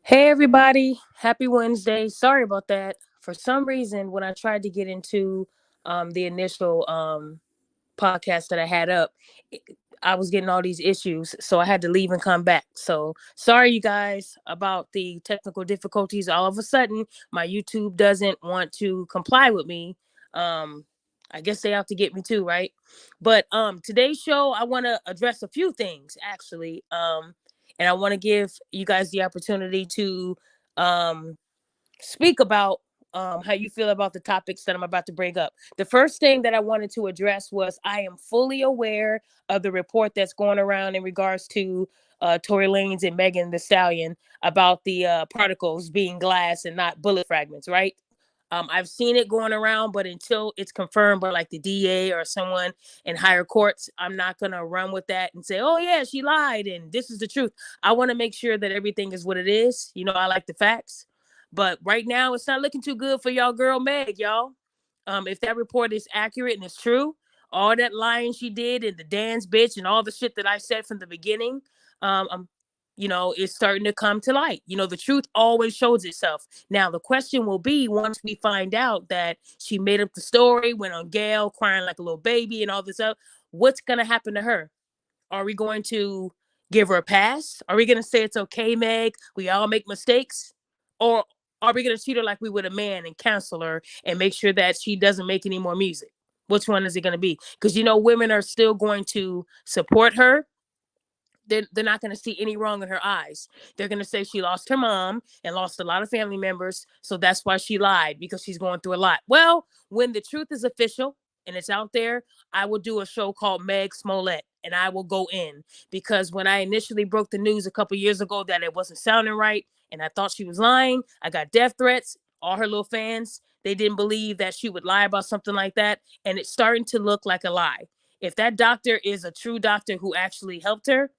Hey everybody, happy Wednesday. Sorry about that. For some reason, when I tried to get into the initial podcast that I had up, it- I was getting all these issues, so I had to leave and come back. So sorry, you guys, about the technical difficulties. All of a sudden, my YouTube doesn't want to comply with me. Um, I guess they have to get me too, right? But today's show, I want to address a few things actually. And I want to give you guys the opportunity to um speak about how you feel about the topics that I'm about to bring up. The first thing that I wanted to address was I am fully aware of the report that's going around in regards to Tory Lanez and Megan the Stallion about the particles being glass and not bullet fragments, right? I've seen it going around, but until it's confirmed by like the DA or someone in higher courts, I'm not gonna run with that and say, "Oh yeah, she lied and this is the truth." I want to make sure that everything is what it is. You know, I like the facts. But right now, it's not looking too good for y'all, girl Meg, y'all. If that report is accurate and it's true, all that lying she did and the dance bitch and all the shit that I said from the beginning, um, is starting to come to light. The truth always shows itself. Now, the question will be once we find out that she made up the story, went on Gail crying like a little baby and all this stuff, what's going to happen to her? Are we going to give her a pass? Are we going to say it's okay, Meg? We all make mistakes? Or are we going to treat her like we would a man and cancel her and make sure that she doesn't make any more music? Which one is it going to be? Because, women are still going to support her. They're not going to see any wrong in her eyes. They're going to say she lost her mom and lost a lot of family members. So that's why she lied, because she's going through a lot. Well, when the truth is official and it's out there, I will do a show called Meg Smollett and I will go in, because when I initially broke the news a couple years ago that it wasn't sounding right and I thought she was lying, I got death threats. All her little fans, they didn't believe that she would lie about something like that. And it's starting to look like a lie. If that doctor is a true doctor who actually helped her,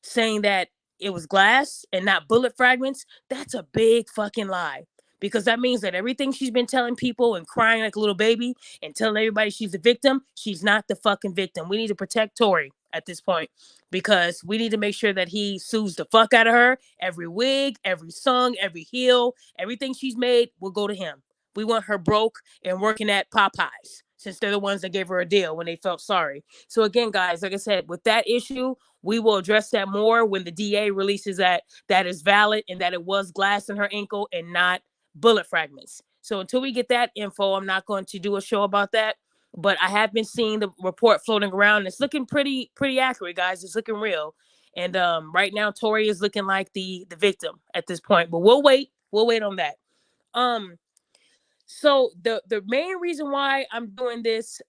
saying that it was glass and not bullet fragments, that's a big fucking lie. Because that means that everything she's been telling people and crying like a little baby and telling everybody she's the victim, she's not the fucking victim. We need to protect Tory at this point, because we need to make sure that he sues the fuck out of her. Every wig, every song, every heel, everything she's made will go to him. We want her broke and working at Popeyes, since they're the ones that gave her a deal when they felt sorry. So again, guys, like I said, with that issue, we will address that more when the DA releases that is valid and that it was glass in her ankle and not bullet fragments. So until we get that info, I'm not going to do a show about that. But I have been seeing the report floating around. And it's looking pretty accurate, guys. It's looking real. And right now, Tori is looking like the victim at this point. But we'll wait. We'll wait on that. Um, so the main reason why I'm doing this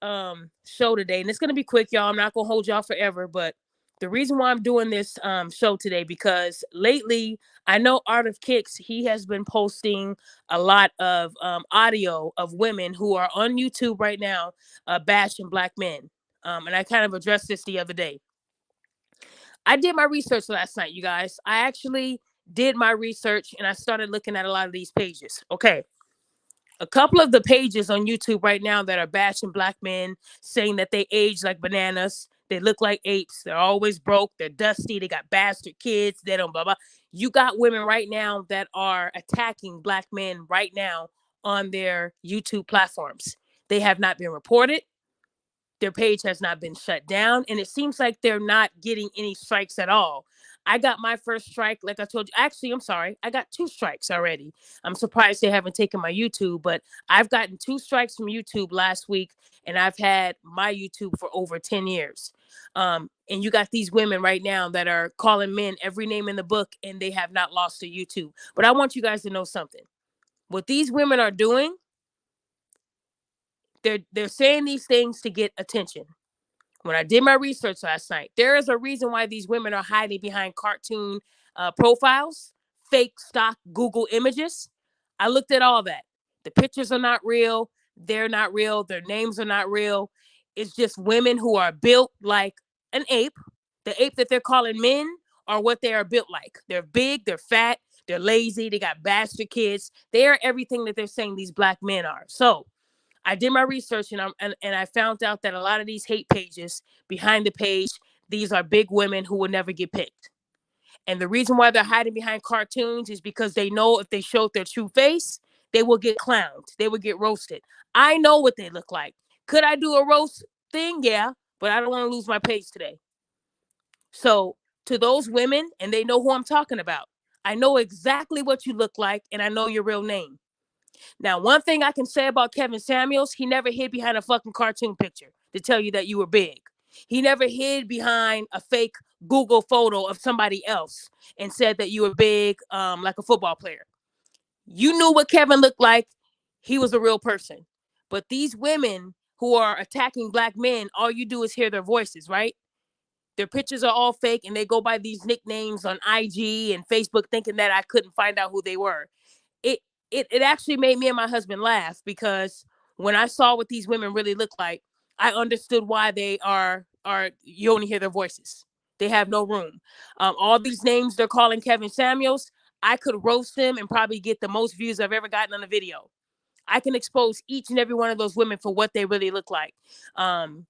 show today, and it's gonna be quick, y'all. I'm not gonna hold y'all forever, but the reason why I'm doing this show today, because lately I know Art of Kicks, he has been posting a lot of audio of women who are on YouTube right now bashing black men. And I kind of addressed this the other day. I did my research last night, you guys. I actually did my research and I started looking at a lot of these pages. Okay, a couple of the pages on YouTube right now that are bashing black men, saying that they age like bananas, they look like apes, they're always broke, they're dusty, they got bastard kids, they don't blah blah. You got women right now that are attacking black men right now on their YouTube platforms. They have not been reported. Their page has not been shut down, and it seems like they're not getting any strikes at all. I got my first strike, like I told you. Actually, I'm sorry, I got two strikes already. I'm surprised they haven't taken my YouTube, but I've gotten two strikes from YouTube last week, and I've had my YouTube for over 10 years. And you got these women right now that are calling men every name in the book, and they have not lost their YouTube. But I want you guys to know something. What these women are doing, they're saying these things to get attention. When I did my research last night, there is a reason why these women are hiding behind cartoon profiles, fake stock Google images. I looked at all that. The pictures are not real. They're not real. Their names are not real. It's just women who are built like an ape. The ape that they're calling men are what they are built like. They're big, they're fat, they're lazy, they got bastard kids. They are everything that they're saying these black men are. So I did my research and I found out that a lot of these hate pages behind the page, these are big women who will never get picked. And the reason why they're hiding behind cartoons is because they know if they showed their true face, they will get clowned. They will get roasted. I know what they look like. Could I do a roast thing? Yeah, but I don't want to lose my page today. So to those women, and they know who I'm talking about, I know exactly what you look like, and I know your real name. Now, one thing I can say about Kevin Samuels, he never hid behind a fucking cartoon picture to tell you that you were big. He never hid behind a fake Google photo of somebody else and said that you were big, like a football player. You knew what Kevin looked like. He was a real person. But these women who are attacking black men, all you do is hear their voices, right? Their pictures are all fake, and they go by these nicknames on IG and Facebook thinking that I couldn't find out who they were. It it actually made me and my husband laugh, because when I saw what these women really look like, I understood why they are you only hear their voices. They have no room. All these names they're calling Kevin Samuels, I could roast them and probably get the most views I've ever gotten on a video. I can expose each and every one of those women for what they really look like.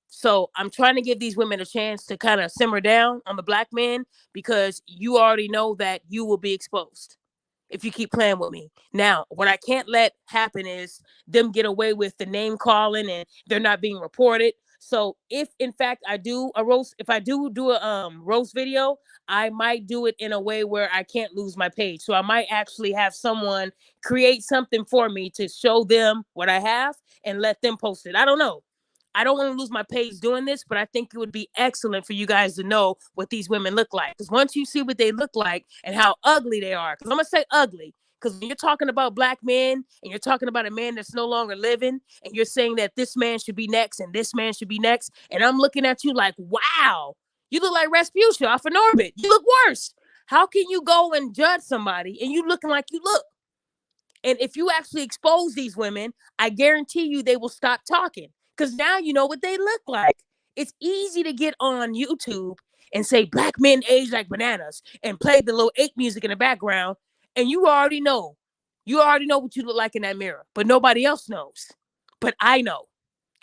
So I'm trying to give these women a chance to kind of simmer down on the black men, because you already know that you will be exposed if you keep playing with me. Now, what I can't let happen is them get away with the name calling and they're not being reported. So if in fact I do a roast, if I do a roast video, I might do it in a way where I can't lose my page. So I might actually have someone create something for me to show them what I have and let them post it. I don't know. I don't want to lose my page doing this, but I think it would be excellent for you guys to know what these women look like. Because once you see what they look like and how ugly they are, because I'm going to say ugly, because when you're talking about black men and you're talking about a man that's no longer living, and you're saying that this man should be next and this man should be next, and I'm looking at you like, wow, you look like Rasputia off an orbit. You look worse. How can you go and judge somebody and you looking like you look? And if you actually expose these women, I guarantee you they will stop talking, because now you know what they look like. It's easy to get on YouTube and say black men age like bananas and play the little 8 music in the background. And you already know. You already know what you look like in that mirror, but nobody else knows. But I know.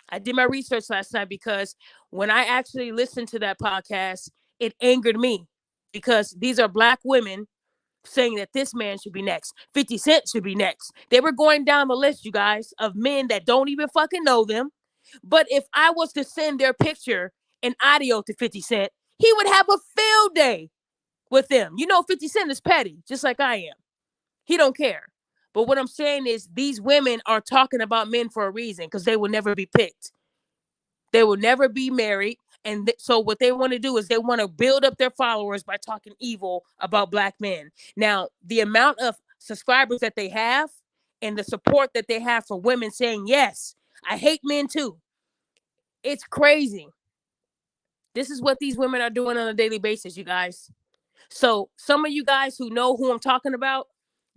I did my research last night, because when I actually listened to that podcast, it angered me, because these are black women saying that this man should be next. 50 Cent should be next. They were going down the list, you guys, of men that don't even fucking know them. But if I was to send their picture and audio to 50 Cent, he would have a field day with them. You know, 50 Cent is petty, just like I am. He don't care. But what I'm saying is these women are talking about men for a reason, because they will never be picked. They will never be married. And so what they want to do is they want to build up their followers by talking evil about black men. Now, the amount of subscribers that they have and the support that they have for women saying, yes, I hate men too. It's crazy. This is what these women are doing on a daily basis, you guys. So some of you guys who know who I'm talking about,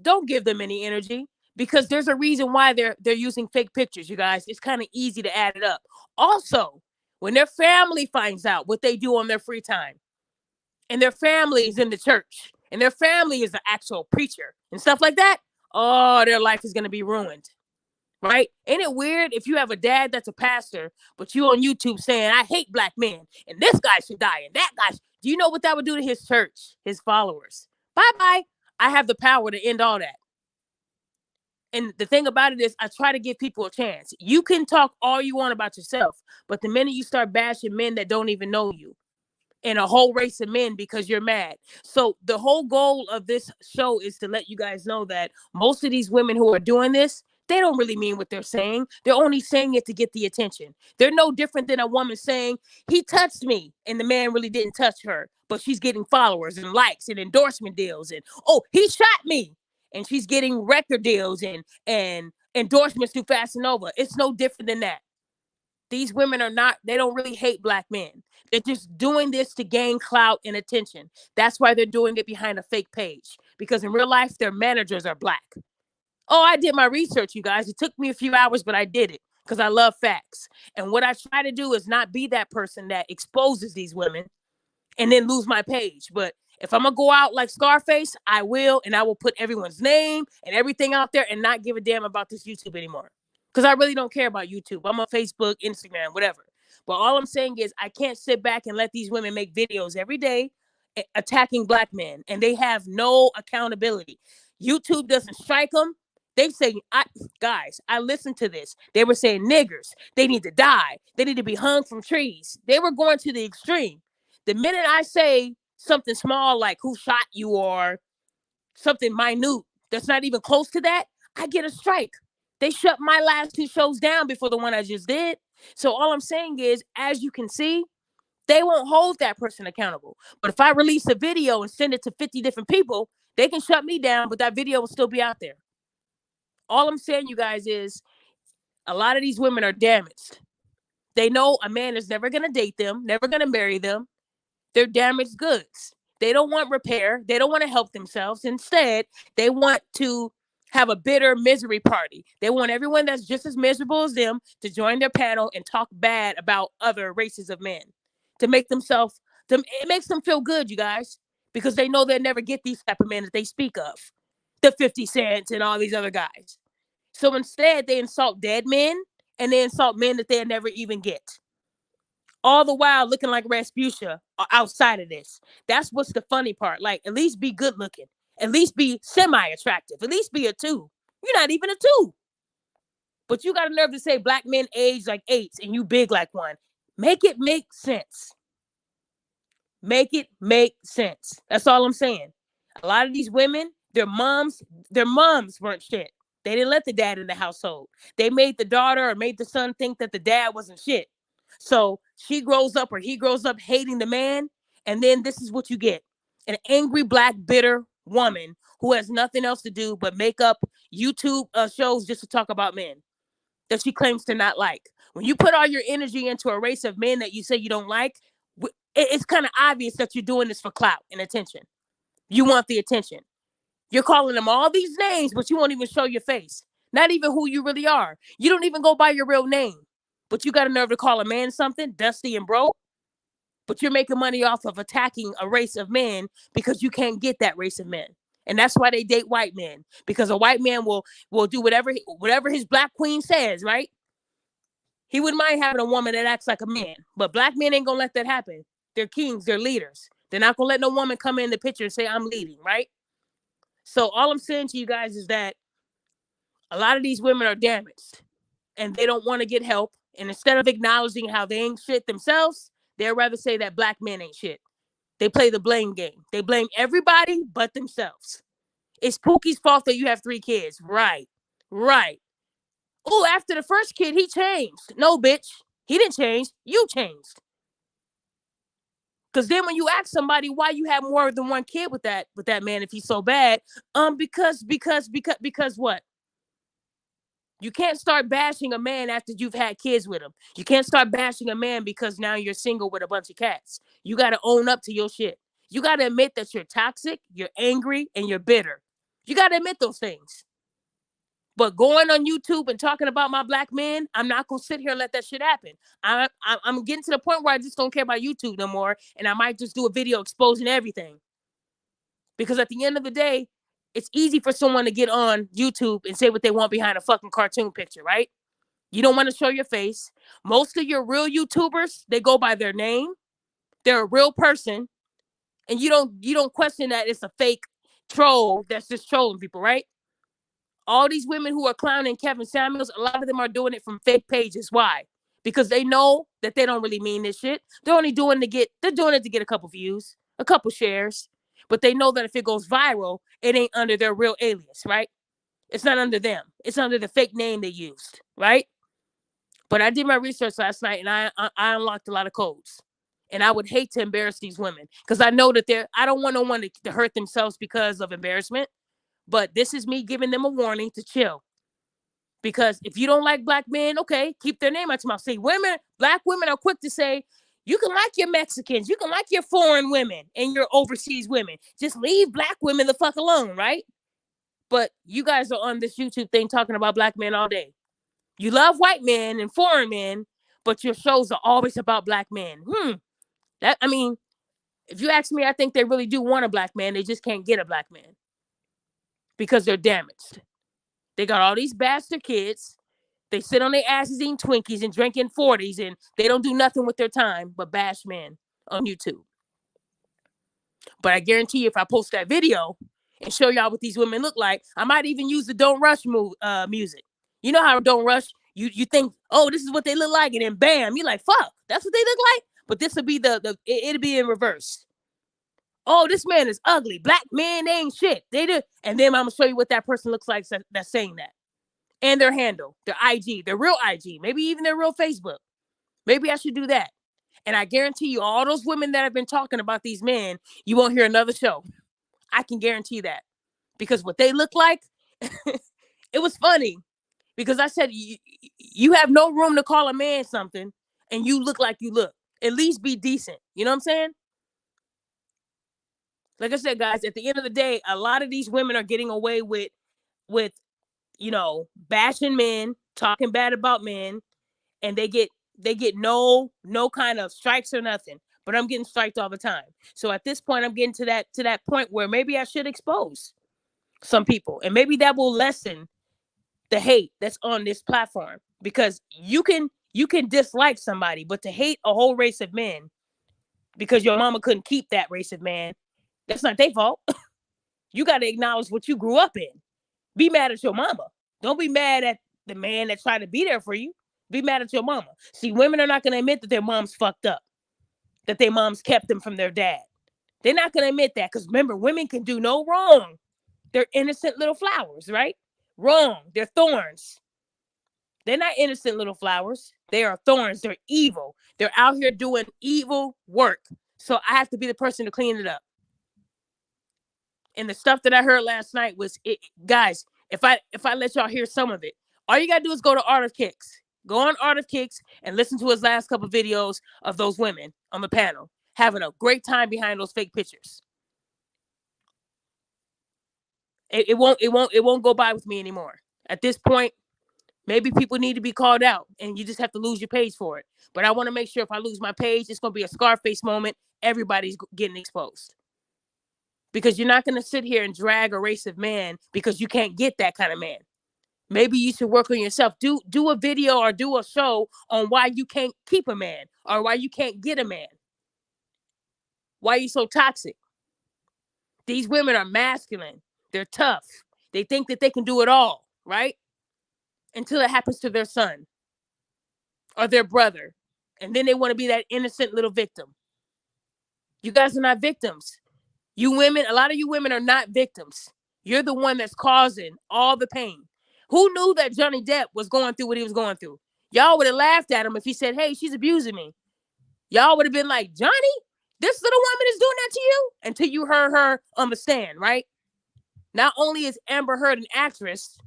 don't give them any energy, because there's a reason why they're using fake pictures, you guys. It's kind of easy to add it up. Also, when their family finds out what they do on their free time, and their family is in the church, and their family is the actual preacher and stuff like that, oh, their life is going to be ruined. Right? Ain't it weird if you have a dad that's a pastor, but you on YouTube saying, I hate black men, and this guy should die, and that guy, do you know what that would do to his church, his followers? Bye-bye. I have the power to end all that. And the thing about it is, I try to give people a chance. You can talk all you want about yourself, but the minute you start bashing men that don't even know you, and a whole race of men because you're mad. So the whole goal of this show is to let you guys know that most of these women who are doing this, they don't really mean what they're saying. They're only saying it to get the attention. They're no different than a woman saying, he touched me, and the man really didn't touch her, but she's getting followers and likes and endorsement deals. And, oh, he shot me, and she's getting record deals and endorsements through Fast and Nova. It's no different than that. These women are not, they don't really hate black men. They're just doing this to gain clout and attention. That's why they're doing it behind a fake page, because in real life, their managers are black. Oh, I did my research, you guys. It took me a few hours, but I did it because I love facts. And what I try to do is not be that person that exposes these women and then lose my page. But if I'm going to go out like Scarface, I will. And I will put everyone's name and everything out there and not give a damn about this YouTube anymore. Because I really don't care about YouTube. I'm on Facebook, Instagram, whatever. But all I'm saying is I can't sit back and let these women make videos every day attacking black men, and they have no accountability. YouTube doesn't strike them. They say, guys, I listened to this. They were saying niggers, they need to die. They need to be hung from trees. They were going to the extreme. The minute I say something small like who shot you or something minute that's not even close to that, I get a strike. They shut my last 2 shows down before the one I just did. So all I'm saying is, as you can see, they won't hold that person accountable. But if I release a video and send it to 50 different people, they can shut me down, but that video will still be out there. All I'm saying, you guys, is a lot of these women are damaged. They know a man is never going to date them, never going to marry them. They're damaged goods. They don't want repair. They don't want to help themselves. Instead, they want to have a bitter misery party. They want everyone that's just as miserable as them to join their panel and talk bad about other races of men, to make themselves, it makes them feel good, you guys, because they know they'll never get these type of men that they speak of, the 50 Cents and all these other guys. So instead, they insult dead men and they insult men that they'll never even get. All the while looking like Rasputia outside of this. That's what's the funny part. Like, at least be good looking. At least be semi-attractive. At least be a 2. You're not even a 2. But you got a nerve to say black men age like 8s and you big like 1. Make it make sense. Make it make sense. That's all I'm saying. A lot of these women, their moms weren't shit. They didn't let the dad in the household. They made the daughter or made the son think that the dad wasn't shit. So she grows up or he grows up hating the man. And then this is what you get. An angry, black, bitter woman who has nothing else to do but make up YouTube shows just to talk about men that she claims to not like. When you put all your energy into a race of men that you say you don't like, it's kind of obvious that you're doing this for clout and attention. You want the attention. You're calling them all these names, but you won't even show your face. Not even who you really are. You don't even go by your real name. But you got a nerve to call a man something, dusty and broke. But you're making money off of attacking a race of men because you can't get that race of men. And that's why they date white men. Because a white man will do whatever his black queen says, right? He wouldn't mind having a woman that acts like a man. But black men ain't going to let that happen. They're kings. They're leaders. They're not going to let no woman come in the picture and say, I'm leading, right? So all I'm saying to you guys is that a lot of these women are damaged. And they don't want to get help. And instead of acknowledging how they ain't shit themselves, they'd rather say that black men ain't shit. They play the blame game. They blame everybody but themselves. It's Pookie's fault that you have 3 kids. Right. Oh, after the first kid, he changed. No, bitch. He didn't change. You changed. Because then when you ask somebody why you have more than 1 kid with that man if he's so bad, because what? You can't start bashing a man after you've had kids with him. You can't start bashing a man because now you're single with a bunch of cats. You got to own up to your shit. You got to admit that you're toxic, you're angry, and you're bitter. You got to admit those things. But going on YouTube and talking about my black men, I'm not going to sit here and let that shit happen. I'm getting to the point where I just don't care about YouTube no more, and I might just do a video exposing everything. Because at the end of the day, it's easy for someone to get on YouTube and say what they want behind a fucking cartoon picture, right? You don't want to show your face. Most of your real YouTubers, they go by their name. They're a real person. And you don't question that it's a fake troll that's just trolling people, right? All these women who are clowning Kevin Samuels, a lot of them are doing it from fake pages. Why? Because they know that they don't really mean this shit. They're doing it to get a couple views, a couple shares. But they know that if it goes viral, it ain't under their real alias, right? It's not under them. It's under the fake name they used, right? But I did my research last night, and I unlocked a lot of codes. And I would hate to embarrass these women because I know that I don't want no one to hurt themselves because of embarrassment. But this is me giving them a warning to chill. Because if you don't like black men, okay, keep their name out your mouth. See, black women are quick to say, you can like your Mexicans, you can like your foreign women and your overseas women. Just leave black women the fuck alone, right? But you guys are on this YouTube thing talking about black men all day. You love white men and foreign men, but your shows are always about black men. If you ask me, I think they really do want a black man. They just can't get a black man because they're damaged. They got all these bastard kids. They sit on their asses eating Twinkies and drinking 40s, and they don't do nothing with their time but bash men on YouTube. But I guarantee you, if I post that video and show y'all what these women look like, I might even use the Don't Rush music. You know how Don't Rush, you think, oh, this is what they look like, and then bam, you're like, fuck, that's what they look like? But this will be it'll be in reverse. Oh, this man is ugly. Black men ain't shit. They do. And then I'm gonna show you what that person looks like that's saying that. And their handle, their IG, their real IG, maybe even their real Facebook. Maybe I should do that. And I guarantee you, all those women that have been talking about these men, you won't hear another show. I can guarantee that. Because what they look like, it was funny. Because I said, you have no room to call a man something, and you look like you look. At least be decent. You know what I'm saying? Like I said, guys, at the end of the day, a lot of these women are getting away with bashing men, talking bad about men, and they get no kind of strikes or nothing. But I'm getting striked all the time. So at this point, I'm getting to that point where maybe I should expose some people, and maybe that will lessen the hate that's on this platform. Because you can dislike somebody, but to hate a whole race of men because your mama couldn't keep that race of man, that's not their fault. You got to acknowledge what you grew up in. Be mad at your mama. Don't be mad at the man that tried to be there for you. Be mad at your mama. See, women are not going to admit that their mom's fucked up, that their moms kept them from their dad. They're not going to admit that because remember, women can do no wrong. They're innocent little flowers, right? Wrong. They're thorns. They're not innocent little flowers. They are thorns. They're evil. They're out here doing evil work. So I have to be the person to clean it up. And the stuff that I heard last night was, guys, if I let y'all hear some of it, all you got to do is go to Art of Kicks. Go on Art of Kicks and listen to his last couple of videos of those women on the panel having a great time behind those fake pictures. It won't go by with me anymore. At this point, maybe people need to be called out and you just have to lose your page for it. But I want to make sure if I lose my page, it's going to be a Scarface moment. Everybody's getting exposed. Because you're not going to sit here and drag a race of man because you can't get that kind of man. Maybe you should work on yourself. Do a video or do a show on why you can't keep a man or why you can't get a man. Why are you so toxic? These women are masculine. They're tough. They think that they can do it all, right? Until it happens to their son or their brother. And then they want to be that innocent little victim. You guys are not victims. You women, a lot of you women are not victims. You're the one that's causing all the pain. Who knew that Johnny Depp was going through what he was going through? Y'all would have laughed at him if he said, hey, she's abusing me. Y'all would have been like, Johnny, this little woman is doing that to you? Until you heard her on the stand, right? Not only is Amber Heard an actress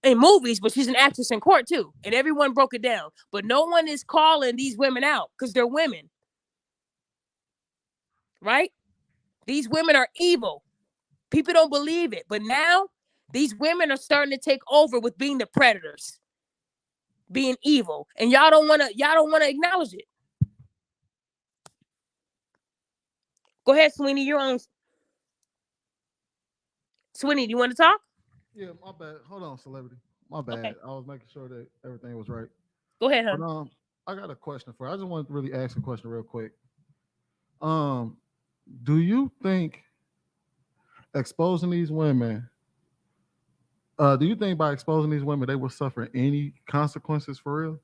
in movies, but she's an actress in court too. And everyone broke it down. But no one is calling these women out because they're women. Right? These women are evil. People don't believe it. But now these women are starting to take over with being the predators, being evil. And y'all don't want to acknowledge it. Go ahead, Sweeney. You're on. Sweeney, do you want to talk? Yeah, my bad. Hold on, celebrity. My bad. Okay. I was making sure that everything was right. Go ahead, But hon. I got a question for you. I just want to really ask a question real quick. Um, do you think exposing these women, do you think by exposing these women they will suffer any consequences for real?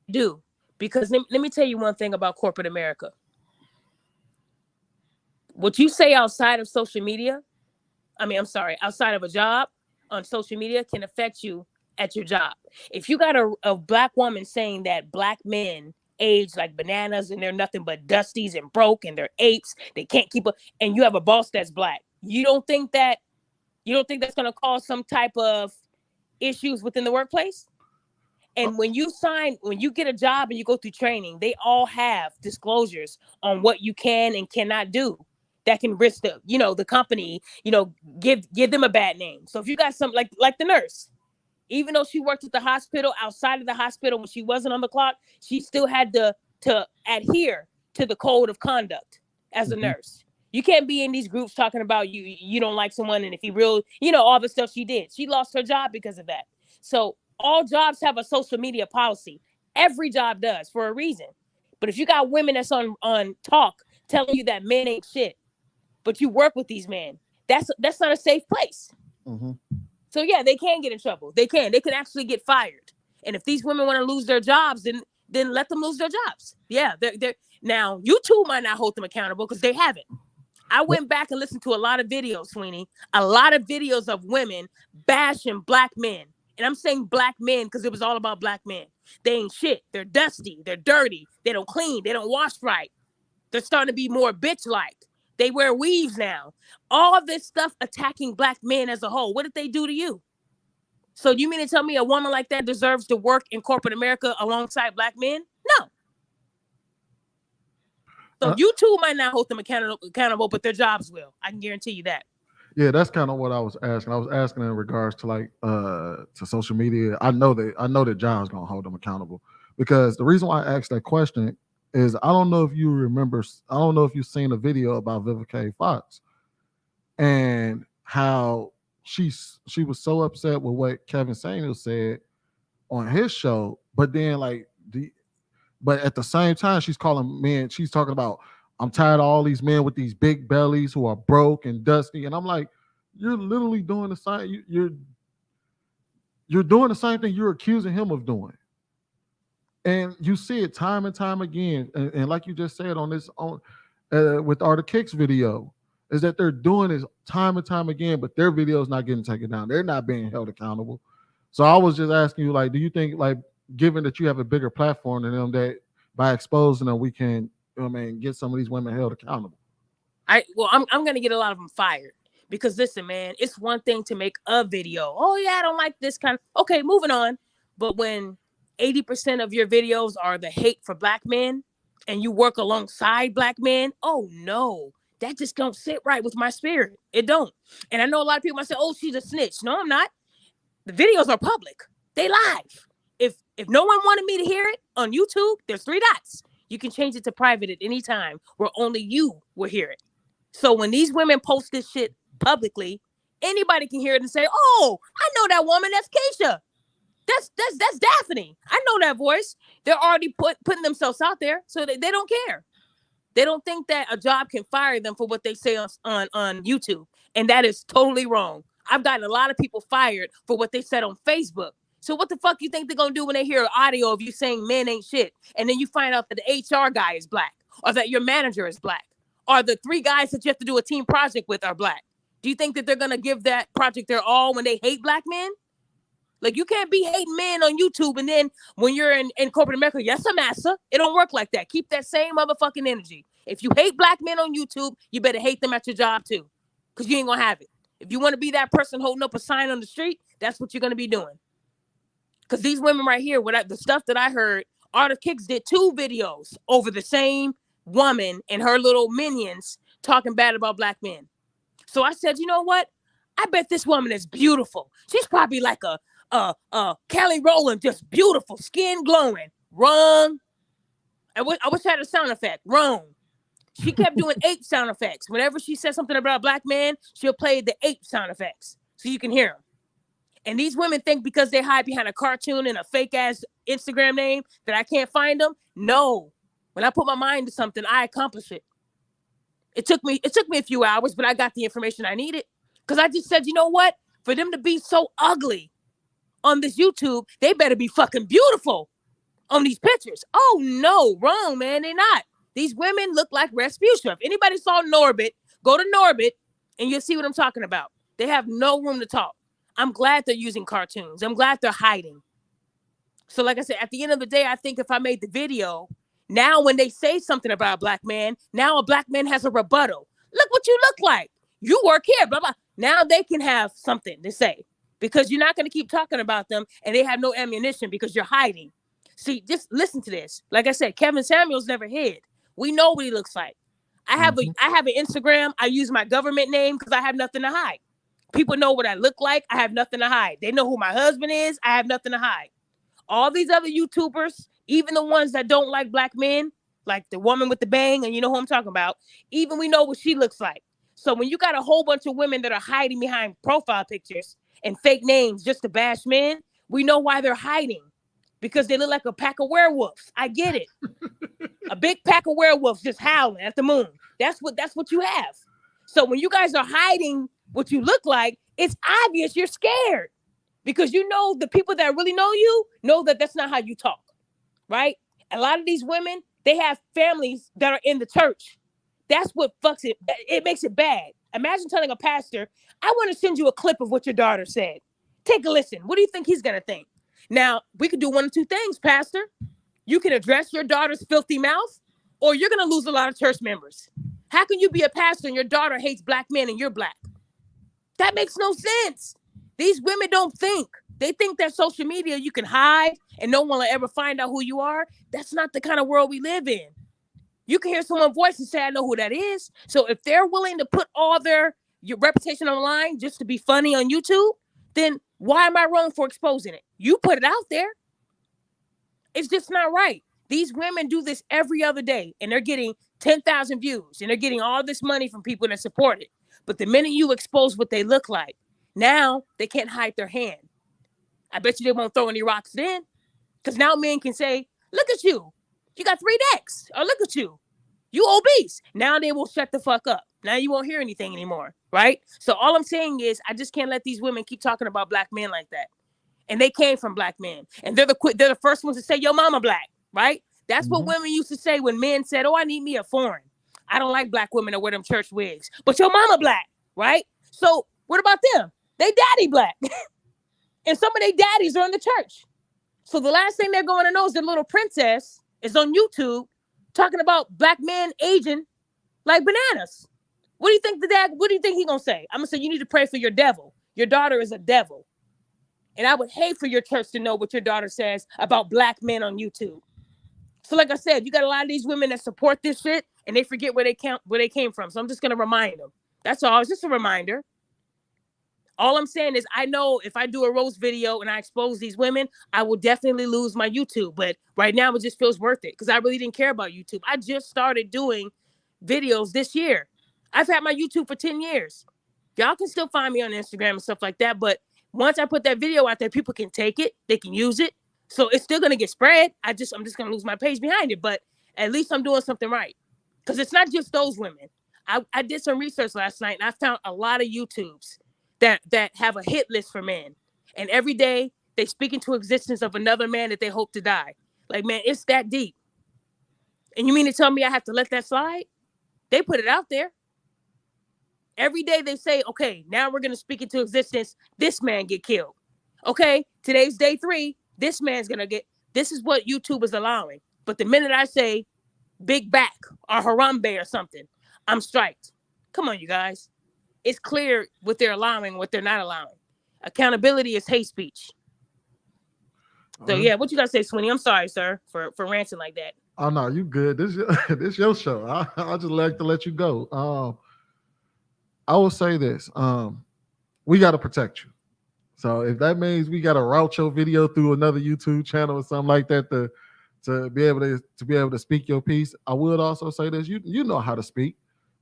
I do. Because let me tell you one thing about corporate America. What you say outside of social media, outside of a job on social media can affect you at your job. If you got a black woman saying that black men age like bananas and they're nothing but dusties and broke and they're apes, they can't keep up, and you have a boss that's black, you don't think that's going to cause some type of issues within the workplace? Uh, And when you get a job and you go through training, they all have disclosures on what you can and cannot do that can risk the company, give them a bad name. So if you got some like the nurse, even though she worked at the hospital, outside of the hospital when she wasn't on the clock, she still had to adhere to the code of conduct as a mhm. nurse. You can't be in these groups talking about you don't like someone, and if he real, all the stuff she did. She lost her job because of that. So all jobs have a social media policy. Every job does for a reason. But if you got women that's on talk telling you that men ain't shit, but you work with these men. That's not a safe place. Mm-hmm. So yeah, they can get in trouble. They can. They can actually get fired. And if these women want to lose their jobs, then let them lose their jobs. Yeah, they're now you too might not hold them accountable because they haven't. I went back and listened to a lot of videos, Sweeney, a lot of videos of women bashing black men. And I'm saying black men because it was all about black men. They ain't shit. They're dusty. They're dirty. They don't clean. They don't wash right. They're starting to be more bitch-like. They wear weaves now. All this stuff attacking black men as a whole. What did they do to you? So you mean to tell me a woman like that deserves to work in corporate America alongside black men? No. So you too might not hold them accountable, but their jobs will. I can guarantee you that. Yeah, that's kind of what I was asking. I was asking in regards to like to social media. I know that John's gonna hold them accountable because the reason why I asked that question is I don't know if you remember. I don't know if you've seen a video about Vivica Fox and how she was so upset with what Kevin Samuels said on his show, but then like but at the same time she's calling men. She's talking about I'm tired of all these men with these big bellies who are broke and dusty, and I'm like, you're literally doing the same. You're doing the same thing you're accusing him of doing. And you see it time and time again. And like you just said on this on with Art of Kicks video, is that they're doing this time and time again, but their video's not getting taken down. They're not being held accountable. So I was just asking you, like, do you think, like, given that you have a bigger platform than them, that by exposing them, we can, get some of these women held accountable? I'm gonna get a lot of them fired because listen, man, it's one thing to make a video. Oh yeah, I don't like this kind of. Okay, moving on. But when 80% of your videos are the hate for black men, and you work alongside black men, oh no, that just don't sit right with my spirit. It don't. And I know a lot of people might say, "Oh, she's a snitch." No, I'm not. The videos are public. They live. If no one wanted me to hear it on YouTube, there's 3 dots. You can change it to private at any time where only you will hear it. So when these women post this shit publicly, anybody can hear it and say, "Oh, I know that woman. That's Keisha. That's Daphne. I know that voice." They're already putting themselves out there, so they don't care. They don't think that a job can fire them for what they say on YouTube, and that is totally wrong. I've gotten a lot of people fired for what they said on Facebook. So what the fuck you think they're gonna do when they hear audio of you saying men ain't shit, and then you find out that the HR guy is black, or that your manager is black, or the 3 guys that you have to do a team project with are black? Do you think that they're gonna give that project their all when they hate black men? Like, you can't be hating men on YouTube and then when you're in corporate America, yes, I'm massa. It don't work like that. Keep that same motherfucking energy. If you hate black men on YouTube, you better hate them at your job too, because you ain't gonna have it. If you want to be that person holding up a sign on the street, that's what you're gonna be doing. Because these women right here, the stuff that I heard, Art of Kicks did 2 videos over the same woman and her little minions talking bad about black men. So I said, you know what? I bet this woman is beautiful. She's probably like a Kelly Rowland, just beautiful, skin glowing. Wrong. I wish I had a sound effect. Wrong. She kept doing ape sound effects. Whenever she said something about a black man, she'll play the ape sound effects so you can hear them. And these women think because they hide behind a cartoon and a fake ass Instagram name that I can't find them. No. When I put my mind to something, I accomplish it. It took me a few hours, but I got the information I needed. Because I just said, you know what? For them to be so ugly on this YouTube, they better be fucking beautiful on these pictures. Oh no, wrong, man. They're not. These women look like Rasputia. If anybody saw Norbit, go to Norbit and you'll see what I'm talking about. They have no room to talk. I'm glad they're using cartoons. I'm glad they're hiding. So like I said, at the end of the day, I think if I made the video, now when they say something about a black man, now a black man has a rebuttal. Look what you look like. You work here, blah, blah. Now they can have something to say because you're not going to keep talking about them and they have no ammunition because you're hiding. See, just listen to this. Like I said, Kevin Samuels never hid. We know what he looks like. I have an Instagram. I use my government name because I have nothing to hide. People know what I look like. I have nothing to hide. They know who my husband is. I have nothing to hide. All these other YouTubers, even the ones that don't like black men, like the woman with the bang, and you know who I'm talking about, even we know what she looks like. So when you got a whole bunch of women that are hiding behind profile pictures and fake names just to bash men, we know why they're hiding. Because they look like a pack of werewolves. I get it. A big pack of werewolves just howling at the moon. That's what you have. So when you guys are hiding what you look like, it's obvious you're scared because you know the people that really know you know that that's not how you talk, right? A lot of these women, they have families that are in the church. That's what fucks it. It makes it bad. Imagine telling a pastor, I want to send you a clip of what your daughter said. Take a listen. What do you think he's going to think? Now, we could do one of two things, Pastor. You can address your daughter's filthy mouth, or you're going to lose a lot of church members. How can you be a pastor and your daughter hates black men and you're black? That makes no sense. These women don't think. They think that social media you can hide and no one will ever find out who you are. That's not the kind of world we live in. You can hear someone's voice and say, I know who that is. So if they're willing to put all your reputation on the line just to be funny on YouTube, then why am I wrong for exposing it? You put it out there. It's just not right. These women do this every other day and they're getting 10,000 views and they're getting all this money from people that support it. But the minute you expose what they look like, now they can't hide their hand. I bet you they won't throw any rocks then. Because now men can say, look at you. You got 3 decks. Or look at you. You obese. Now they will shut the fuck up. Now you won't hear anything anymore. Right? So all I'm saying is I just can't let these women keep talking about black men like that. And they came from black men. And they're the first ones to say, yo, mama black. Right? That's what women used to say when men said, oh, I need me a foreign. I don't like black women that wear them church wigs. But your mama black. Right? So what about them? They daddy black. And some of their daddies are in the church. So the last thing they're going to know is the little princess is on YouTube talking about black men aging like bananas. What do you think what do you think he's going to say? I'm going to say, you need to pray for your devil. Your daughter is a devil. And I would hate for your church to know what your daughter says about black men on YouTube. So like I said, you got a lot of these women that support this shit and they forget where they came from. So I'm just going to remind them. That's all. It's just a reminder. All I'm saying is I know if I do a roast video and I expose these women, I will definitely lose my YouTube. But right now it just feels worth it because I really didn't care about YouTube. I just started doing videos this year. I've had my YouTube for 10 years. Y'all can still find me on Instagram and stuff like that. But once I put that video out there, people can take it. They can use it. So it's still going to get spread. I'm just going to lose my page behind it. But at least I'm doing something right. Because it's not just those women. I did some research last night and I found a lot of YouTubes that have a hit list for men. And every day they speak into existence of another man that they hope to die. Like, man, it's that deep. And you mean to tell me I have to let that slide? They put it out there. Every day they say, okay, now we're going to speak into existence. This man get killed. Okay, today's day 3. This man's going to get, this is what YouTube is allowing. But the minute I say big back or Harambe or something, I'm striked. Come on, you guys. It's clear what they're allowing, what they're not allowing. Accountability is hate speech. So yeah, what you got to say, Sweeney? I'm sorry, sir, for ranting like that. Oh no, you good. This your show. I just like to let you go. I will say this. We got to protect you. So if that means we got to route your video through another YouTube channel or something like that to be able to speak your piece, I would also say this. You know how to speak.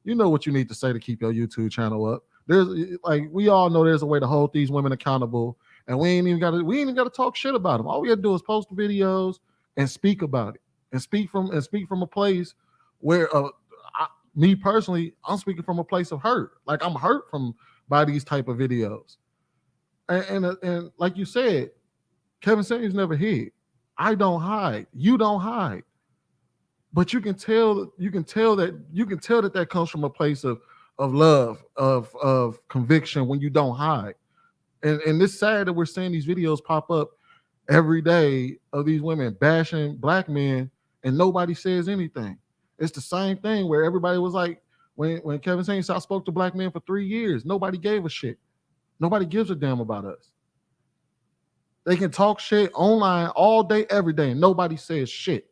You know what you need to say to keep your YouTube channel up. There's like we all know there's a way to hold these women accountable, and we ain't even got to talk shit about them. All we got to do is post videos and speak about it, and speak from a place where me personally, I'm speaking from a place of hurt. Like I'm hurt by these type of videos, and like you said, Kevin Samuels never hid. I don't hide. You don't hide. But you can tell that comes from a place of love, of conviction when you don't hide. And it's sad that we're seeing these videos pop up every day of these women bashing black men and nobody says anything. It's the same thing where everybody was like, when Kevin Samuels spoke to black men for 3 years, nobody gave a shit. Nobody gives a damn about us. They can talk shit online all day, every day, and nobody says shit.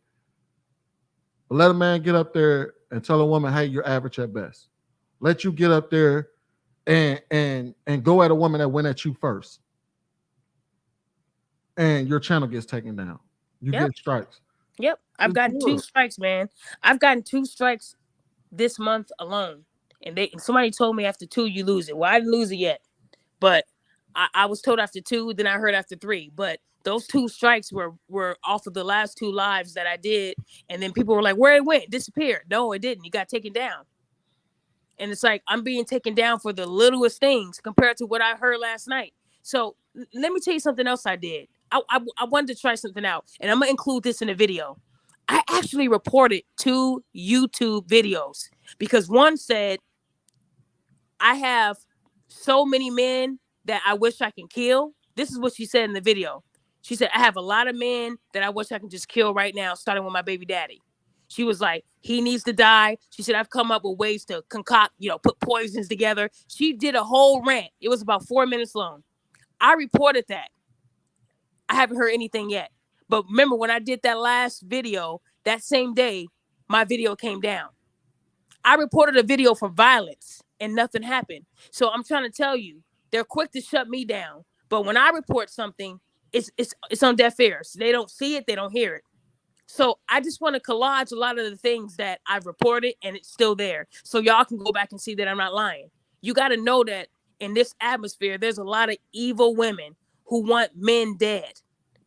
But let a man get up there and tell a woman, hey, you're average at best. Let you get up there and go at a woman that went at you first. And your channel gets taken down. You get strikes. Yep. I've gotten 2 strikes, man. I've gotten 2 strikes this month alone. And somebody told me after 2 you lose it. Well, I didn't lose it yet. But I was told after 2, then I heard after 3. But those 2 strikes were off of the last 2 lives that I did, and then people were like, "Where it went? Disappeared?" No, it didn't. It got taken down. And it's like I'm being taken down for the littlest things compared to what I heard last night. So let me tell you something else I did. I wanted to try something out, and I'm gonna include this in the video. I actually reported 2 YouTube videos because one said I have so many men that I wish I can kill. This is what she said in the video. She said, I have a lot of men that I wish I can just kill right now, starting with my baby daddy. She was like, he needs to die. She said, I've come up with ways to concoct, put poisons together. She did a whole rant. It was about 4 minutes long. I reported that. I haven't heard anything yet. But remember, when I did that last video, that same day, my video came down. I reported a video for violence and nothing happened. So I'm trying to tell you, they're quick to shut me down. But when I report something, it's on deaf ears. They don't see it, they don't hear it. So I just want to collage a lot of the things that I've reported, and it's still there. So y'all can go back and see that I'm not lying. You got to know that in this atmosphere, there's a lot of evil women who want men dead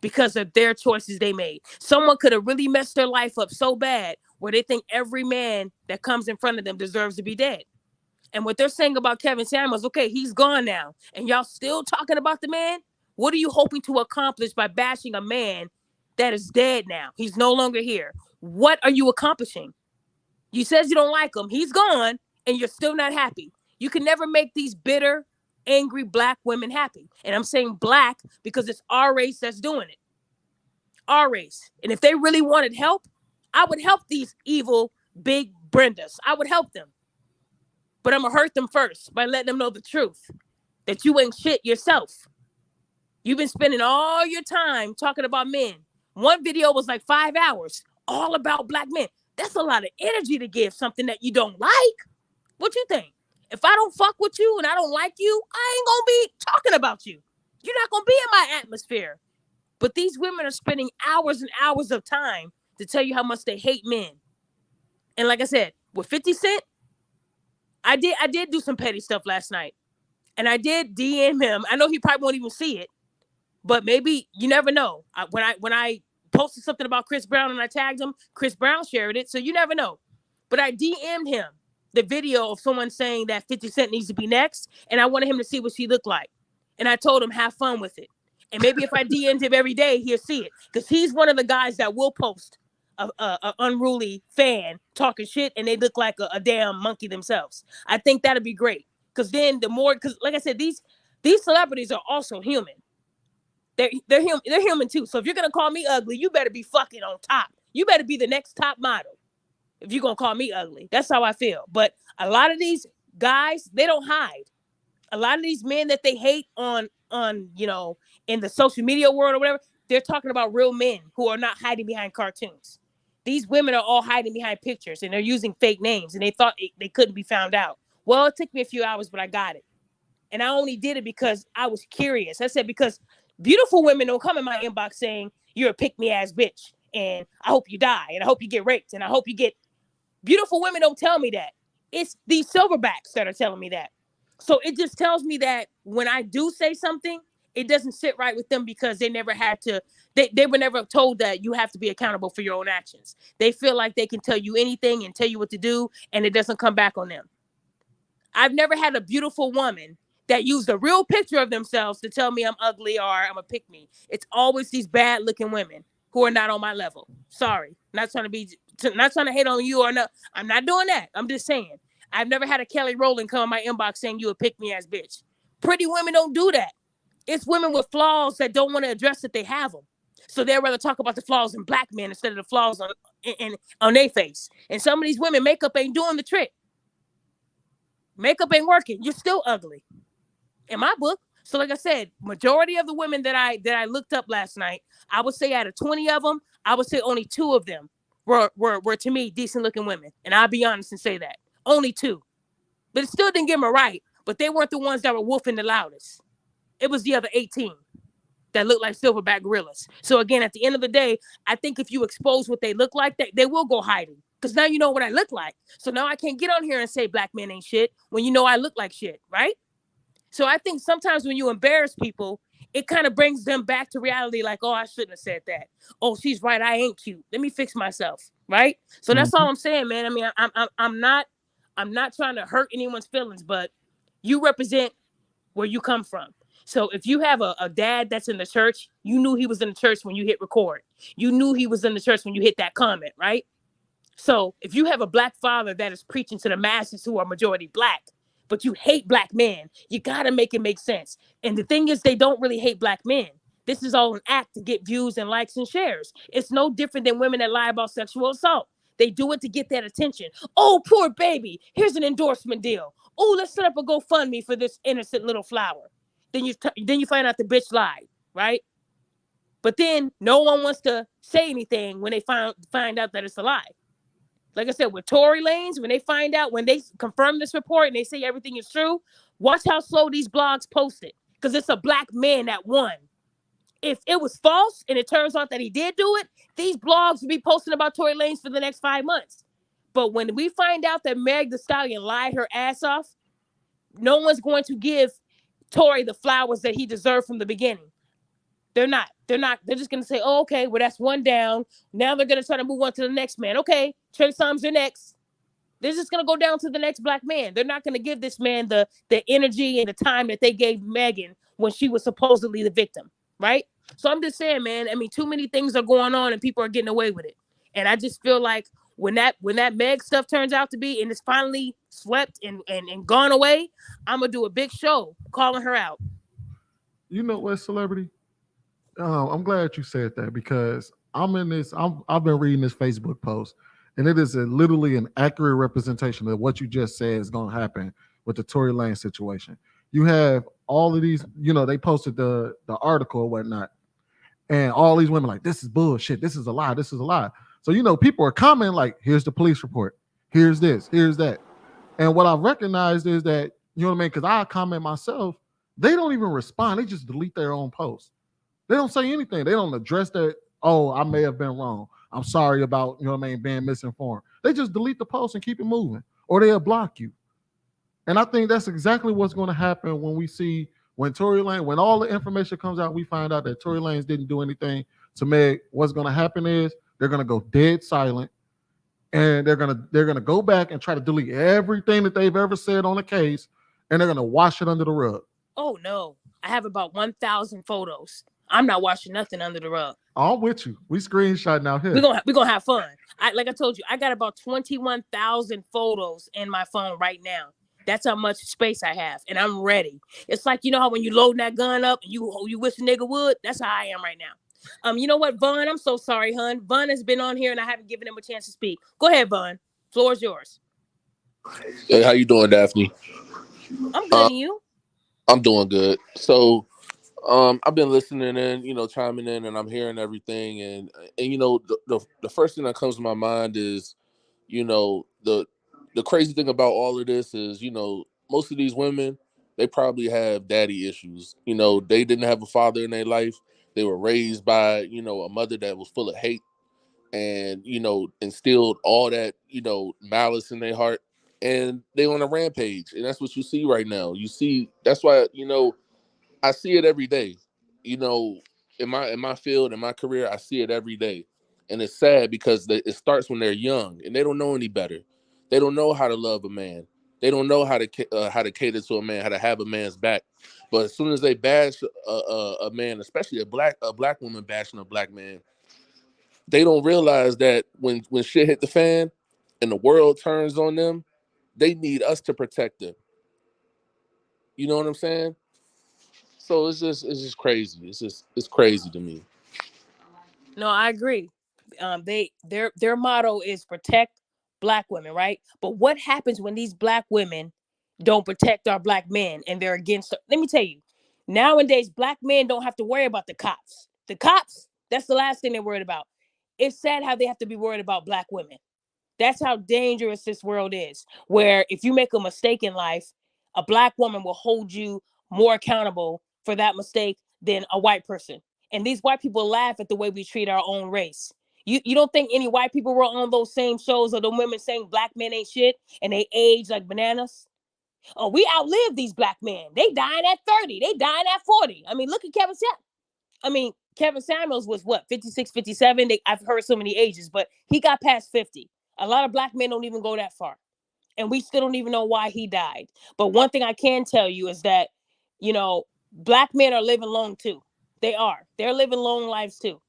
because of their choices they made. Someone could have really messed their life up so bad where they think every man that comes in front of them deserves to be dead. And what they're saying about Kevin Samuels, okay, he's gone now, and y'all still talking about the man? What are you hoping to accomplish by bashing a man that is dead now? He's no longer here. What are you accomplishing? You says you don't like him. He's gone, and you're still not happy. You can never make these bitter, angry black women happy. And I'm saying black because it's our race that's doing it. Our race. And if they really wanted help, I would help these evil big Brendas. I would help them. But I'm going to hurt them first by letting them know the truth, that you ain't shit yourself. You've been spending all your time talking about men. One video was like 5 hours, all about black men. That's a lot of energy to give something that you don't like. What you think? If I don't fuck with you and I don't like you, I ain't going to be talking about you. You're not going to be in my atmosphere. But these women are spending hours and hours of time to tell you how much they hate men. And like I said, with 50 Cent, I did do some petty stuff last night. And I did DM him. I know he probably won't even see it, but maybe you never know. When I posted something about Chris Brown and I tagged him, Chris Brown shared it, so you never know. But I DM'd him the video of someone saying that 50 Cent needs to be next, and I wanted him to see what she looked like. And I told him, have fun with it. And maybe if I DM'd him every day, he'll see it. Because he's one of the guys that will post a unruly fan talking shit, and they look like a damn monkey themselves. I think that'd be great. Because then the more, because like I said, these celebrities are also human. They're human too. So if you're gonna call me ugly, you better be fucking on top. You better be the next top model. If you're gonna call me ugly, that's how I feel. But a lot of these guys, they don't hide. A lot of these men that they hate on in the social media world or whatever, they're talking about real men who are not hiding behind cartoons. These women are all hiding behind pictures, and they're using fake names, and they thought they couldn't be found out. Well, it took me a few hours, but I got it. And I only did it because I was curious. I said, because beautiful women don't come in my inbox saying, you're a pick-me-ass bitch, and I hope you die, and I hope you get raped, and I hope you get... Beautiful women don't tell me that. It's these silverbacks that are telling me that. So it just tells me that when I do say something, it doesn't sit right with them because they never had to... They were never told that you have to be accountable for your own actions. They feel like they can tell you anything and tell you what to do, and it doesn't come back on them. I've never had a beautiful woman that used a real picture of themselves to tell me I'm ugly or I'm a pick me. It's always these bad looking women who are not on my level. Sorry, not trying to hate on you or no. I'm not doing that. I'm just saying. I've never had a Kelly Rowland come in my inbox saying you a pick me ass bitch. Pretty women don't do that. It's women with flaws that don't want to address that they have them. So they'd rather talk about the flaws in black men instead of the flaws on their face. And some of these women, makeup ain't doing the trick. Makeup ain't working. You're still ugly. In my book. So like I said, majority of the women that I looked up last night, I would say out of 20 of them, I would say only 2 of them were to me decent looking women. And I'll be honest and say that. Only 2. But it still didn't get me right. But they weren't the ones that were woofing the loudest. It was the other 18 that looked like silverback gorillas. So again, at the end of the day, I think if you expose what they look like, they will go hiding. Because now you know what I look like. So now I can't get on here and say black men ain't shit when you know I look like shit, right? So I think sometimes when you embarrass people, it kind of brings them back to reality. Like, oh, I shouldn't have said that. Oh, she's right. I ain't cute. Let me fix myself. Right. So that's Mhm. all I'm saying, man. I mean, I'm not trying to hurt anyone's feelings, but you represent where you come from. So if you have a dad that's in the church, you knew he was in the church when you hit record. You knew he was in the church when you hit that comment, right? So if you have a black father that is preaching to the masses who are majority black, but you hate black men, you gotta make it make sense. And the thing is, they don't really hate black men. This is all an act to get views and likes and shares. It's no different than women that lie about sexual assault. They do it to get that attention. Oh, poor baby. Here's an endorsement deal. Oh, let's set up a GoFundMe for this innocent little flower. Then you find out the bitch lied, right? But then no one wants to say anything when they find out that it's a lie. Like I said, with Tory Lanez, when they find out, when they confirm this report and they say everything is true, watch how slow these blogs post it. Because it's a black man that won. If it was false and it turns out that he did do it, these blogs will be posting about Tory Lanez for the next 5 months. But when we find out that Meg the Stallion lied her ass off, no one's going to give Tory the flowers that he deserved from the beginning. They're not. They're not. They're just going to say, oh, okay, well, that's one down. Now they're going to try to move on to the next man. Okay, Trey Songz, you're next. They're just gonna go down to the next black man. They're not gonna give this man the energy and the time that they gave Megan when she was supposedly the victim, right? So I'm just saying, man. I mean, too many things are going on and people are getting away with it. And I just feel like when that Meg stuff turns out to be and it's finally swept and gone away, I'm gonna do a big show calling her out. You know what, celebrity? I'm glad you said that because I'm in this. I've been reading this Facebook post, and it is literally an accurate representation of what you just said is going to happen with the Tory Lane situation. You have all of these. They posted the article or whatnot, and all these women like, this is bullshit. This is a lie. This is a lie. So people are commenting like, here's the police report. Here's this. Here's that. And what I've recognized is that what I mean, because I comment myself, they don't even respond. They just delete their own post. They don't say anything. They don't address that. Oh, I may have been wrong. I'm sorry about being misinformed. They just delete the post and keep it moving, or they'll block you. And I think that's exactly what's going to happen when Tory Lane, when all the information comes out, we find out that Tory Lanez didn't do anything to Meg. What's going to happen is they're going to go dead silent, and they're gonna go back and try to delete everything that they've ever said on the case, and they're gonna wash it under the rug. Oh no, I have about 1,000 photos. I'm not washing nothing under the rug. I'm with you. We screenshotting out We're here. gonna have fun. Like I told you, I got about 21,000 photos in my phone right now. That's how much space I have, and I'm ready. It's like how when you load that gun up and you wish a nigga would. That's how I am right now. You know what, Vaughn? I'm so sorry, hun. Vaughn has been on here and I haven't given him a chance to speak. Go ahead, Vaughn. Floor is yours. Hey, how you doing, Daphne? I'm good, Uh, and you? I'm doing good. So, I've been listening in, chiming in, and I'm hearing everything, and the first thing that comes to my mind is, the crazy thing about all of this is, most of these women, they probably have daddy issues. They didn't have a father in their life. They were raised by, a mother that was full of hate and instilled all that malice in their heart, and they on a rampage, and that's what you see right now. You see, that's why I see it every day. you know in my field, in my career, I see it every day, and it's sad because it starts when they're young and they don't know any better. They don't know how to love a man. They don't know how to cater to a man, how to have a man's back. But as soon as they bash a man, especially a black woman bashing a black man, they don't realize that when shit hit the fan and the world turns on them, they need us to protect them. You know what I'm saying? So it's just crazy. It's crazy to me. No, I agree. Their motto is protect black women, right? But what happens when these black women don't protect our black men and they're against? Let me tell you, nowadays black men don't have to worry about the cops. The cops, that's the last thing they're worried about. It's sad how they have to be worried about black women. That's how dangerous this world is. Where if you make a mistake in life, a black woman will hold you more accountable for that mistake than a white person. And these white people laugh at the way we treat our own race. You don't think any white people were on those same shows or the women saying black men ain't shit and they age like bananas? Oh, we outlived these black men. They dying at 30. They dying at 40. I mean, look at Kevin Samuels. I mean, Kevin Samuels was what, 56, 57? I've heard so many ages, but he got past 50. A lot of black men don't even go that far. And we still don't even know why he died. But one thing I can tell you is that, black men are living long too. They are. They're living long lives too.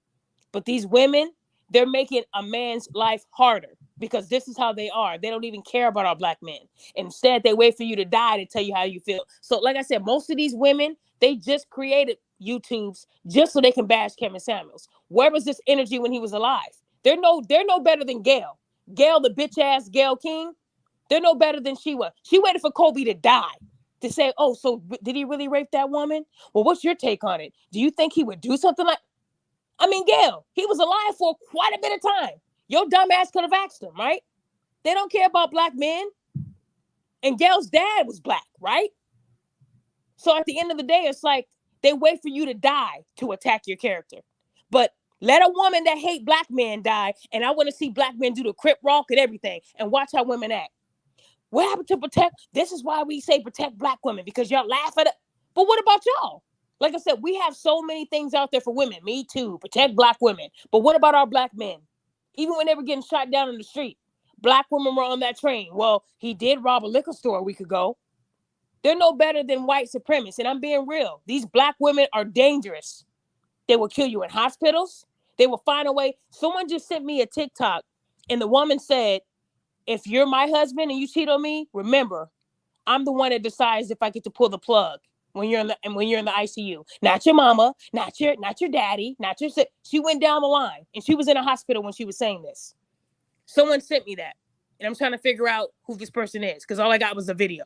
But these women, they're making a man's life harder because this is how they are. They don't even care about our black men. Instead, they wait for you to die to tell you how you feel. So, like I said, most of these women, they just created YouTubes just so they can bash Kevin Samuels. Where was this energy when he was alive? They're no better than Gail. Gail, the bitch ass Gail King. They're no better than she was. She waited for Kobe to die to say, oh, so did he really rape that woman? Well, what's your take on it? Do you think he would do something like... I mean, Gail, he was alive for quite a bit of time. Your dumb ass could have asked him, right? They don't care about black men. And Gail's dad was black, right? So at the end of the day, it's like they wait for you to die to attack your character. But let a woman that hate black men die, and I want to see black men do the crip walk and everything, and watch how women act. What happened to protect? This is why we say protect black women, because y'all laugh at it. But what about y'all? Like I said, we have so many things out there for women. Me too. Protect black women. But what about our black men? Even when they were getting shot down in the street, black women were on that train. Well, he did rob a liquor store a week ago. They're no better than white supremacists. And I'm being real. These black women are dangerous. They will kill you in hospitals. They will find a way. Someone just sent me a TikTok, and the woman said, if you're my husband and you cheat on me, remember, I'm the one that decides if I get to pull the plug when you're in the ICU. Not your mama, not your daddy, not your... She went down the line, and she was in a hospital when she was saying this. Someone sent me that, and I'm trying to figure out who this person is because all I got was a video.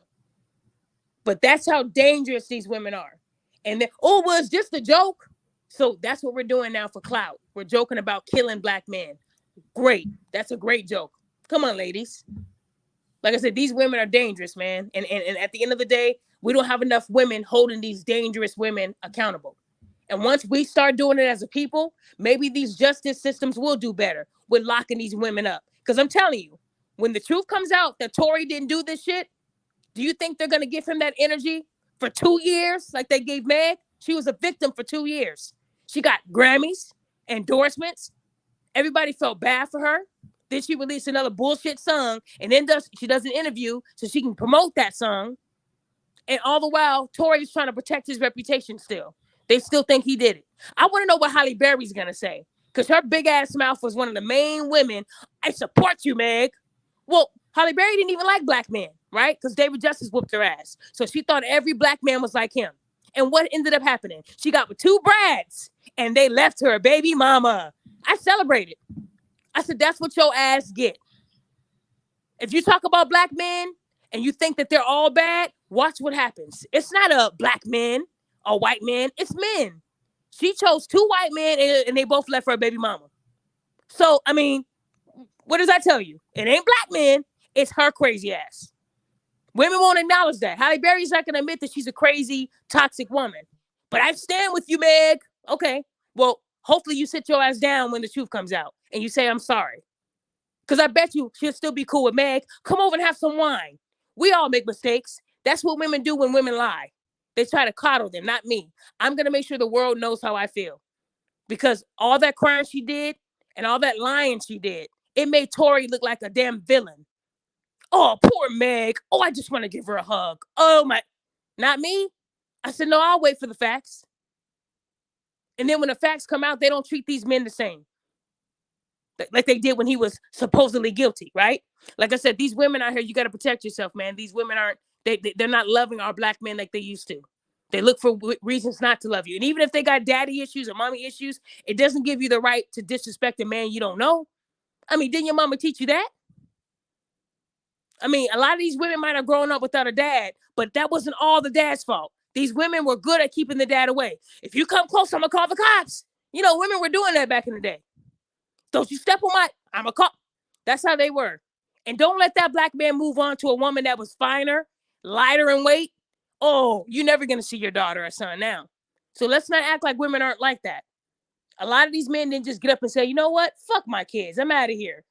But that's how dangerous these women are. And then, oh, well, it's just a joke. So that's what we're doing now for clout. We're joking about killing black men. Great. That's a great joke. Come on, ladies. Like I said, these women are dangerous, man. And at the end of the day, we don't have enough women holding these dangerous women accountable. And once we start doing it as a people, maybe these justice systems will do better with locking these women up. Because I'm telling you, when the truth comes out that Tory didn't do this shit, do you think they're going to give him that energy for 2 years like they gave Meg? She was a victim for 2 years. She got Grammys, endorsements. Everybody felt bad for her. Then she released another bullshit song, and then she does an interview so she can promote that song. And all the while, Tory's trying to protect his reputation still. They still think he did it. I want to know what Halle Berry's going to say, because her big-ass mouth was one of the main women. I support you, Meg. Well, Halle Berry didn't even like black men, right? Because David Justice whooped her ass. So she thought every black man was like him. And what ended up happening? She got with 2 brads, and they left her a baby mama. I celebrated. I said, that's what your ass get. If you talk about black men and you think that they're all bad, watch what happens. It's not a black man or white man. It's men. She chose 2 white men, and they both left her a baby mama. So, I mean, what does that tell you? It ain't black men. It's her crazy ass. Women won't acknowledge that. Halle Berry's not going to admit that she's a crazy, toxic woman. But I stand with you, Meg. Okay. Well, hopefully you sit your ass down when the truth comes out and you say, I'm sorry. Because I bet you she'll still be cool with Meg. Come over and have some wine. We all make mistakes. That's what women do when women lie. They try to coddle them, not me. I'm going to make sure the world knows how I feel. Because all that crying she did and all that lying she did, it made Tory look like a damn villain. Oh, poor Meg. Oh, I just want to give her a hug. Oh, my. Not me. I said, no, I'll wait for the facts. And then when the facts come out, they don't treat these men the same. Like they did when he was supposedly guilty, right? Like I said, these women out here, you got to protect yourself, man. These women aren't, they're not loving our black men like they used to. They look for reasons not to love you. And even if they got daddy issues or mommy issues, it doesn't give you the right to disrespect a man you don't know. I mean, didn't your mama teach you that? I mean, a lot of these women might have grown up without a dad, but that wasn't all the dad's fault. These women were good at keeping the dad away. If you come close, I'm going to call the cops. You know, women were doing that back in the day. Don't you step on I'm a cop. That's how they were. And don't let that black man move on to a woman that was finer, lighter in weight. Oh, you're never going to see your daughter or son now. So let's not act like women aren't like that. A lot of these men didn't just get up and say, you know what? Fuck my kids. I'm out of here.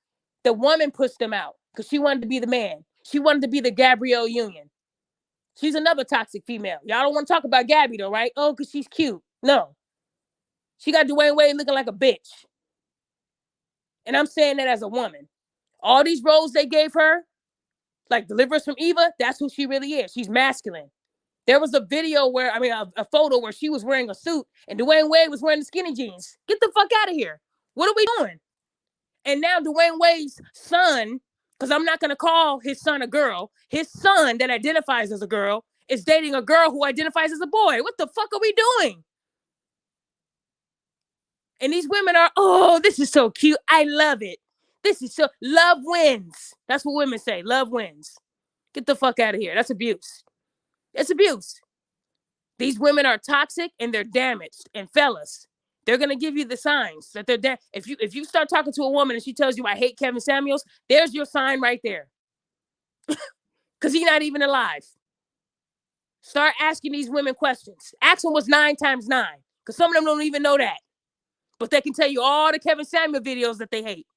The woman pushed them out because she wanted to be the man. She wanted to be the Gabrielle Union. She's another toxic female. Y'all don't want to talk about Gabby though, right? Oh, because she's cute. No. She got Dwayne Wade looking like a bitch. And I'm saying that as a woman. All these roles they gave her, like Deliver Us from Eva, that's who she really is. She's masculine. There was a video where, a photo where she was wearing a suit and Dwayne Wade was wearing the skinny jeans. Get the fuck out of here. What are we doing? And now Dwayne Wade's son, because I'm not going to call his son a girl, his son that identifies as a girl is dating a girl who identifies as a boy. What the fuck are we doing? And these women are, oh, this is so cute. I love it. This is so, love wins. That's what women say. Love wins. Get the fuck out of here. That's abuse. It's abuse. These women are toxic and they're damaged. And fellas, they're gonna give you the signs that they're if you start talking to a woman and she tells you I hate Kevin Samuels, there's your sign right there. Because he's not even alive. Start asking these women questions. Ask them what's 9 times 9. Because some of them don't even know that. But they can tell you all the Kevin Samuel videos that they hate.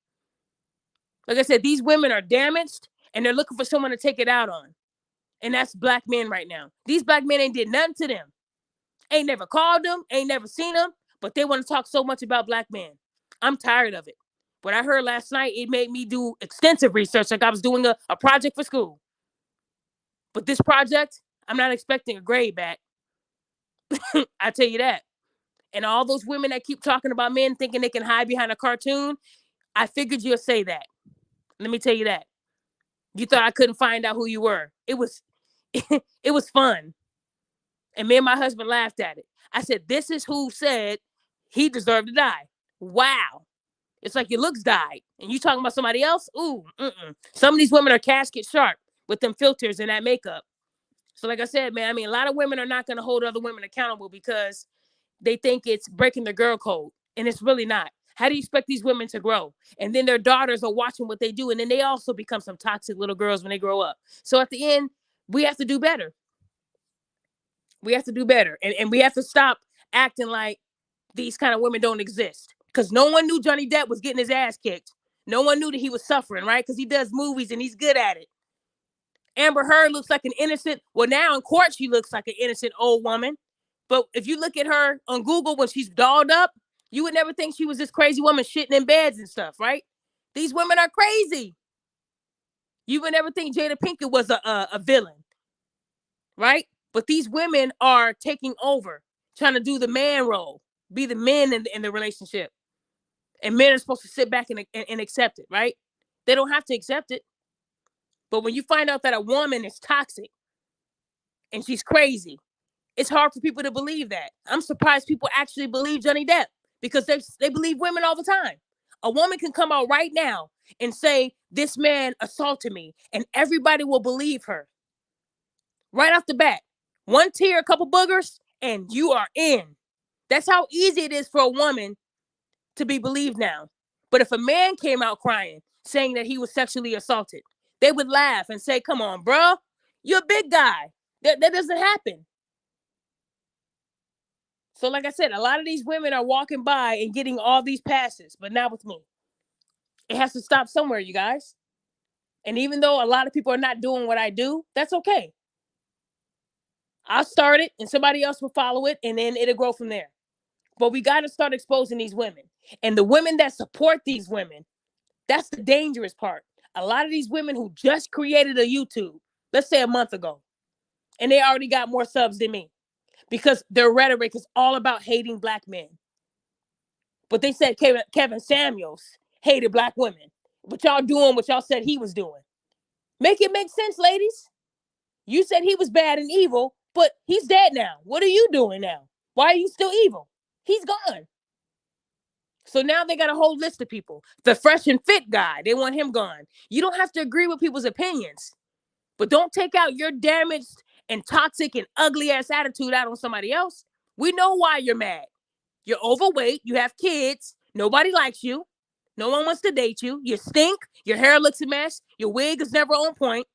Like I said, these women are damaged and they're looking for someone to take it out on. And that's black men right now. These black men ain't did nothing to them. Ain't never called them, ain't never seen them, but they want to talk so much about black men. I'm tired of it. What I heard last night, it made me do extensive research like I was doing a project for school. But this project, I'm not expecting a grade back. I tell you that. And all those women that keep talking about men thinking they can hide behind a cartoon, I figured you'll say that. Let me tell you that. You thought I couldn't find out who you were. It was fun. And me and my husband laughed at it. I said, this is who said he deserved to die. Wow. It's like your looks died. And you talking about somebody else? Ooh, Some of these women are casket sharp with them filters and that makeup. So like I said, man, a lot of women are not going to hold other women accountable because they think it's breaking their girl code. And it's really not. How do you expect these women to grow? And then their daughters are watching what they do. And then they also become some toxic little girls when they grow up. So at the end, we have to do better. We have to do better. And we have to stop acting like these kind of women don't exist. Because no one knew Johnny Depp was getting his ass kicked. No one knew that he was suffering, right? Because he does movies and he's good at it. Amber Heard looks like an innocent, well, now in court, she looks like an innocent old woman. But if you look at her on Google when she's dolled up, you would never think she was this crazy woman shitting in beds and stuff, right? These women are crazy. You would never think Jada Pinkett was a villain, right? But these women are taking over, trying to do the man role, be the men in the relationship. And men are supposed to sit back and accept it, right? They don't have to accept it. But when you find out that a woman is toxic and she's crazy, it's hard for people to believe that. I'm surprised people actually believe Johnny Depp because they believe women all the time. A woman can come out right now and say, this man assaulted me, and everybody will believe her. Right off the bat. One tear, a couple boogers, and you are in. That's how easy it is for a woman to be believed now. But if a man came out crying, saying that he was sexually assaulted, they would laugh and say, come on, bro, you're a big guy. That doesn't happen. So like I said, a lot of these women are walking by and getting all these passes, but not with me. It has to stop somewhere, you guys. And even though a lot of people are not doing what I do, that's okay. I'll start it and somebody else will follow it and then it'll grow from there. But we got to start exposing these women. And the women that support these women, that's the dangerous part. A lot of these women who just created a YouTube, let's say a month ago, and they already got more subs than me because their rhetoric is all about hating black men. But they said Kevin Samuels hated black women. But y'all doing what y'all said he was doing. Make it make sense, ladies. You said he was bad and evil, but he's dead now. What are you doing now? Why are you still evil? He's gone. So now they got a whole list of people. The fresh and fit guy, they want him gone. You don't have to agree with people's opinions, but don't take out your damaged and toxic and ugly ass attitude out on somebody else. We know why you're mad. You're overweight. You have kids. Nobody likes you. No one wants to date you. You stink. Your hair looks a mess. Your wig is never on point.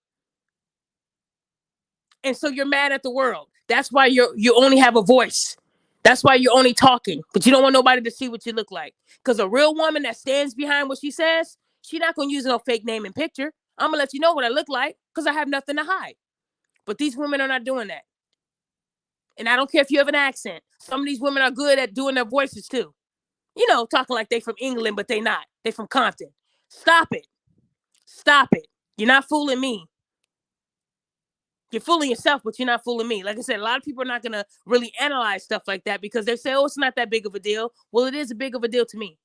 And so you're mad at the world. That's why you only have a voice. That's why you're only talking, but you don't want nobody to see what you look like. Because a real woman that stands behind what she says, she's not going to use no fake name and picture. I'm going to let you know what I look like because I have nothing to hide. But these women are not doing that. And I don't care if you have an accent. Some of these women are good at doing their voices too. You know, talking like they from England, but they not. They from Compton. Stop it. Stop it. You're not fooling me. You're fooling yourself, but you're not fooling me. Like I said, a lot of people are not going to really analyze stuff like that because they say, oh, it's not that big of a deal. Well, it is a big of a deal to me.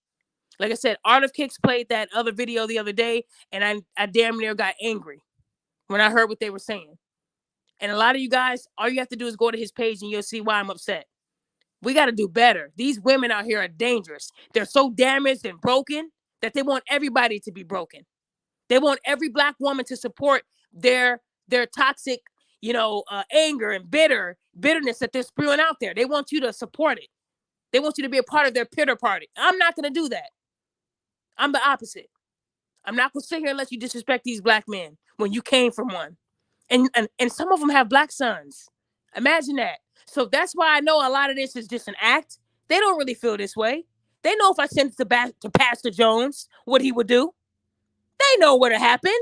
Like I said, Art of Kicks played that other video the other day, and I damn near got angry when I heard what they were saying. And a lot of you guys, all you have to do is go to his page and you'll see why I'm upset. We got to do better. These women out here are dangerous. They're so damaged and broken that they want everybody to be broken. They want every black woman to support their toxic, anger and bitterness that they're spewing out there. They want you to support it. They want you to be a part of their pity party. I'm not going to do that. I'm the opposite. I'm not going to sit here and let you disrespect these black men when you came from one. And some of them have black sons. Imagine that. So that's why I know a lot of this is just an act. They don't really feel this way. They know if I sent it to Pastor Jones, what he would do. They know what happened.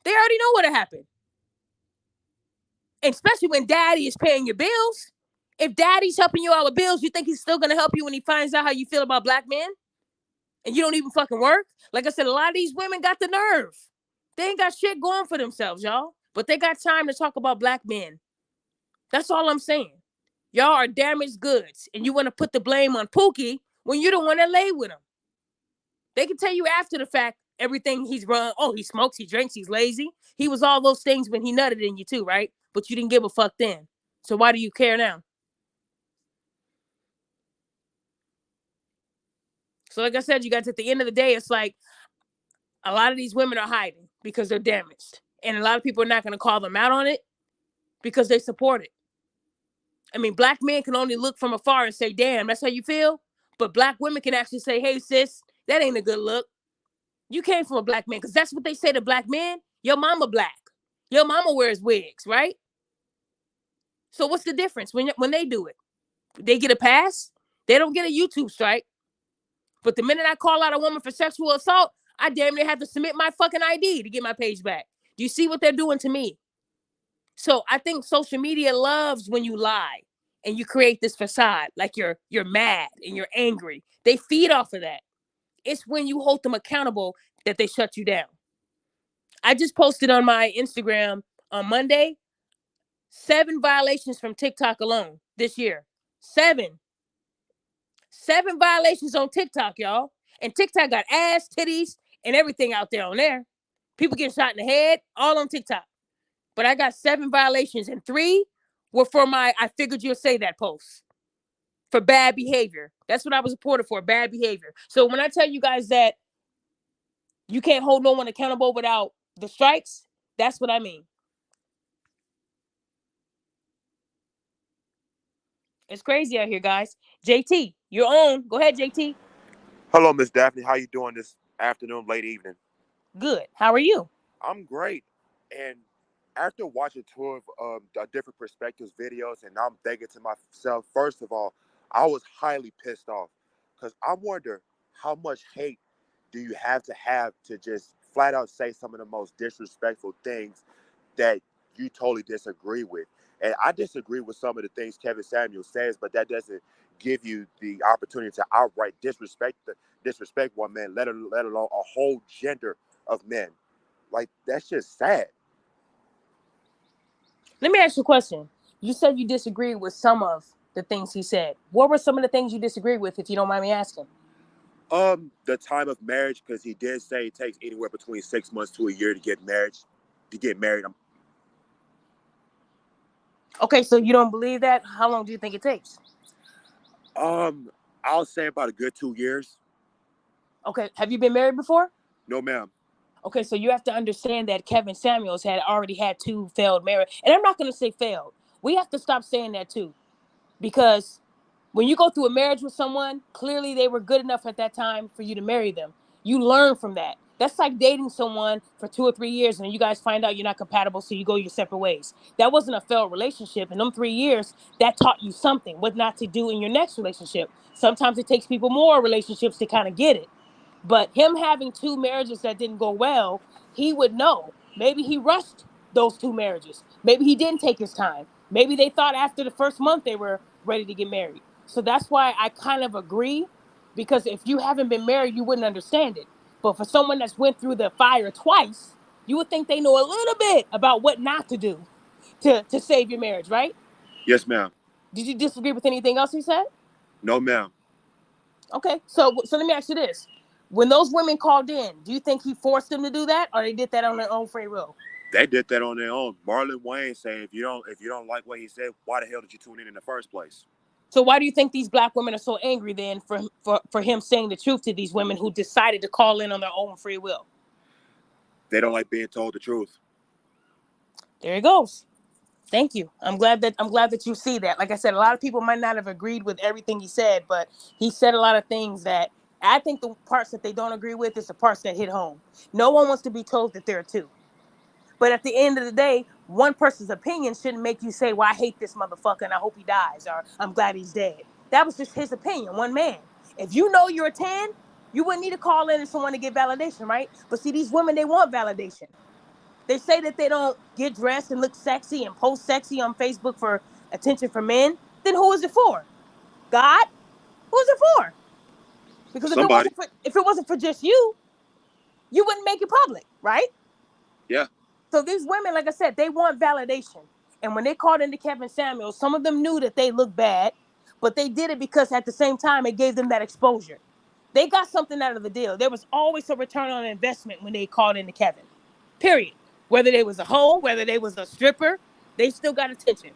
They already know what happened. And especially when daddy is paying your bills. If daddy's helping you out with bills, you think he's still going to help you when he finds out how you feel about black men? And you don't even fucking work? Like I said, a lot of these women got the nerve. They ain't got shit going for themselves, y'all. But they got time to talk about black men. That's all I'm saying. Y'all are damaged goods. And you want to put the blame on Pookie when you don't want to lay with him. They can tell you after the fact everything he's run. Oh, he smokes, he drinks, he's lazy. He was all those things when he nutted in you too, right? But you didn't give a fuck then. So why do you care now? So like I said, you guys, at the end of the day, it's like a lot of these women are hiding because they're damaged. And a lot of people are not going to call them out on it because they support it. I mean, black men can only look from afar and say, damn, that's how you feel. But black women can actually say, hey, sis, that ain't a good look. You came from a black man, because that's what they say to black men. Your mama black. Your mama wears wigs, right? So what's the difference when they do it? They get a pass? They don't get a YouTube strike. But the minute I call out a woman for sexual assault, I damn near have to submit my fucking ID to get my page back. Do you see what they're doing to me? So I think social media loves when you lie and you create this facade like you're mad and you're angry. They feed off of that. It's when you hold them accountable that they shut you down. I just posted on my Instagram on Monday 7 violations from TikTok alone this year. 7 violations on TikTok, y'all. And TikTok got ass, titties, and everything out there on there. People getting shot in the head, all on TikTok. But I got 7 violations, and 3 were for my I figured you'll say that post. For bad behavior. That's what I was reported for, bad behavior. So when I tell you guys that you can't hold no one accountable without the strikes, that's what I mean. It's crazy out here, guys. JT, you're on. Go ahead, JT. Hello, Miss Daphne. How you doing this afternoon, late evening? Good. How are you? I'm great. And after watching two of different perspectives videos, and I'm thinking to myself, first of all, I was highly pissed off because I wonder how much hate do you have to just flat out say some of the most disrespectful things that you totally disagree with. And I disagree with some of the things Kevin Samuel says, but that doesn't give you the opportunity to outright disrespect one man, let alone a whole gender of men. Like, that's just sad. Let me ask you a question. You said you disagreed with some of the things he said. What were some of the things you disagreed with, if you don't mind me asking? The time of marriage, because he did say it takes anywhere between 6 months to a year to get married. Okay, so you don't believe that? How long do you think it takes? I'll say about a good 2 years. Okay, have you been married before? No, ma'am. Okay, so you have to understand that Kevin Samuels had already had 2 failed marriages. And I'm not going to say failed. We have to stop saying that too. Because when you go through a marriage with someone, clearly they were good enough at that time for you to marry them. You learn from that. That's like dating someone for 2 or 3 years and you guys find out you're not compatible, so you go your separate ways. That wasn't a failed relationship. In them 3 years, that taught you something, what not to do in your next relationship. Sometimes it takes people more relationships to kind of get it. But him having 2 marriages that didn't go well, he would know. Maybe he rushed those two marriages. Maybe he didn't take his time. Maybe they thought after the first month they were ready to get married. So that's why I kind of agree, because if you haven't been married, you wouldn't understand it. But for someone that's went through the fire twice, you would think they know a little bit about what not to do to save your marriage, right? Yes, ma'am. Did you disagree with anything else he said? No, ma'am. Okay, so let me ask you this: when those women called in, do you think he forced them to do that, or they did that on their own free will? They did that on their own. Marlon Wayne saying, if you don't like what he said, why the hell did you tune in the first place? So why do you think these black women are so angry then for him saying the truth to these women who decided to call in on their own free will? They don't like being told the truth. There he goes. Thank you. I'm glad that you see that. Like I said, a lot of people might not have agreed with everything he said, but he said a lot of things that I think the parts that they don't agree with is the parts that hit home. No one wants to be told that there are two. But at the end of the day, one person's opinion shouldn't make you say, well, I hate this motherfucker and I hope he dies, or I'm glad he's dead. That was just his opinion, one man. If you know you're a 10, you wouldn't need to call in and someone to get validation, right? But see, these women, they want validation. They say that they don't get dressed and look sexy and post sexy on Facebook for attention from men. Then who is it for? God? Who's it for? Because if it Somebody. wasn't for if it wasn't for just you, you wouldn't make it public, right? Yeah. So these women, like I said, they want validation. And when they called into Kevin Samuels, some of them knew that they looked bad, but they did it because at the same time it gave them that exposure. They got something out of the deal. There was always a return on investment when they called into Kevin. Period. Whether they was a hoe, whether they was a stripper, they still got attention.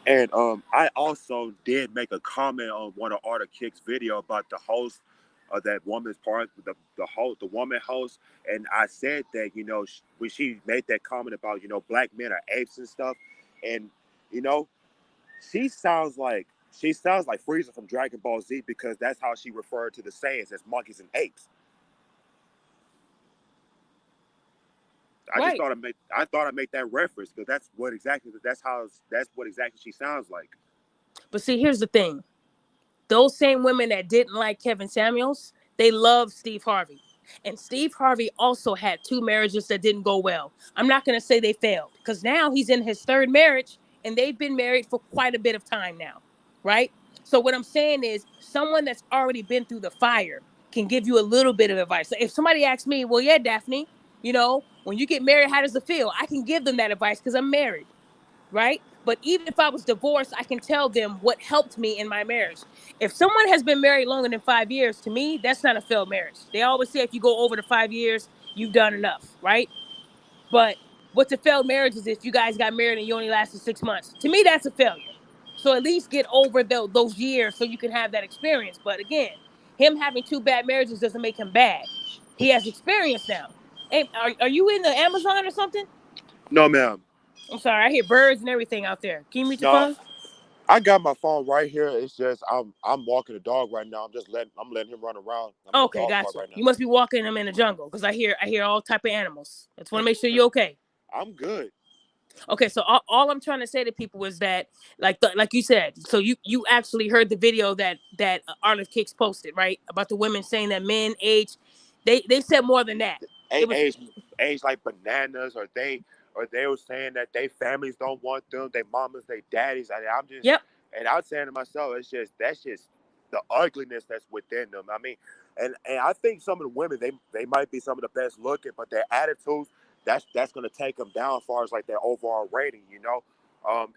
And I also did make a comment on one of Arta Kick's video about the host of that woman's part, the woman host, and I said that when she made that comment about black men are apes and stuff, and you know she sounds like Frieza from Dragon Ball Z because that's how she referred to the Saiyans as monkeys and apes. Right. I thought I'd make that reference because that's what exactly she sounds like. But see, here's the thing. Those same women that didn't like Kevin Samuels, they love Steve Harvey. And Steve Harvey also had two marriages that didn't go well. I'm not going to say they failed because now he's in his third marriage and they've been married for quite a bit of time now, right? So what I'm saying is someone that's already been through the fire can give you a little bit of advice. So if somebody asks me, well, yeah, Daphne, when you get married, how does it feel? I can give them that advice because I'm married, right? But even if I was divorced, I can tell them what helped me in my marriage. If someone has been married longer than 5 years, to me, that's not a failed marriage. They always say if you go over the 5 years, you've done enough, right? But what's a failed marriage is if you guys got married and you only lasted 6 months. To me, that's a failure. So at least get over those years so you can have that experience. But again, him having two bad marriages doesn't make him bad. He has experience now. Hey, are you in the Amazon or something? No, ma'am. I'm sorry, I hear birds and everything out there. Can you mute your No, phone? I got my phone right here. It's just I'm walking the dog right now. I'm letting him run around. I'm in the Okay, dog park gotcha. right now. You must be walking them in the jungle because I hear all type of animals. I just want to make sure you're okay. I'm good. Okay, so all I'm trying to say to people is that, like you said, so you actually heard the video that Arliss Kicks posted, right, about the women saying that men age. They said more than that. It was Age like bananas, or they were saying that they families don't want them, they mamas, they daddies. yep. And I was saying to myself, that's just the ugliness that's within them. I mean, and I think some of the women they might be some of the best looking, but their attitudes that's gonna take them down as far as like their overall rating.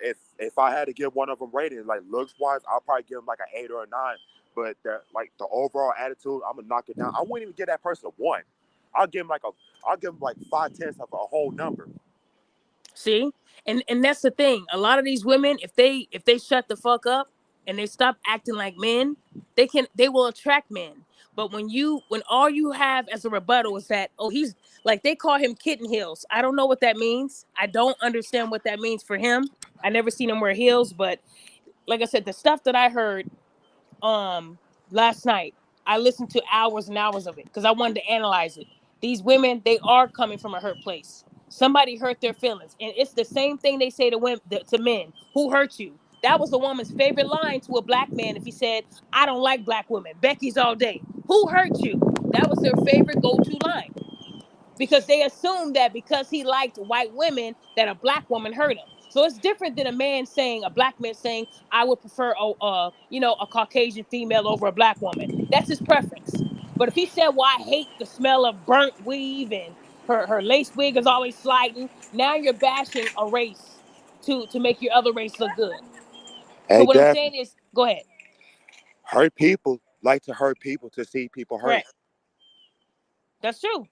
If I had to give one of them rating like looks wise, I'll probably give them like an 8 or a 9. But like the overall attitude, I'm gonna knock it down. I wouldn't even give that person a 1. I'll give them like 5/10 of a whole number. See, and that's the thing. A lot of these women, if they shut the fuck up and they stop acting like men, they will attract men. But when all you have as a rebuttal is that, oh, he's like, they call him kitten heels. I don't know what that means. I don't understand what that means for him. I never seen him wear heels, but like I said, the stuff that I heard um last night, I listened to hours and hours of it because I wanted to analyze it. These women, they are coming from a hurt place. Somebody hurt their feelings, and it's the same thing they say to women, to men. Who hurt you? That was a woman's favorite line to a black man. If he said, I don't like black women, Becky's all day. Who hurt you? That was their favorite go-to line because they assume that because he liked white women that a black woman hurt him. So it's different than a black man saying, I would prefer a Caucasian female over a black woman. That's his preference. But if he said, well, I hate the smell of burnt weave and her lace wig is always sliding, now you're bashing a race to make your other race look good. So Hey, what I'm Daphne, saying is, go ahead. hurt people like to hurt people to see people hurt. Correct. That's true.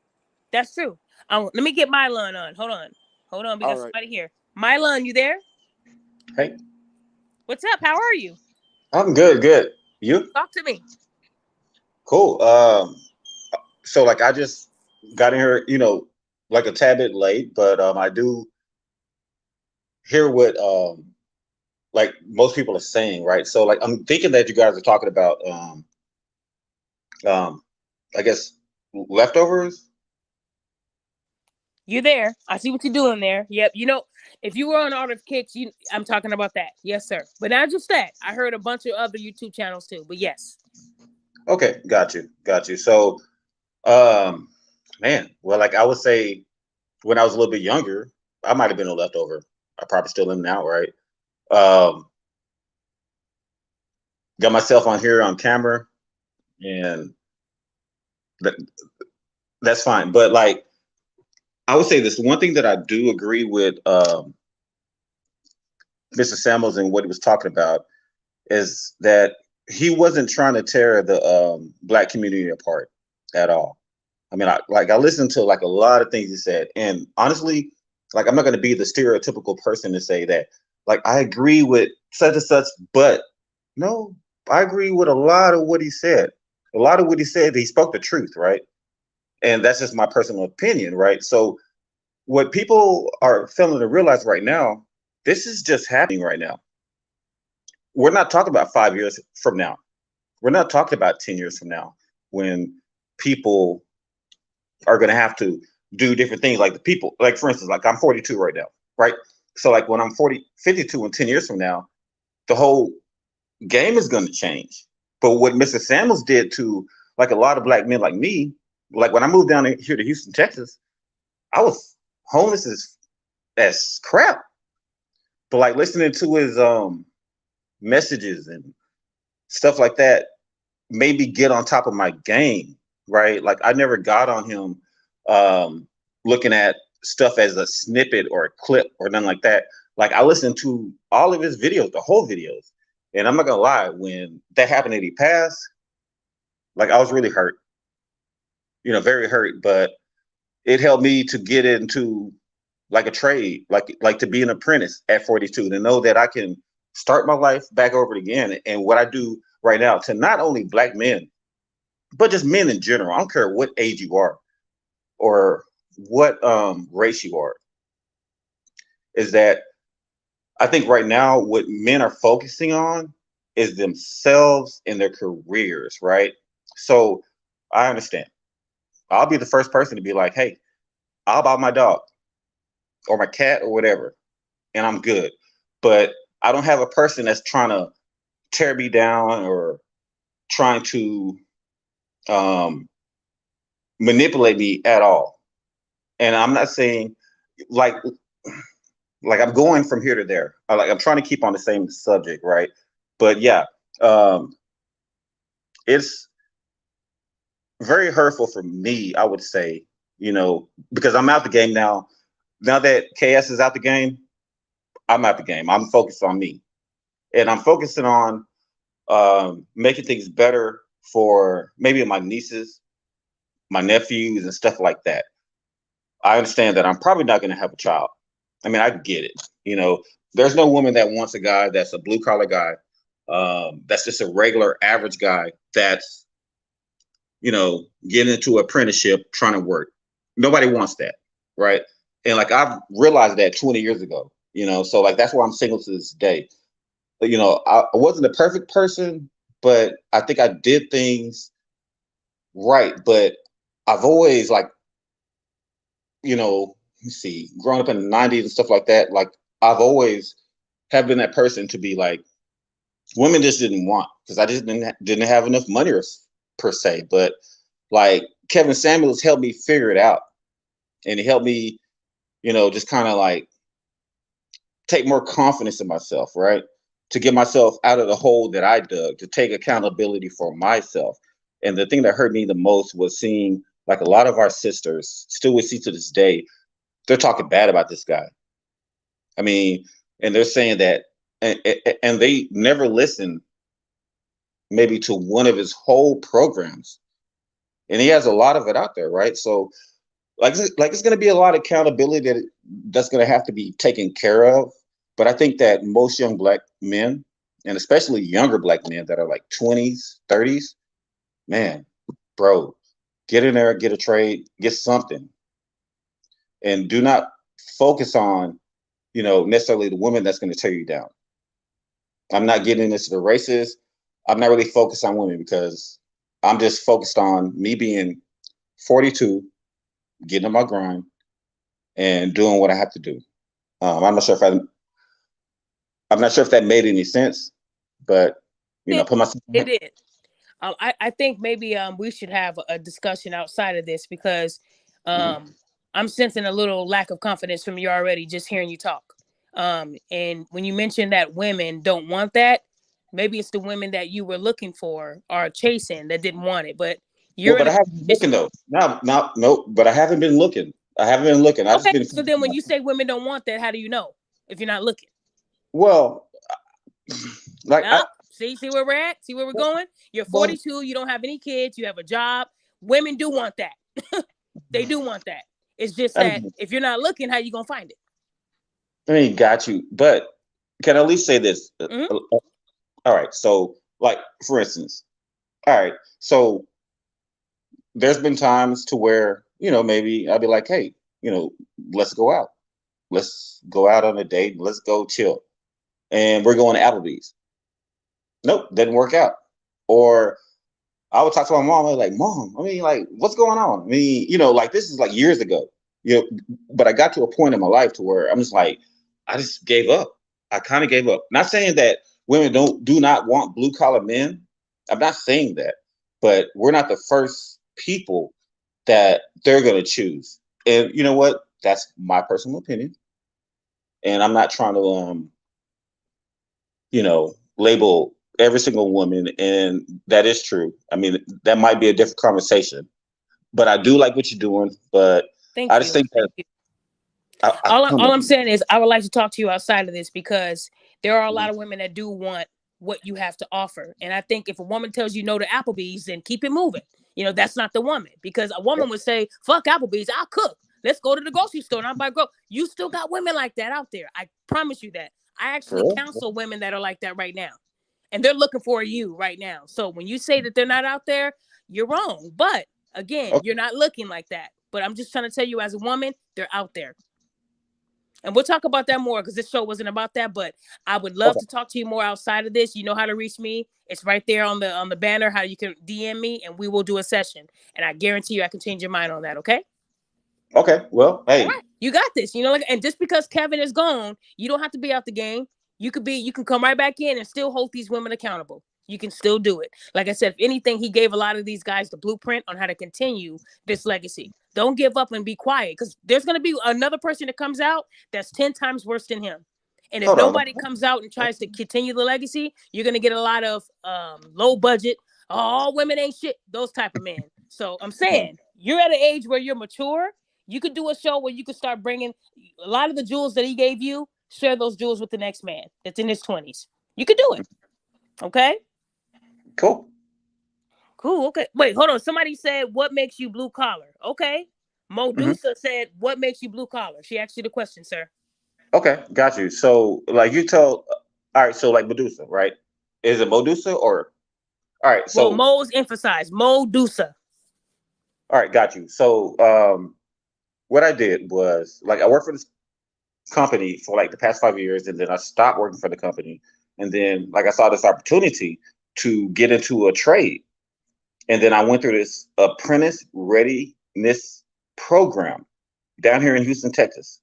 That's true. Let me get Mylon on. Hold on. We All got right. somebody here. Mylon, you there? Hey, What's up? How are you? I'm good, good. You? Talk to me. Cool. So like I just got in here, like a tad bit late, but I do hear what like most people are saying, right? So like I'm thinking that you guys are talking about um I guess leftovers. You there? I see what you're doing there. Yep. If you were on Art of Kicks, I'm talking about that. Yes, sir. But not just that. I heard a bunch of other YouTube channels too. But yes. Okay, got you. So um man, well like I would say when I was a little bit younger, I might have been a leftover. I probably still am now, right? Um got myself on here on camera and that, that's fine. But like I would say this one thing that I do agree with Mr. Samuels and what he was talking about is that he wasn't trying to tear the black community apart at all. I mean, I listened to like a lot of things he said, and honestly, like I'm not going to be the stereotypical person to say that like I agree with such and such, but no, I agree with a lot of what he said. A lot of what he said, he spoke the truth, right? And that's just my personal opinion, right? So what people are failing to realize right now, this is just happening right now. We're not talking about 5 years from now. We're not talking about 10 years from now when people are going to have to do different things. Like the people, like for instance, like I'm 42 right now, right? So like when I'm 52 and 10 years from now, the whole game is going to change. But what Mr. Samuels did to like a lot of black men like me, like when I moved down here to Houston, Texas, I was homeless as crap. But like listening to his messages and stuff like that made me get on top of my game, right? Like I never got on him looking at stuff as a snippet or a clip or nothing like that. Like I listened to all of his videos, the whole videos. And I'm not gonna lie, when that happened and he passed, like I was really hurt, very hurt. But it helped me to get into like a trade, like to be an apprentice at 42, to know that I can start my life back over again. And what I do right now to not only black men, but just men in general. I don't care what age you are or what race you are, is that I think right now what men are focusing on is themselves and their careers, right? So I understand. I'll be the first person to be like, hey, I'll buy my dog or my cat or whatever, and I'm good. But I don't have a person that's trying to tear me down or trying to um, manipulate me at all. And I'm not saying like I'm going from here to there. I'm trying to keep on the same subject, right? But yeah, um, it's very hurtful for me, I would say, because I'm out the game now. Now that KS is out the game, I'm out the game. I'm focused on me, and I'm focusing on making things better for maybe my nieces, my nephews, and stuff like that. I understand that I'm probably not going to have a child. I mean, I get it. There's no woman that wants a guy that's a blue collar guy, that's just a regular average guy that's, getting into apprenticeship, trying to work. Nobody wants that, right? And like I've realized that 20 years ago, so like that's why I'm single to this day. But, I wasn't a perfect person, but I think I did things right. But I've always like, let's see, growing up in the 90s and stuff like that, like I've always have been that person to be like, women just didn't want, because I just didn't have enough money per se. But like Kevin Samuels helped me figure it out. and it helped me, just kind of like take more confidence in myself, right? To get myself out of the hole that I dug, to take accountability for myself. And the thing that hurt me the most was seeing like a lot of our sisters, still we see to this day, they're talking bad about this guy. I mean, and they're saying that, and they never listen maybe to one of his whole programs. And he has a lot of it out there, right? So like it's going to be a lot of accountability that's going to have to be taken care of. But I think that most young black men, and especially younger black men that are like 20s, 30s, man, bro, get in there, get a trade, get something, and do not focus on, necessarily the woman that's going to tear you down. I'm not getting into the races. I'm not really focused on women because I'm just focused on me being 42, getting on my grind, and doing what I have to do. I'm not sure if I'm not sure if that made any sense, but put myself. It did. I think maybe we should have a discussion outside of this because I'm sensing a little lack of confidence from you already just hearing you talk. And when you mentioned that women don't want that, maybe it's the women that you were looking for or chasing that didn't want it. But Well, you're in but a I haven't been looking position. though. No, but I haven't been looking. I haven't been looking. I just Okay, been so then when you say women don't want that, how do you know if you're not looking? well, like I Well, see where we're at? See where we're going? You're well, 42, you don't have any kids, you have a job. Women do want that. They do want that. It's just I that mean, if you're not looking, how you gonna find it? got you. But can I at least say this? Mm-hmm. All right. So, like for instance, all right. So there's been times to where maybe I'll be like, hey, let's go out. Let's go out on a date. Let's go chill. And we're going to Applebee's. Nope, didn't work out. Or I would talk to my mom. I was like, Mom, I mean, like, what's going on? I mean, like this is like years ago. But I got to a point in my life to where I'm just like, I just gave up. I kind of gave up. Not saying that women do not want blue collar men. I'm not saying that, but we're not the first people that they're gonna choose. And you know what? That's my personal opinion. And I'm not trying to label every single woman, and that is true. I mean, that might be a different conversation, but I do like what you're doing. But I Thank just you. think that Thank you. I don't All know. I'm saying is I would like to talk to you outside of this because there are a lot Mhm. of women that do want what you have to offer. And I think if a woman tells you no to Applebee's, then keep it moving. That's not the woman because a woman would say, fuck Applebee's, I'll cook. Let's go to the grocery store and I'll buy groceries. You still got women like that out there. I promise you that. I For actually real? counsel women that are like that right now. And they're looking for you right now. So when you say that they're not out there, you're wrong. But again, Okay. you're not looking like that. But I'm just trying to tell you as a woman, they're out there. And we'll talk about that more because this show wasn't about that. But I would love Okay. to talk to you more outside of this. You know how to reach me. It's right there on the banner. How you can DM me, and we will do a session. And I guarantee you, I can change your mind on that. Okay. Okay. Well, All hey. right, you got this. And just because Kevin is gone, you don't have to be out the game. You can come right back in and still hold these women accountable. You can still do it. Like I said, if anything, he gave a lot of these guys the blueprint on how to continue this legacy. Don't give up and be quiet because there's going to be another person that comes out that's 10 times worse than him. And if Hold on. nobody comes out and tries to continue the legacy, you're going to get a lot of low budget, all women ain't shit, those type of men. So I'm saying you're at an age where you're mature. You could do a show where you could start bringing a lot of the jewels that he gave you, share those jewels with the next man that's in his 20s. You could do it. Okay? Cool. Cool. Okay. Wait, hold on. Somebody said, what makes you blue collar? Okay. Hmm. Modusa said, what makes you blue collar? She asked you the question, sir. Okay. Got you. So, like you told, all right. So, like Medusa, right? Is it Medusa or all right? Well, So, Mo's emphasized. Modusa. all right. Got you. So, what I did was like I worked for this company for like the past 5 years, and then I stopped working for the company, and then like I saw this opportunity to get into a trade, and then I went through this apprentice readiness program down here in Houston, Texas,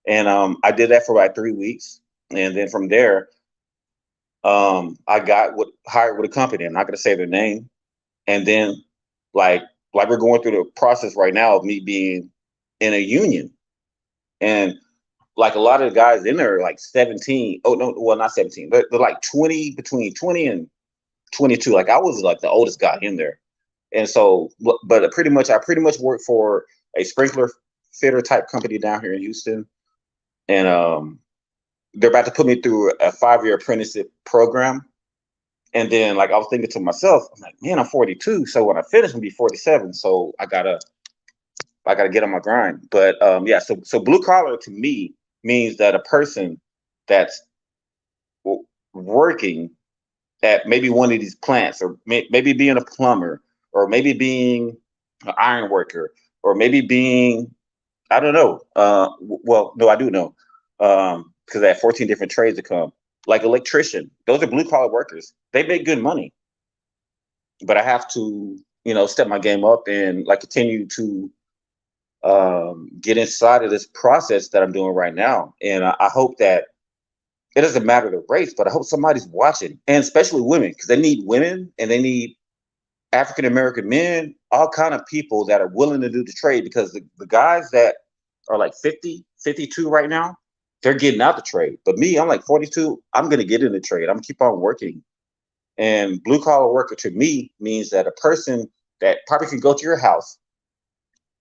and I did that for about 3 weeks, and then from there, I hired with a company. I'm not going to say their name, and then like we're going through the process right now of me being in a union. And like a lot of the guys in there are like 17. Oh no, well not 17, but they're like 20, between 20 and 22. Like I was like the oldest guy in there. And so, but I pretty much work for a sprinkler fitter type company down here in Houston. And they're about to put me through a 5-year apprenticeship program. And then like I was thinking to myself, I'm like, man, I'm 42. So when I finish, I'm gonna be 47. So I gotta get on my grind. But yeah, so blue collar to me means that a person that's working at maybe one of these plants, or maybe being a plumber, or maybe being an iron worker, or maybe being, I don't know. Well, no, I do know, because I have 14 different trades to come. Like electrician, those are blue collar workers. They make good money, but I have to, step my game up and like continue to get inside of this process that I'm doing right now. And I hope that it doesn't matter the race, but I hope somebody's watching, and especially women, because they need women and they need African American men, all kind of people that are willing to do the trade, because the guys that are like 50, 52 right now, they're getting out the trade. But me, I'm like 42, I'm going to get in the trade. I'm going to keep on working. And blue collar worker to me means that a person that probably can go to your house,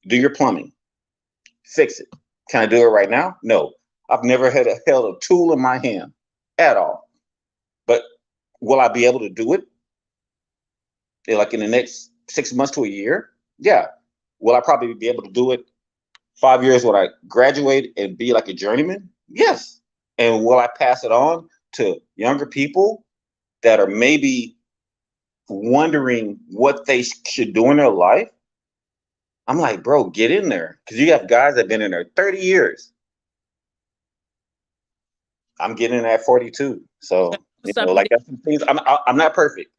do your plumbing, fix it. Can I do it right now? No. I've never held a tool in my hand at all. But will I be able to do it? Like in the next 6 months to a year? Yeah. Will I probably be able to do it 5 years when I graduate and be like a journeyman? Yes. And will I pass it on to younger people that are maybe wondering what they should do in their life? I'm like, bro, get in there. Because you have guys that have been in there 30 years. I'm getting in at 42. So, What's up, like that's some things. I'm not perfect,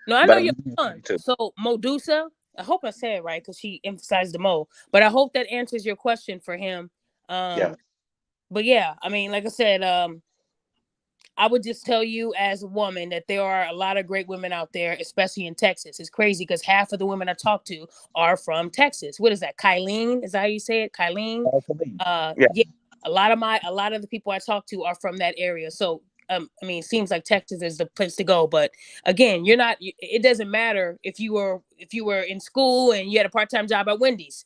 No, I know but I'm you're getting at fun. 42. So Modusa, I hope I said it right because she emphasized the mo. But I hope that answers your question for him. Yeah. But yeah, I mean, like I said, I would just tell you as a woman that there are a lot of great women out there, especially in Texas. It's crazy because half of the women I talk to are from Texas. What is that? Kylene? Is that how you say it? Kylene? Yeah. Yeah. A lot of the people I talk to are from that area. So I mean, it seems like Texas is the place to go. But again, you're not. It doesn't matter if you were in school and you had a part-time job at Wendy's.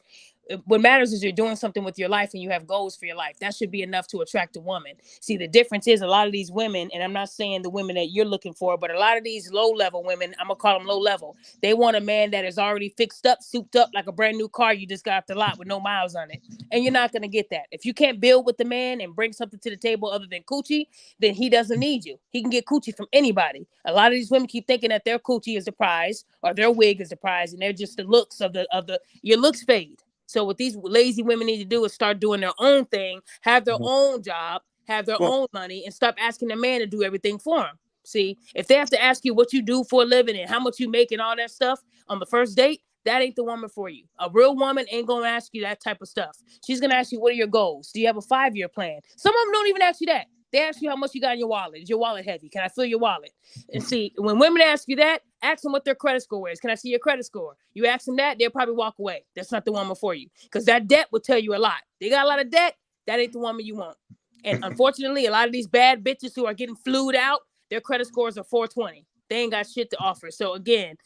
What matters is you're doing something with your life and you have goals for your life. That should be enough to attract a woman. See, the difference is a lot of these women, and I'm not saying the women that you're looking for, but a lot of these low-level women, I'm gonna call them low-level. They want a man that is already fixed up, souped up like a brand new car you just got off the lot with no miles on it. And you're not gonna get that. If you can't build with the man and bring something to the table other than coochie, then he doesn't need you. He can get coochie from anybody. A lot of these women keep thinking that their coochie is the prize or their wig is the prize, and they're just the looks of the your looks fade. So what these lazy women need to do is start doing their own thing, have their own job, have their Well, own money, and stop asking the man to do everything for them. See, if they have to ask you what you do for a living and how much you make and all that stuff on the first date, that ain't the woman for you. A real woman ain't gonna ask you that type of stuff. She's gonna ask you, what are your goals? Do you have a 5-year plan? Some of them don't even ask you that. They ask you how much you got in your wallet. Is your wallet heavy? Can I fill your wallet? And see, when women ask you that, ask them what their credit score is. Can I see your credit score? You ask them that, they'll probably walk away. That's not the woman for you. Because that debt will tell you a lot. They got a lot of debt, that ain't the woman you want. And unfortunately, a lot of these bad bitches who are getting flued out, their credit scores are 420. They ain't got shit to offer. So again,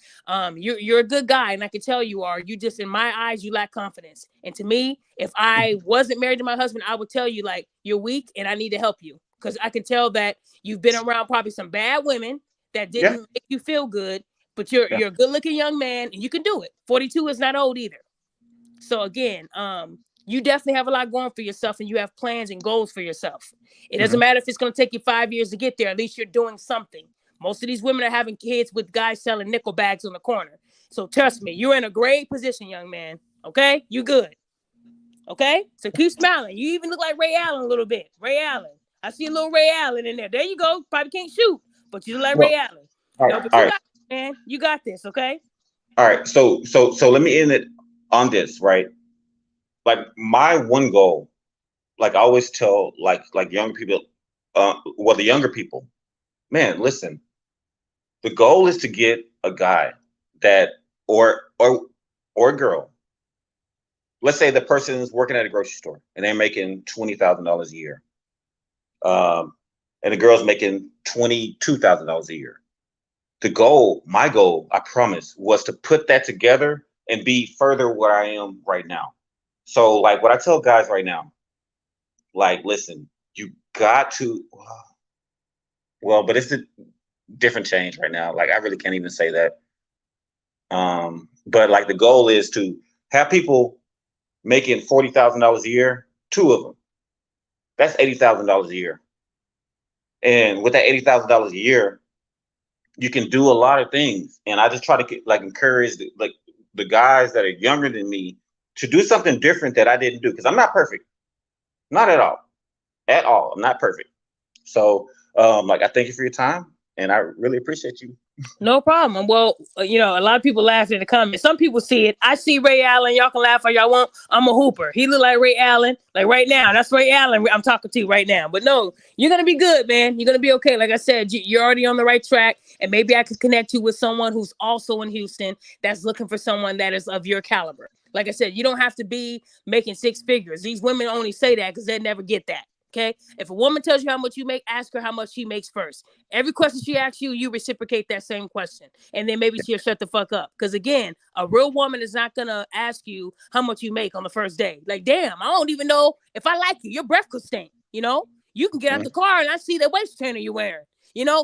you're a good guy, and I can tell you are. You just, in my eyes, you lack confidence. And to me, if I wasn't married to my husband, I would tell you like you're weak, and I need to help you because I can tell that you've been around probably some bad women that yeah. didn't make you feel good. But you're a good looking young man, and you can do it. 42 is not old either. So again, you definitely have a lot going for yourself, and you have plans and goals for yourself. It doesn't Mhm. matter if it's going to take you 5 years to get there. At least you're doing something. Most of these women are having kids with guys selling nickel bags on the corner. So trust me, you're in a great position, young man. Okay, you good. Okay, so keep smiling. You even look like Ray Allen a little bit. Ray Allen. I see a little Ray Allen in there. There you go. Probably can't shoot, but you look like Well, Ray Allen. all right, No, but all you right, got it, man. You got this. Okay. all right. So let me end it on this, right? Like my one goal, like I always tell like younger people, well, the younger people, man, listen, the goal is to get a guy that or or or a girl let's say the person is working at a grocery store and they're making $20,000 a year, um, and the girl's making $22,000 a year. My goal, I promise, was to put that together and be further where I am right now. So, like, what I tell guys right now, like, listen, you got to, well, but it's a different change right now. Like, I really can't even say that. But like, the goal is to have people making $40,000 a year, two of them. That's $80,000 a year. And with that $80,000 a year, you can do a lot of things. And I just try to like encourage the guys that are younger than me to do something different that I didn't do, because I'm not perfect, not at all, at all. I'm not perfect. So, like, I thank you for your time, and I really appreciate you. No problem. Well, a lot of people laugh in the comments. Some people see it. I see Ray Allen. Y'all can laugh all y'all want. I'm a hooper. He look like Ray Allen. Like right now. That's Ray Allen I'm talking to right now. But no, you're going to be good, man. You're going to be okay. Like I said, you're already on the right track. And maybe I could connect you with someone who's also in Houston that's looking for someone that is of your caliber. Like I said, you don't have to be making six figures. These women only say that because they never get that. Okay. If a woman tells you how much you make, ask her how much she makes first. Every question she asks you, you reciprocate that same question. And then maybe she'll shut the fuck up. Because again, a real woman is not going to ask you how much you make on the first day. Like, damn, I don't even know if I like you. Your breath could stink. You can get out the car and I see the waist trainer you're wearing.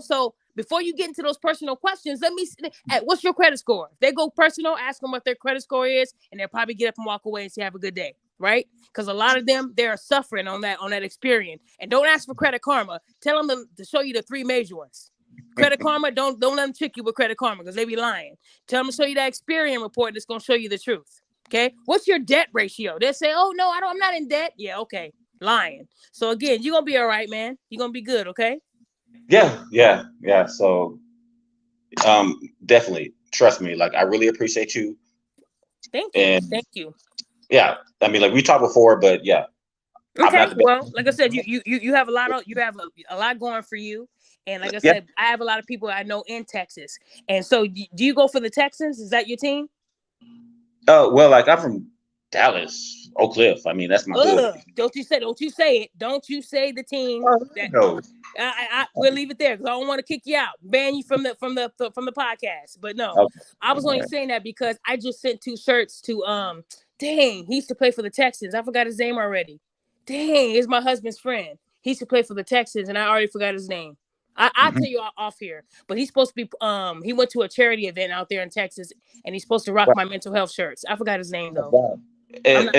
So before you get into those personal questions, let me see, what's your credit score? If they go personal, ask them what their credit score is, and they'll probably get up and walk away and say, have a good day. Right? Because a lot of them, they're suffering on that experience. And don't ask for Credit Karma. Tell them to show you the three major ones. Credit Karma, don't let them trick you with Credit Karma because they be lying. Tell them to show you that experience report that's going to show you the truth. Okay? What's your debt ratio? They'll say, oh, no, I'm not in debt. Yeah, okay. Lying. So again, you're going to be all right, man. You're going to be good, okay? Yeah. So, definitely trust me. Like, I really appreciate you. Thank you. And Thank you. yeah, I mean, like, we talked before, but yeah, I'm Okay. not the best. Well, like I said, you have a lot going for you. And like I Yeah. said, I have a lot of people I know in Texas. And so do you go for the Texans? Is that your team? Oh, well, like, I'm from Dallas, Oak Cliff. I mean, that's my hood. Ugh. Don't you say it. Don't you say the team Oh, that no. we'll leave it there because I don't want to kick you out, ban you from the podcast. But no, Okay. I was All only right. saying that because I just sent 2 shirts to dang, he used to play for the Texans. I forgot his name already. Dang, he's my husband's friend. He used to play for the Texans, and I already forgot his name. I'll Mhm. tell you off here, but he's supposed to be he went to a charity event out there in Texas, and he's supposed to rock Wow. my mental health shirts. I forgot his name though. Wow. I'm not.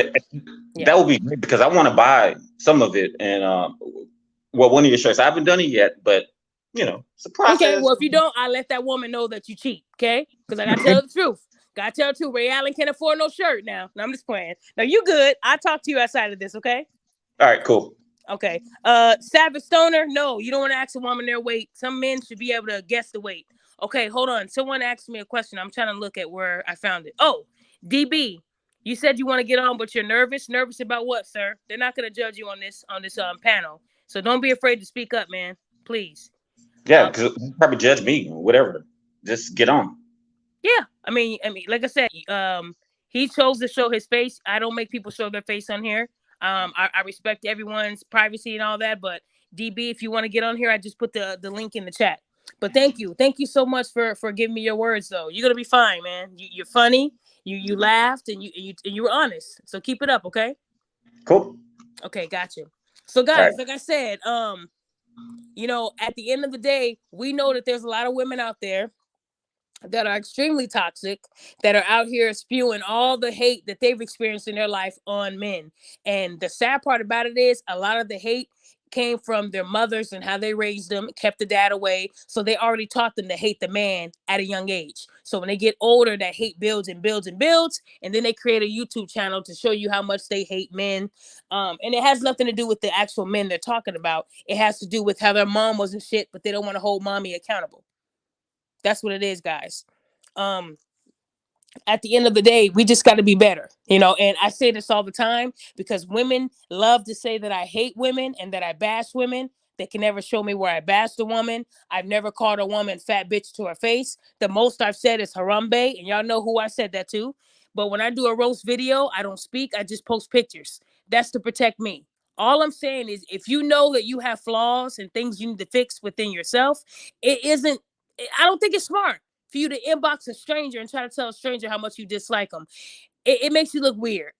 Yeah. That would be great because I want to buy some of it. And well, one of your shirts. I haven't done it yet, but it's a Okay, process. well, if you don't, I'll let that woman know that you cheat, okay? Because I gotta tell her the truth. Gotta tell her the truth. Ray Allen can't afford no shirt now. No, I'm just playing. No, you good. I'll talk to you outside of this, okay? All right, cool. Okay. Savage Stoner, no, you don't want to ask a woman their weight. Some men should be able to guess the weight. Okay, hold on. Someone asked me a question. I'm trying to look at where I found it. Oh, DB, you said you want to get on, but you're nervous. Nervous about what, sir? They're not gonna judge you on this panel. So don't be afraid to speak up, man. Please. Yeah, because probably judge me, whatever. Just get on. Yeah, like I said, he chose to show his face. I don't make people show their face on here. I respect everyone's privacy and all that, but DB, if you want to get on here, I just put the link in the chat. But thank you so much for giving me your words. Though you're gonna be fine, man. You're funny. You laughed and you were honest. So keep it up, okay? Cool. Okay, gotcha. So All right. guys, like I said, at the end of the day, we know that there's a lot of women out there that are extremely toxic, that are out here spewing all the hate that they've experienced in their life on men. And the sad part about it is a lot of the hate came from their mothers and how they raised them, kept the dad away. So they already taught them to hate the man at a young age. So when they get older, that hate builds and builds and builds. And then they create a YouTube channel to show you how much they hate men. And it has nothing to do with the actual men they're talking about. It has to do with how their mom wasn't shit, but they don't want to hold mommy accountable. That's what it is, guys. Um, at the end of the day, we just got to be better, and I say this all the time because women love to say that I hate women and that I bash women. They can never show me where I bashed a woman. I've never called a woman fat bitch to her face. The most I've said is harambe, and y'all know who I said that to. But when I do a roast video, I don't speak. I just post pictures. That's to protect me. All I'm saying is if you know that you have flaws and things you need to fix within yourself, it isn't, I don't think it's smart for you to inbox a stranger and try to tell a stranger how much you dislike them. It makes you look weird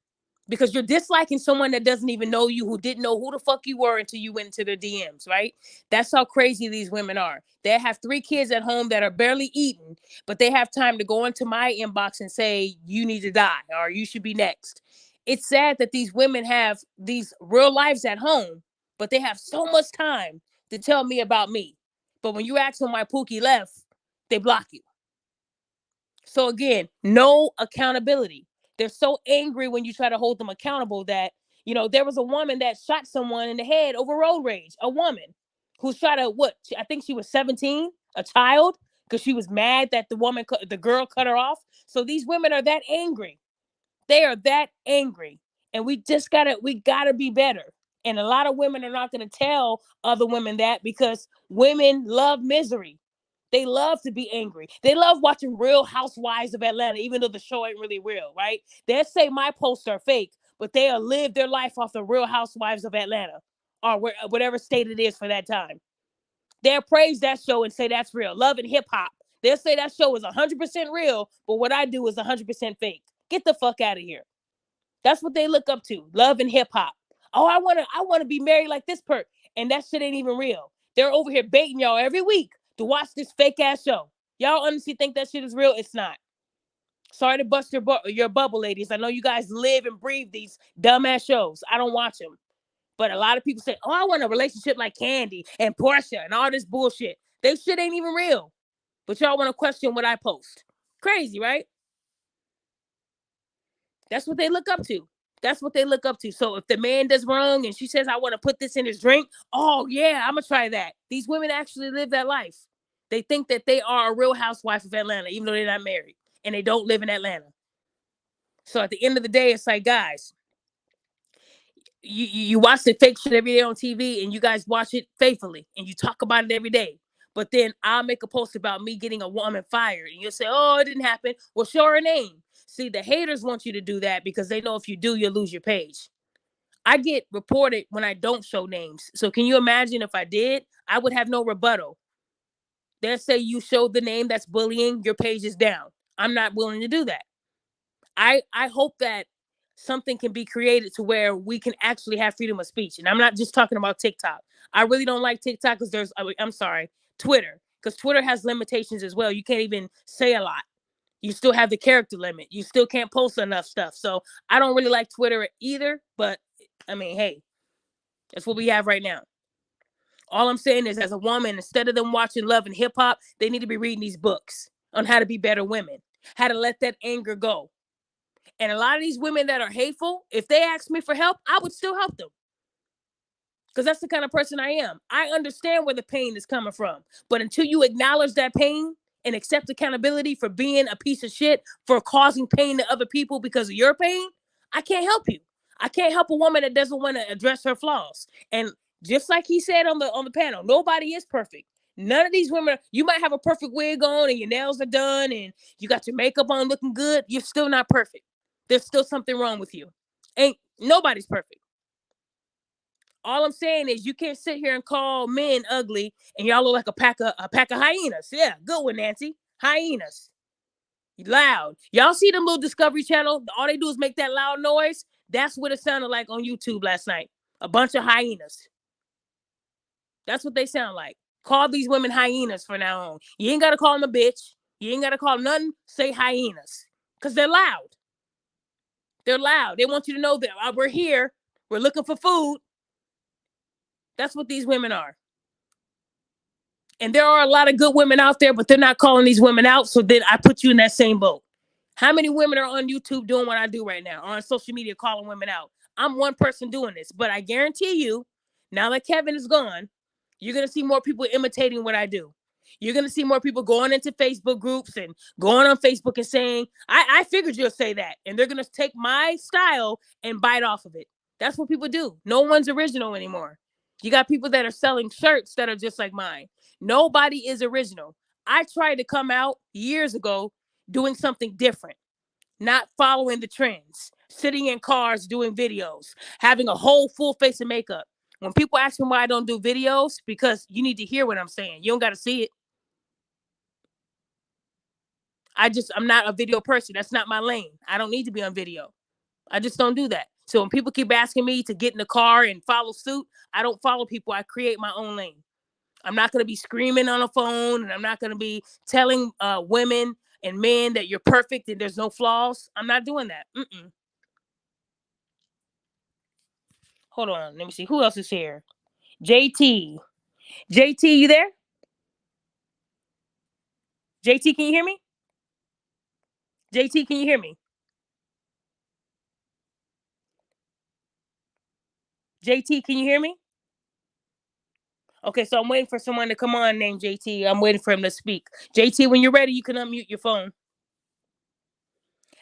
because you're disliking someone that doesn't even know you, who didn't know who the fuck you were until you went into their DMs, right? That's how crazy these women are. They have 3 kids at home that are barely eating, but they have time to go into my inbox and say, you need to die or you should be next. It's sad that these women have these real lives at home, but they have so much time to tell me about me. But when you ask them why Pookie left, they block you. So again, no accountability. They're so angry when you try to hold them accountable that, there was a woman that shot someone in the head over road rage. A woman who shot I think she was 17, a child, because she was mad that the girl cut her off. So these women are that angry. They are that angry. And we gotta be better. And a lot of women are not going to tell other women that because women love misery. They love to be angry. They love watching Real Housewives of Atlanta, even though the show ain't really real, right? They'll say my posts are fake, but they'll live their life off the Real Housewives of Atlanta or whatever state it is for that time. They'll praise that show and say that's real. Love and Hip Hop. They'll say that show is 100% real, but what I do is 100% fake. Get the fuck out of here. That's what they look up to. Love and Hip Hop. Oh, I wanna be married like this and that shit ain't even real. They're over here baiting y'all every week to watch this fake ass show. Y'all honestly think that shit is real? It's not. Sorry to bust your bubble, ladies. I know you guys live and breathe these dumbass shows. I don't watch them. But a lot of people say, oh, I want a relationship like Candy and Portia and all this bullshit. They shit ain't even real. But y'all want to question what I post. Crazy, right? That's what they look up to. That's what they look up to. So if the man does wrong and she says, I want to put this in his drink, oh, yeah, I'm going to try that. These women actually live that life. They think that they are a real housewife of Atlanta, even though they're not married and they don't live in Atlanta. So at the end of the day, it's like, guys, you watch the fake shit every day on TV and you guys watch it faithfully and you talk about it every day. But then I'll make a post about me getting a woman fired and you'll say, oh, it didn't happen. Well, show her name. See, the haters want you to do that because they know if you do, you'll lose your page. I get reported when I don't show names. So can you imagine if I did? I would have no rebuttal. They'll say you showed the name, that's bullying, your page is down. I'm not willing to do that. I hope that something can be created to where we can actually have freedom of speech. And I'm not just talking about TikTok. I really don't like TikTok because Twitter. Because Twitter has limitations as well. You can't even say a lot. You still have the character limit. You still can't post enough stuff. So I don't really like Twitter either. But I mean, hey, that's what we have right now. All I'm saying is, as a woman, instead of them watching Love and Hip Hop, they need to be reading these books on how to be better women, how to let that anger go. And a lot of these women that are hateful, if they ask me for help, I would still help them. Because that's the kind of person I am. I understand where the pain is coming from. But until you acknowledge that pain and accept accountability for being a piece of shit, for causing pain to other people because of your pain, I can't help you. I can't help a woman that doesn't want to address her flaws. And just like he said on the panel, nobody is perfect. None of these women, you might have a perfect wig on and your nails are done and you got your makeup on looking good. You're still not perfect. There's still something wrong with you. Nobody's perfect. All I'm saying is you can't sit here and call men ugly and y'all look like a pack of hyenas. Yeah, good one, Nancy. Hyenas. Loud. Y'all see them little Discovery Channel? All they do is make that loud noise. That's what it sounded like on YouTube last night. A bunch of hyenas. That's what they sound like. Call these women hyenas from now on. You ain't got to call them a bitch. You ain't got to call them nothing. Say hyenas. Because they're loud. They're loud. They want you to know that we're here. We're looking for food. That's what these women are. And there are a lot of good women out there, but they're not calling these women out. So then I put you in that same boat. How many women are on YouTube doing what I do right now, or on social media calling women out? I'm one person doing this, but I guarantee you, now that Kevin is gone, you're going to see more people imitating what I do. You're going to see more people going into Facebook groups and going on Facebook and saying, I figured you'll say that. And they're going to take my style and bite off of it. That's what people do. No one's original anymore. You got people that are selling shirts that are just like mine. Nobody is original. I tried to come out years ago doing something different. not following the trends, sitting in cars doing videos, having a whole full face of makeup. When people ask me why I don't do videos, because you need to hear what I'm saying. You don't got to see it. I'm not a video person. That's not my lane. I don't need to be on video. I just don't do that. So when people keep asking me to get in the car and follow suit, I don't follow people. I create my own lane. I'm not going to be screaming on a phone, and I'm not going to be telling women and men that you're perfect and there's no flaws. I'm not doing that. Hold on. Let me see. Who else is here? JT. JT, you there? JT, can you hear me? JT, can you hear me? JT, can you hear me? Okay, so I'm waiting for someone to come on named JT. I'm waiting for him to speak. JT, when you're ready, you can unmute your phone.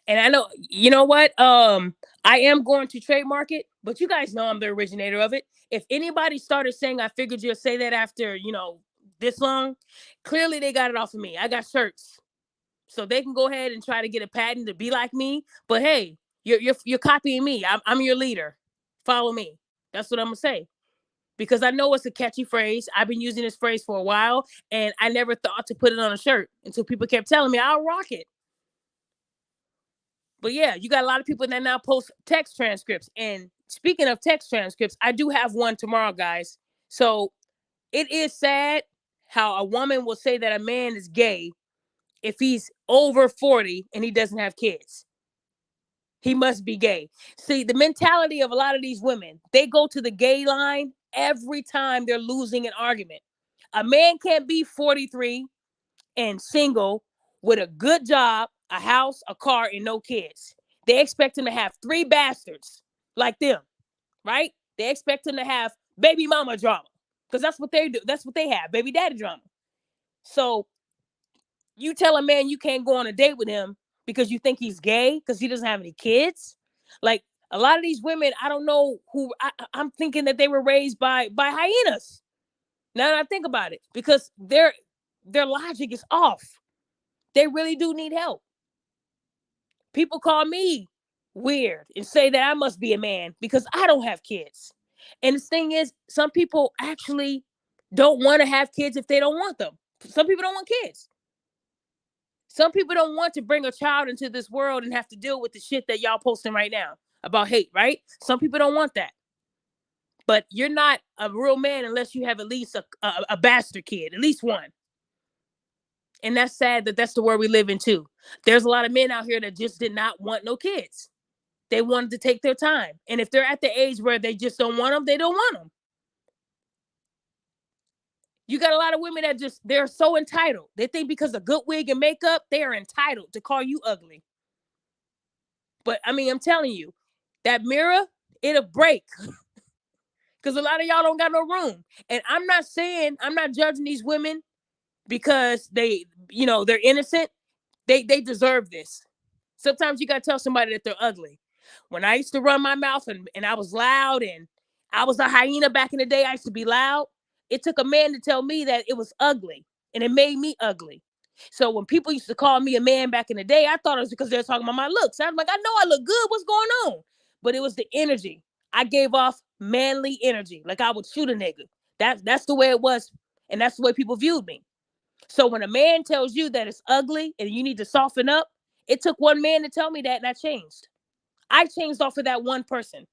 And I know, you know what? I am going to trademark it, but you guys know I'm the originator of it. If anybody started saying I figured you'll say that after, this long, clearly they got it off of me. I got shirts. So they can go ahead and try to get a patent to be like me. But hey, you're copying me. I'm your leader. Follow me. That's what I'm gonna say. Because I know it's a catchy phrase. I've been using this phrase for a while, and I never thought to put it on a shirt until people kept telling me I'll rock it. But yeah, you got a lot of people that now post text transcripts. And speaking of text transcripts, I do have one tomorrow, guys. So it is sad how a woman will say that a man is gay if he's over 40 and he doesn't have kids. He must be gay. See, the mentality of a lot of these women, they go to the gay line every time they're losing an argument. A man can't be 43 and single with a good job, a house, a car, and no kids. They expect him to have 3 bastards like them, right? They expect him to have baby mama drama because that's what they do. That's what they have, baby daddy drama. So you tell a man you can't go on a date with him because you think he's gay because he doesn't have any kids. Like a lot of these women, I don't know who I'm thinking that they were raised by hyenas. Now that I think about it, because their logic is off. They really do need help. People call me weird and say that I must be a man because I don't have kids. And the thing is, some people actually don't want to have kids if they don't want them. Some people don't want kids. Some people don't want to bring a child into this world and have to deal with the shit that y'all posting right now about hate, right? Some people don't want that. But you're not a real man unless you have at least a bastard kid, at least one. And that's sad that that's the world we live in too. There's a lot of men out here that just did not want no kids. They wanted to take their time. And if they're at the age where they just don't want them, they don't want them. You got a lot of women that they're so entitled. They think because of good wig and makeup, they are entitled to call you ugly. But I mean, I'm telling you, that mirror, it'll break. Because a lot of y'all don't got no room. And I'm not judging these women because they're innocent. They deserve this. Sometimes you got to tell somebody that they're ugly. When I used to run my mouth and I was loud and I was a hyena back in the day, I used to be loud. It took a man to tell me that it was ugly, and it made me ugly. So when people used to call me a man back in the day, I thought it was because they were talking about my looks. I was like, I know I look good. What's going on? But it was the energy. I gave off manly energy. Like I would shoot a nigga. That's the way it was. And that's the way people viewed me. So when a man tells you that it's ugly and you need to soften up, it took one man to tell me that, and I changed. I changed off of that one person.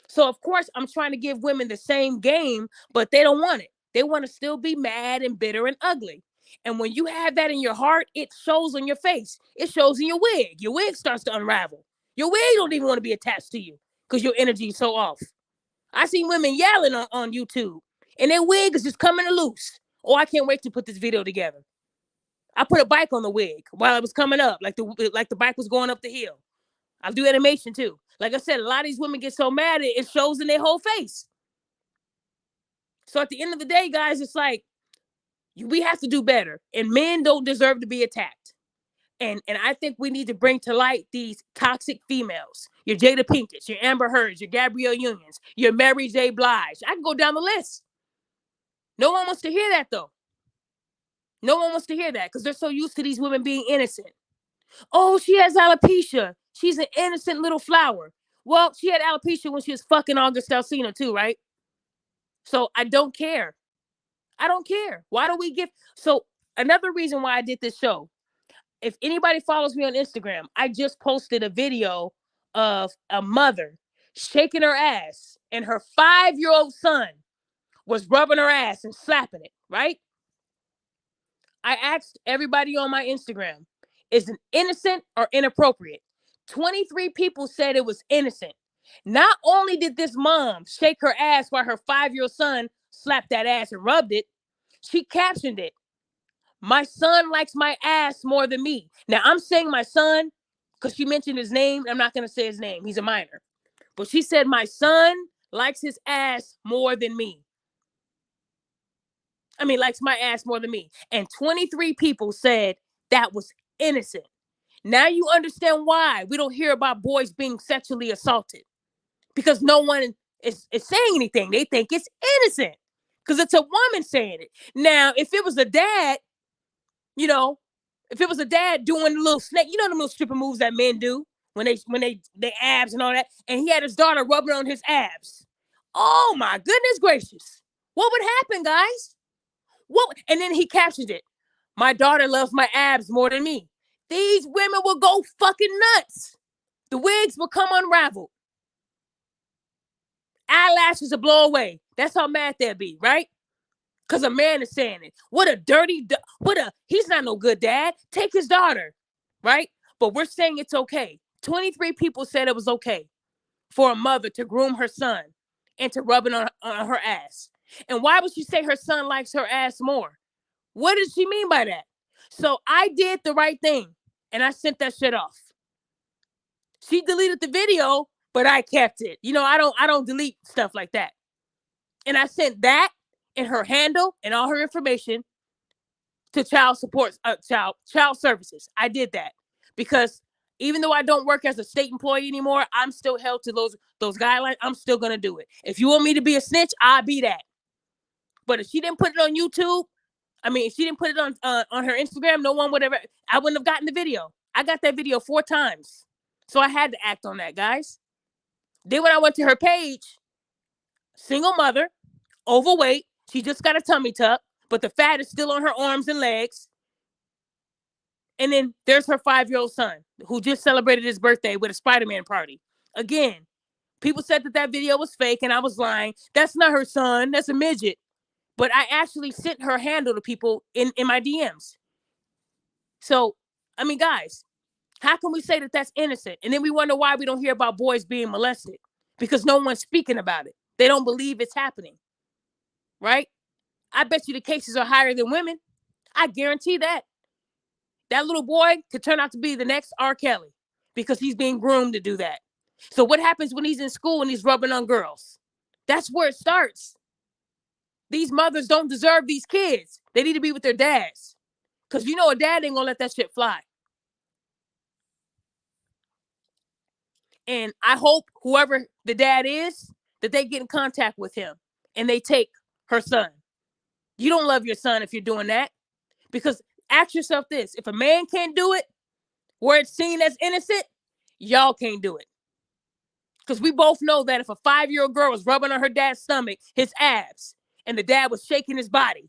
So of course I'm trying to give women the same game, but they don't want it. They want to still be mad and bitter and ugly. And when you have that in your heart, it shows on your face. It shows in your wig. Your wig starts to unravel. Your wig don't even want to be attached to you because your energy is so off. I seen women yelling on YouTube, and their wig is just coming loose. Oh, I can't wait to put this video together. I put a bike on the wig while it was coming up, like the bike was going up the hill. I'll do animation too. Like I said, a lot of these women get so mad it shows in their whole face. So at the end of the day, guys, it's like we have to do better. And men don't deserve to be attacked. And I think we need to bring to light these toxic females. Your Jada Pinkett's, your Amber Heard's, your Gabrielle Union's, your Mary J. Blige. I can go down the list. No one wants to hear that, though. No one wants to hear that because they're so used to these women being innocent. Oh, she has alopecia. She's an innocent little flower. Well, she had alopecia when she was fucking August Alsina too, right? So I don't care. I don't care. Why do we give? So another reason why I did this show, if anybody follows me on Instagram, I just posted a video of a mother shaking her ass and her 5-year-old son was rubbing her ass and slapping it, right? I asked everybody on my Instagram, is it innocent or inappropriate? 23 people said it was innocent. Not only did this mom shake her ass while her 5-year-old son slapped that ass and rubbed it, she captioned it, "My son likes my ass more than me." Now, I'm saying my son because she mentioned his name. I'm not going to say his name. He's a minor. But she said, "My son likes his ass more than me." I mean, likes my ass more than me. And 23 people said that was innocent. Now you understand why we don't hear about boys being sexually assaulted. Because no one is saying anything. They think it's innocent. Because it's a woman saying it. Now, if it was a dad, you know, if it was a dad doing the little snake, you know the little stripper moves that men do when they abs and all that, and he had his daughter rubbing on his abs. Oh my goodness gracious. What would happen, guys? What? And then he captioned it, "My daughter loves my abs more than me." These women will go fucking nuts. The wigs will come unraveled. Eyelashes will blow away. That's how mad they'll be, right? Because a man is saying it. What a dirty, he's not no good dad. Take his daughter, right? But we're saying it's okay. 23 people said it was okay for a mother to groom her son and to rub it on her ass. And why would she say her son likes her ass more? What does she mean by that? So I did the right thing and I sent that shit off. She deleted the video, but I kept it. You know, I don't delete stuff like that. And I sent that and her handle and all her information to child support, child services. I did that because even though I don't work as a state employee anymore, I'm still held to those guidelines. I'm still gonna do it. If you want me to be a snitch, I'll be that. But if she didn't put it on YouTube, I mean, if she didn't put it on her Instagram, no one would ever. I wouldn't have gotten the video. I got that video 4 times, so I had to act on that, guys. Then when I went to her page, single mother, overweight. She just got a tummy tuck, but the fat is still on her arms and legs. And then there's her 5-year-old son who just celebrated his birthday with a Spider-Man party. Again, people said that video was fake and I was lying. That's not her son. That's a midget. But I actually sent her handle to people in my DMs. So, I mean, guys, how can we say that that's innocent? And then we wonder why we don't hear about boys being molested because no one's speaking about it. They don't believe it's happening. Right? I bet you the cases are higher than women. I guarantee that. That little boy could turn out to be the next R. Kelly because he's being groomed to do that. So what happens when he's in school and he's rubbing on girls? That's where it starts. These mothers don't deserve these kids. They need to be with their dads. Because you know a dad ain't gonna let that shit fly. And I hope whoever the dad is, that they get in contact with him and they take her son. You don't love your son if you're doing that. Because ask yourself this, if a man can't do it, where it's seen as innocent, y'all can't do it. Because we both know that if a 5-year-old girl was rubbing on her dad's stomach, his abs, and the dad was shaking his body,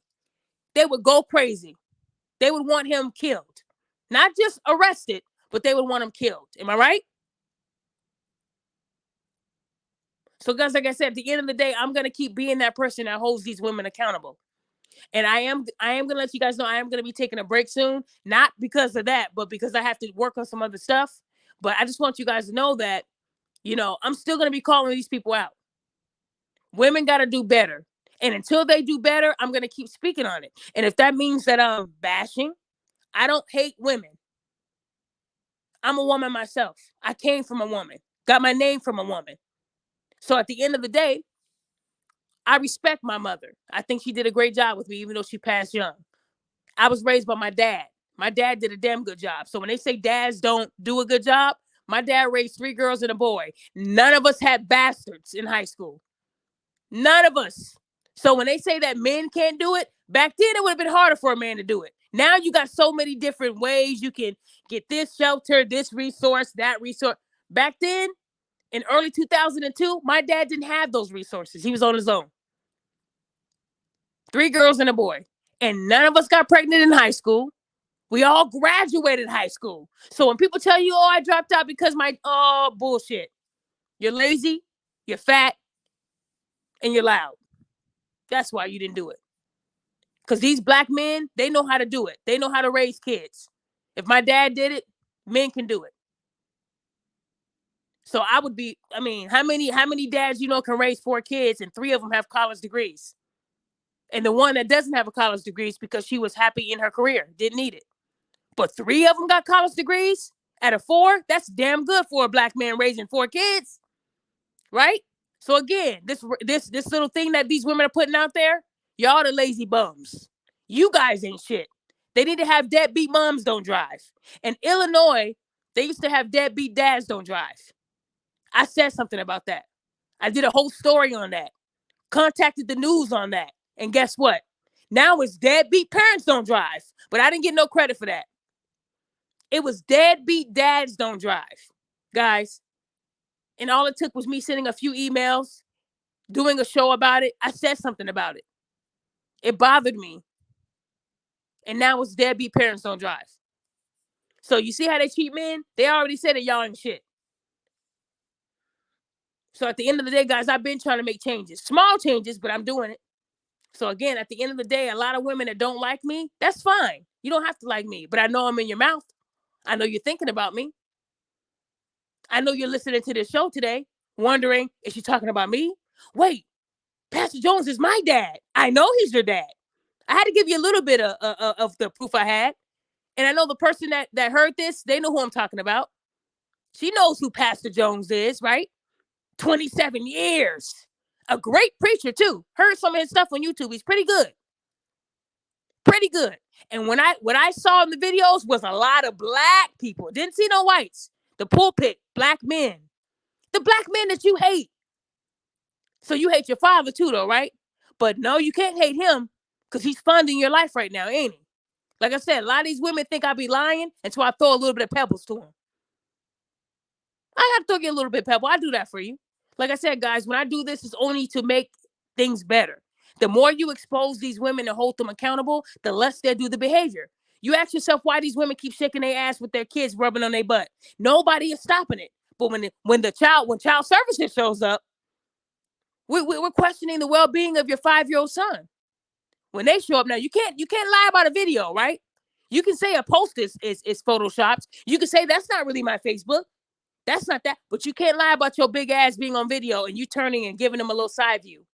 they would go crazy. They would want him killed. Not just arrested, but they would want him killed. Am I right? So guys, like I said, at the end of the day, I'm going to keep being that person that holds these women accountable. And I am going to let you guys know I am going to be taking a break soon. Not because of that, but because I have to work on some other stuff. But I just want you guys to know that, you know, I'm still going to be calling these people out. Women got to do better. And until they do better, I'm going to keep speaking on it. And if that means that I'm bashing, I don't hate women. I'm a woman myself. I came from a woman. Got my name from a woman. So at the end of the day, I respect my mother. I think she did a great job with me, even though she passed young. I was raised by my dad. My dad did a damn good job. So when they say dads don't do a good job, my dad raised 3 girls and a boy. None of us had bastards in high school. None of us. So when they say that men can't do it, back then it would have been harder for a man to do it. Now you got so many different ways you can get this shelter, this resource, that resource. Back then, in early 2002, my dad didn't have those resources. He was on his own. 3 girls and a boy. And none of us got pregnant in high school. We all graduated high school. So when people tell you, oh, I dropped out because bullshit. You're lazy, you're fat, and you're loud. That's why you didn't do it. Because these black men, they know how to do it. They know how to raise kids. If my dad did it, men can do it. So how many dads can raise 4 kids and 3 of them have college degrees? And the one that doesn't have a college degree is because she was happy in her career, didn't need it. But 3 of them got college degrees out of 4. That's damn good for a black man raising 4 kids, right? So again, this little thing that these women are putting out there, y'all the lazy bums. You guys ain't shit. They need to have deadbeat moms don't drive. In Illinois, they used to have deadbeat dads don't drive. I said something about that. I did a whole story on that. Contacted the news on that. And guess what? Now it's deadbeat parents don't drive. But I didn't get no credit for that. It was deadbeat dads don't drive, guys. And all it took was me sending a few emails, doing a show about it. I said something about it. It bothered me. And now it's deadbeat parents don't drive. So you see how they treat men? They already said that y'all ain't shit. So at the end of the day, guys, I've been trying to make changes. Small changes, but I'm doing it. So again, at the end of the day, a lot of women that don't like me, that's fine. You don't have to like me, but I know I'm in your mouth. I know you're thinking about me. I know you're listening to this show today, wondering, is she talking about me? Wait, Pastor Jones is my dad. I know he's your dad. I had to give you a little bit of the proof I had. And I know the person that heard this, they know who I'm talking about. She knows who Pastor Jones is, right? 27 years. A great preacher, too. Heard some of his stuff on YouTube. He's pretty good. Pretty good. And what I saw in the videos was a lot of black people. Didn't see no whites. The pulpit, black men. The black men that you hate. So you hate your father, too, though, right? But no, you can't hate him because he's funding your life right now, ain't he? Like I said, a lot of these women think I be lying until I throw a little bit of pebbles to them. I got to throw you a little bit of pebble. I do that for you. Like I said, guys, when I do this, it's only to make things better. The more you expose these women and hold them accountable, the less they'll do the behavior. You ask yourself why these women keep shaking their ass with their kids rubbing on their butt. Nobody is stopping it. But when child services shows up, we're questioning the well-being of your 5-year-old son. When they show up now, you can't lie about a video, right? You can say a post is photoshopped. You can say that's not really my Facebook. That's not that. But you can't lie about your big ass being on video and you turning and giving them a little side view.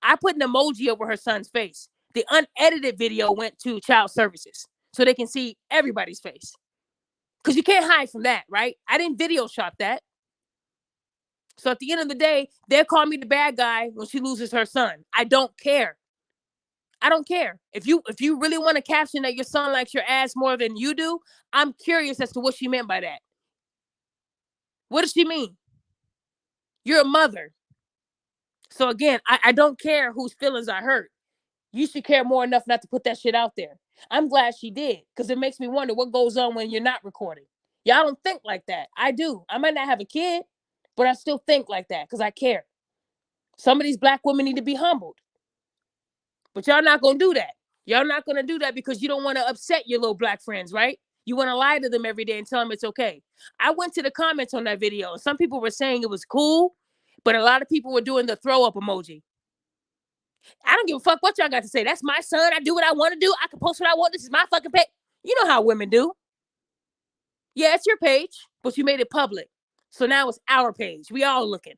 I put an emoji over her son's face. The unedited video went to child services so they can see everybody's face. Because you can't hide from that, right? I didn't video shop that. So at the end of the day, they'll call me the bad guy when she loses her son. I don't care. I don't care. If you really want to caption that your son likes your ass more than you do, I'm curious as to what she meant by that. What does she mean? You're a mother. So again, I don't care whose feelings I hurt. You should care more enough not to put that shit out there. I'm glad she did, because it makes me wonder what goes on when you're not recording. Y'all don't think like that. I do. I might not have a kid, but I still think like that because I care. Some of these black women need to be humbled. But y'all not going to do that. Y'all not going to do that because you don't want to upset your little black friends, right? You want to lie to them every day and tell them it's okay. I went to the comments on that video. Some people were saying it was cool, but a lot of people were doing the throw up emoji. I don't give a fuck what y'all got to say. That's my son. I do what I want to do. I can post what I want. This is my fucking page. You know how women do. Yeah, it's your page, but you made it public. So now it's our page. We all looking.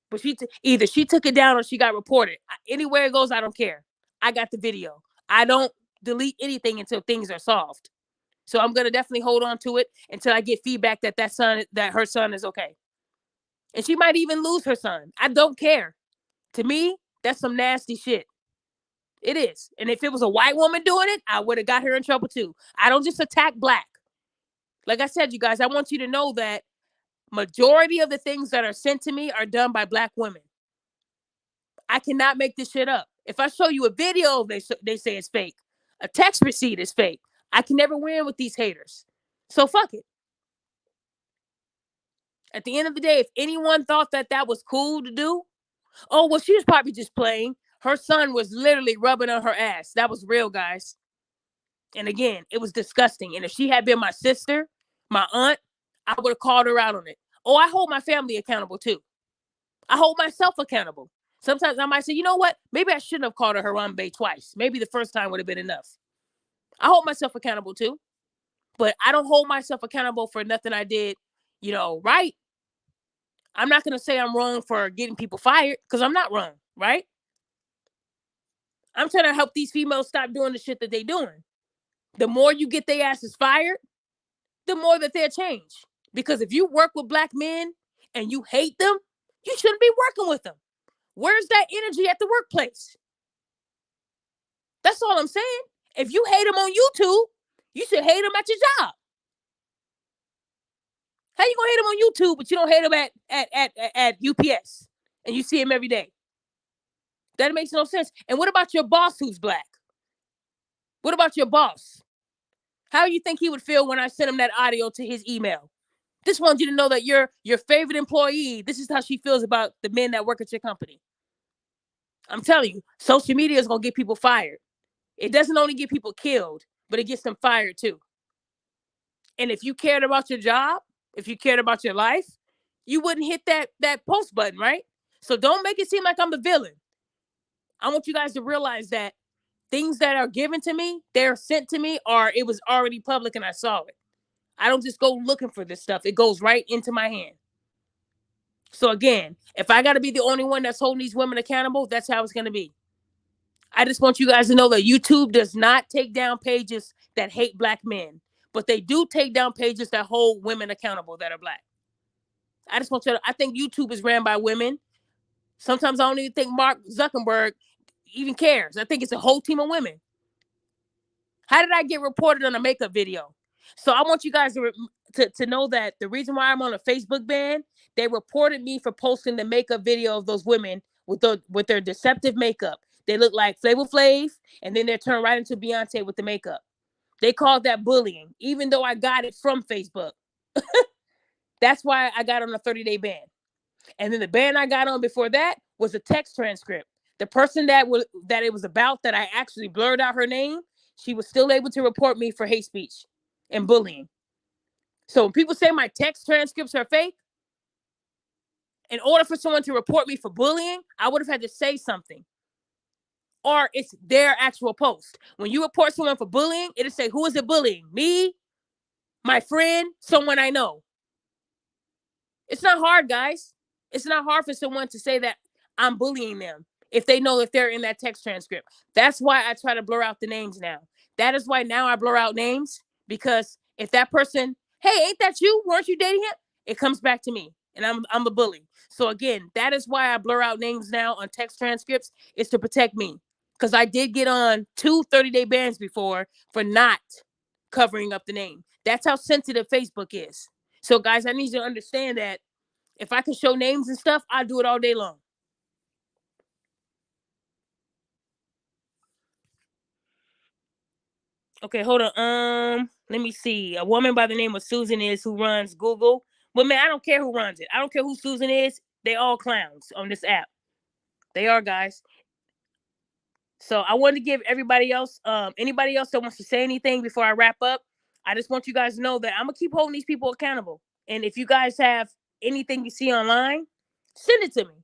But either she took it down or she got reported. Anywhere it goes, I don't care. I got the video. I don't delete anything until things are solved. So I'm gonna definitely hold on to it until I get feedback that her son is okay. And she might even lose her son. I don't care. To me, that's some nasty shit. It is. And if it was a white woman doing it, I would have got her in trouble too. I don't just attack black. Like I said, you guys, I want you to know that majority of the things that are sent to me are done by black women. I cannot make this shit up. If I show you a video, they say it's fake. A text receipt is fake. I can never win with these haters. So fuck it. At the end of the day, if anyone thought that that was cool to do, oh, well, she was probably just playing. Her son was literally rubbing on her ass. That was real, guys. And again, it was disgusting. And if she had been my sister, my aunt, I would have called her out on it. Oh, I hold my family accountable too. I hold myself accountable. Sometimes I might say, you know what? Maybe I shouldn't have called her Harambe twice. Maybe the first time would have been enough. I hold myself accountable too. But I don't hold myself accountable for nothing I did, right. I'm not going to say I'm wrong for getting people fired because I'm not wrong, right? I'm trying to help these females stop doing the shit that they doing. The more you get their asses fired, the more that they'll change. Because if you work with black men and you hate them, you shouldn't be working with them. Where's that energy at the workplace? That's all I'm saying. If you hate them on YouTube, you should hate them at your job. How you gonna hate them on YouTube, but you don't hate them at UPS and you see him every day? That makes no sense. And what about your boss who's black? What about your boss? How do you think he would feel when I sent him that audio to his email? Just want you to know that your favorite employee, this is how she feels about the men that work at your company. I'm telling you, social media is gonna get people fired. It doesn't only get people killed, but it gets them fired too. And if you cared about your job, if you cared about your life, you wouldn't hit that post button, right? So don't make it seem like I'm the villain. I want you guys to realize that things that are given to me, they're sent to me, or it was already public and I saw it. I don't just go looking for this stuff. It goes right into my hand. So again, if I got to be the only one that's holding these women accountable, that's how it's going to be. I just want you guys to know that YouTube does not take down pages that hate black men, but they do take down pages that hold women accountable that are black. I just want you to, I think YouTube is ran by women. Sometimes I don't even think Mark Zuckerberg even cares. I think it's a whole team of women. How did I get reported on a makeup video? So I want you guys to know that the reason why I'm on a Facebook ban, they reported me for posting the makeup video of those women with their deceptive makeup. They look like Flavor Flav, and then they turn right into Beyonce with the makeup. They called that bullying, even though I got it from Facebook. That's why I got on a 30-day ban. And then the ban I got on before that was a text transcript. The person that it was about, that I actually blurred out her name, she was still able to report me for hate speech and bullying. So when people say my text transcripts are fake, in order for someone to report me for bullying, I would have had to say something. Or it's their actual post. When you report someone for bullying, it'll say, who is it bullying? Me, my friend, someone I know. It's not hard, guys. It's not hard for someone to say that I'm bullying them if they know if they're in that text transcript. That's why I try to blur out the names now. That is why now I blur out names, because if that person, hey, ain't that you? Weren't you dating him? It comes back to me, and I'm the bully. So again, that is why I blur out names now on text transcripts, is to protect me. Because I did get on 2 30-day bans before for not covering up the name. That's how sensitive Facebook is. So guys, I need you to understand that if I can show names and stuff, I'll do it all day long. Okay, hold on. Let me see. A woman by the name of Susan is who runs Google. But man, I don't care who runs it. I don't care who Susan is. They all clowns on this app. They are, guys. So I wanted to give everybody else, anybody else that wants to say anything before I wrap up, I just want you guys to know that I'm gonna keep holding these people accountable. And if you guys have anything you see online, send it to me.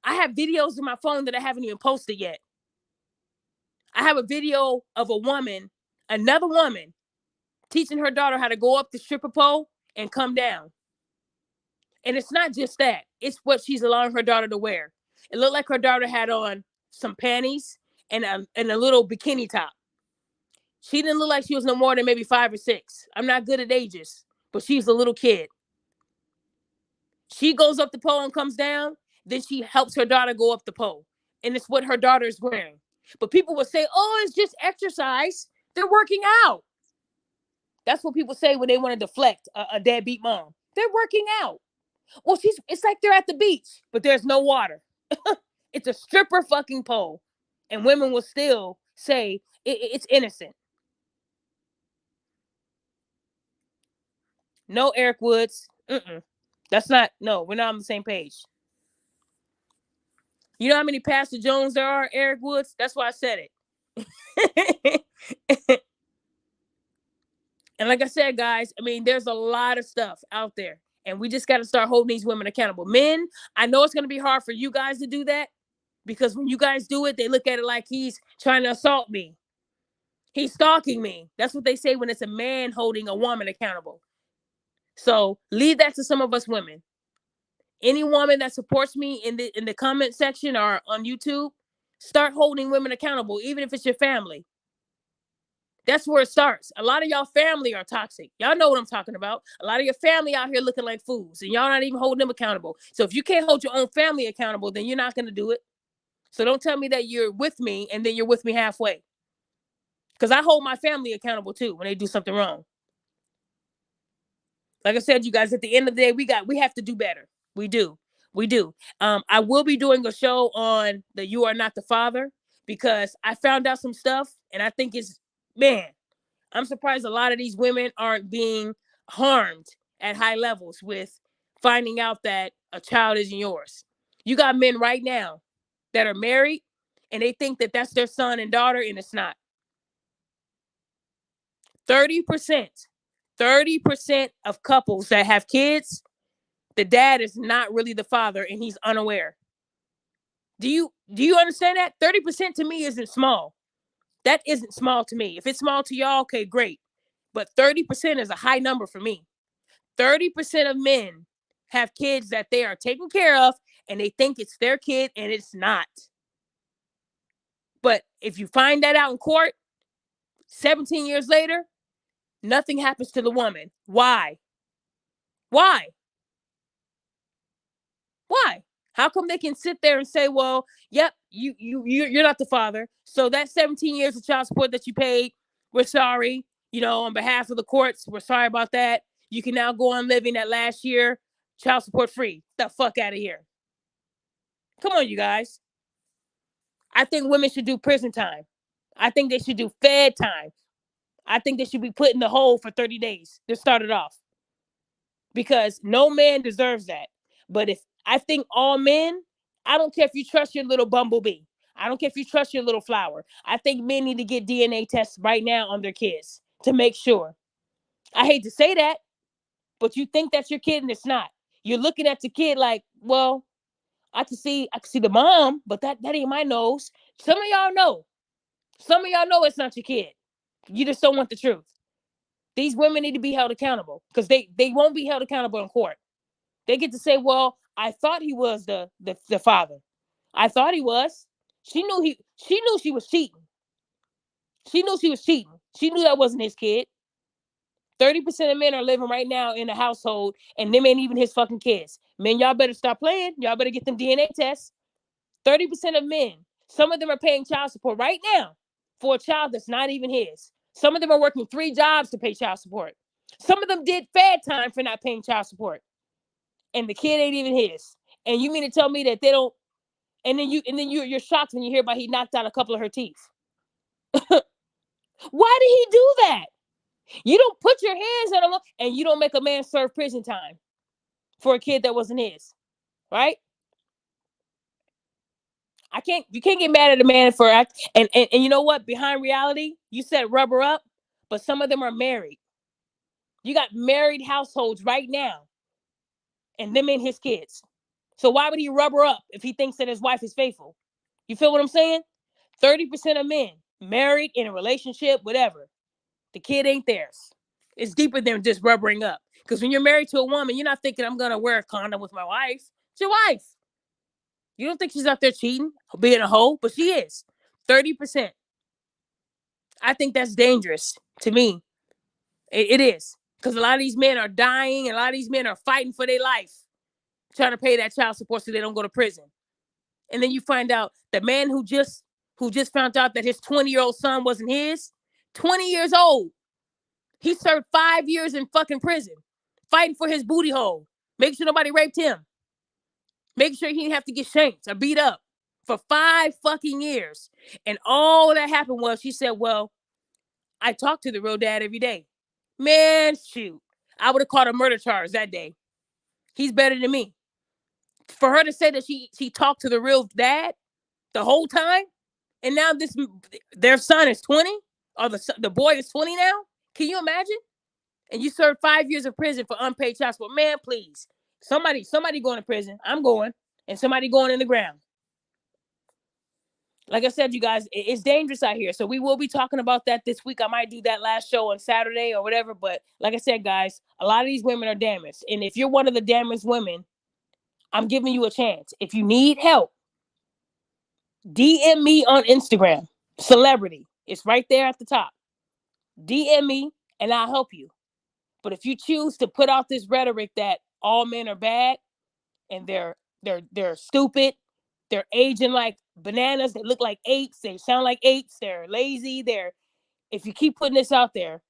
I have videos in my phone that I haven't even posted yet. I have a video of a woman, another woman, teaching her daughter how to go up the stripper pole and come down. And it's not just that. It's what she's allowing her daughter to wear. It looked like her daughter had on some panties and a little bikini top. She didn't look like she was no more than maybe 5 or 6. I'm not good at ages, but she's a little kid. She goes up the pole and comes down. Then she helps her daughter go up the pole. And it's what her daughter is wearing. But people will say, oh, it's just exercise. They're working out. That's what people say when they want to deflect a deadbeat mom. They're working out. Well, it's like they're at the beach, but there's no water. It's a stripper fucking pole. And women will still say it's innocent. No, Eric Woods. That's not. No, we're not on the same page. You know how many Pastor Jones there are, Eric Woods? That's why I said it. And like I said, guys, I mean, there's a lot of stuff out there. And we just got to start holding these women accountable. Men, I know it's going to be hard for you guys to do that because when you guys do it, they look at it like he's trying to assault me. He's stalking me. That's what they say when it's a man holding a woman accountable. So leave that to some of us women. Any woman that supports me in the comment section or on YouTube, start holding women accountable, even if it's your family. That's where it starts. A lot of y'all family are toxic. Y'all know what I'm talking about. A lot of your family out here looking like fools, and y'all not even holding them accountable. So if you can't hold your own family accountable, then you're not going to do it. So don't tell me that you're with me and then you're with me halfway. Because I hold my family accountable too when they do something wrong. Like I said, you guys, at the end of the day, we have to do better. We do. I will be doing a show on the You Are Not the Father because I found out some stuff, and I think I'm surprised a lot of these women aren't being harmed at high levels with finding out that a child isn't yours. You got men right now that are married and they think that that's their son and daughter, and it's not. 30% of couples that have kids, the dad is not really the father and he's unaware. Do you understand that? 30% to me isn't small. That isn't small to me. If it's small to y'all, okay, great. But 30% is a high number for me. 30% of men have kids that they are taking care of and they think it's their kid and it's not. But if you find that out in court, 17 years later, nothing happens to the woman. Why? Why? Why? How come they can sit there and say, well, yep, you're not the father. So that 17 years of child support that you paid, we're sorry. On behalf of the courts, we're sorry about that. You can now go on living that last year child support free. Get the fuck out of here. Come on, you guys. I think women should do prison time. I think they should do fed time. I think they should be put in the hole for 30 days to start it off. Because no man deserves that. But if I think all men, I don't care if you trust your little bumblebee. I don't care if you trust your little flower. I think men need to get DNA tests right now on their kids to make sure. I hate to say that, but you think that's your kid and it's not. You're looking at the kid like, well, I can see the mom, but that ain't my nose. Some of y'all know. Some of y'all know it's not your kid. You just don't want the truth. These women need to be held accountable because they won't be held accountable in court. They get to say, well, I thought he was the father. I thought he was. She knew she was cheating. She knew she was cheating. She knew that wasn't his kid. 30% of men are living right now in a household and them ain't even his fucking kids. Men, y'all better stop playing. Y'all better get them DNA tests. 30% of men, some of them are paying child support right now for a child that's not even his. Some of them are working 3 jobs to pay child support. Some of them did fed time for not paying child support. And the kid ain't even his. And you mean to tell me that they don't? And then you're shocked when you hear about he knocked out a couple of her teeth. Why did he do that? You don't put your hands on him and you don't make a man serve prison time for a kid that wasn't his, right? You can't get mad at a man for and you know what? Behind reality, you said rubber up, but some of them are married. You got married households right now, and them ain't his kids. So why would he rubber up if he thinks that his wife is faithful? You feel what I'm saying? 30% of men married in a relationship, whatever, the kid ain't theirs. It's deeper than just rubbering up. Because when you're married to a woman, you're not thinking I'm gonna wear a condom with my wife. It's your wife. You don't think she's out there cheating, being a hoe, but she is. 30%. I think that's dangerous to me. It is. Because a lot of these men are dying and a lot of these men are fighting for their life, trying to pay that child support so they don't go to prison. And then you find out the man who just found out that his 20-year-old son wasn't his, 20 years old. He served 5 years in fucking prison, fighting for his booty hole, making sure nobody raped him, making sure he didn't have to get shanked or beat up for 5 fucking years. And all that happened was she said, well, I talk to the real dad every day. Man, shoot. I would have caught a murder charge that day. He's better than me. For her to say that she talked to the real dad the whole time, and now their son is 20, or the boy is 20 now. Can you imagine? And you served 5 years of prison for unpaid child support. Man, please, somebody going to prison. I'm going, and somebody going in the ground. Like I said, you guys, it's dangerous out here. So we will be talking about that this week. I might do that last show on Saturday or whatever. But like I said, guys, a lot of these women are damaged. And if you're one of the damaged women, I'm giving you a chance. If you need help, DM me on Instagram. Celebrity. It's right there at the top. DM me and I'll help you. But if you choose to put out this rhetoric that all men are bad and they're stupid, they're aging like bananas, they look like apes, they sound like apes, they're lazy, if you keep putting this out there,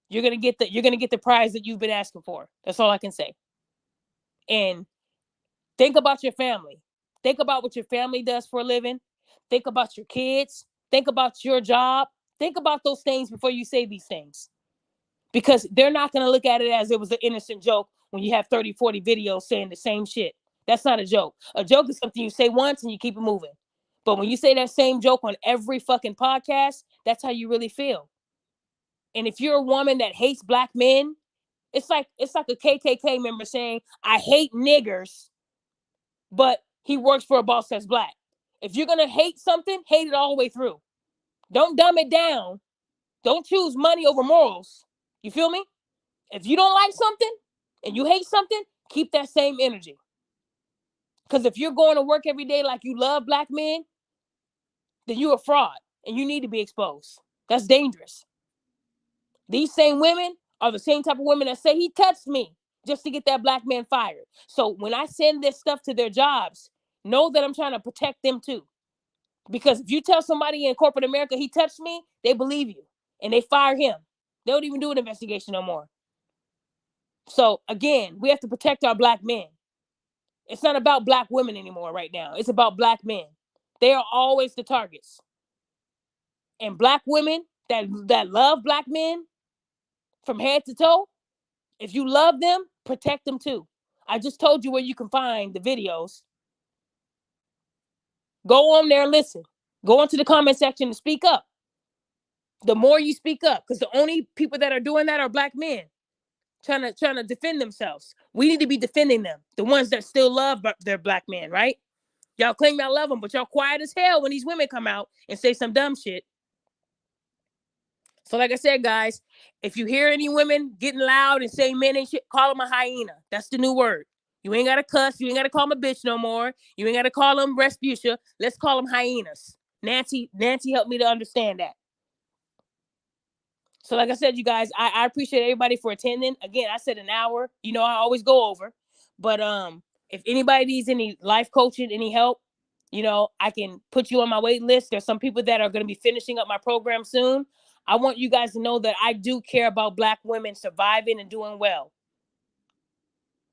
you're gonna get the prize that you've been asking for. That's all I can say. And think about your family. Think about what your family does for a living. Think about your kids. Think about your job. Think about those things before you say these things. Because they're not going to look at it as it was an innocent joke when you have 30, 40 videos saying the same shit. That's not a joke. A joke is something you say once and you keep it moving. But when you say that same joke on every fucking podcast, that's how you really feel. And if you're a woman that hates black men, it's like a KKK member saying, I hate niggers, but he works for a boss that's black. If you're going to hate something, hate it all the way through. Don't dumb it down. Don't choose money over morals. You feel me? If you don't like something and you hate something, keep that same energy. Because if you're going to work every day like you love black men, then you're a fraud and you need to be exposed. That's dangerous. These same women are the same type of women that say he touched me just to get that black man fired. So when I send this stuff to their jobs, know that I'm trying to protect them too. Because if you tell somebody in corporate America he touched me, they believe you and they fire him. They don't even do an investigation no more. So again, we have to protect our black men. It's not about black women anymore right now. It's about black men. They are always the targets. And black women that love black men from head to toe, if you love them, protect them too. I just told you where you can find the videos. Go on there and listen. Go into the comment section and speak up. The more you speak up, because the only people that are doing that are black men trying to defend themselves. We need to be defending them, the ones that still love their black men, right? Y'all claim y'all love them, but y'all quiet as hell when these women come out and say some dumb shit. So like I said, guys, if you hear any women getting loud and saying men and shit, call them a hyena. That's the new word. You ain't got to cuss. You ain't got to call them a bitch no more. You ain't got to call them Respucia. Let's call them hyenas. Nancy helped me to understand that. So like I said, you guys, I appreciate everybody for attending. Again, I said an hour. You know, I always go over. But if anybody needs any life coaching, any help, you know, I can put you on my wait list. There's some people that are going to be finishing up my program soon. I want you guys to know that I do care about black women surviving and doing well.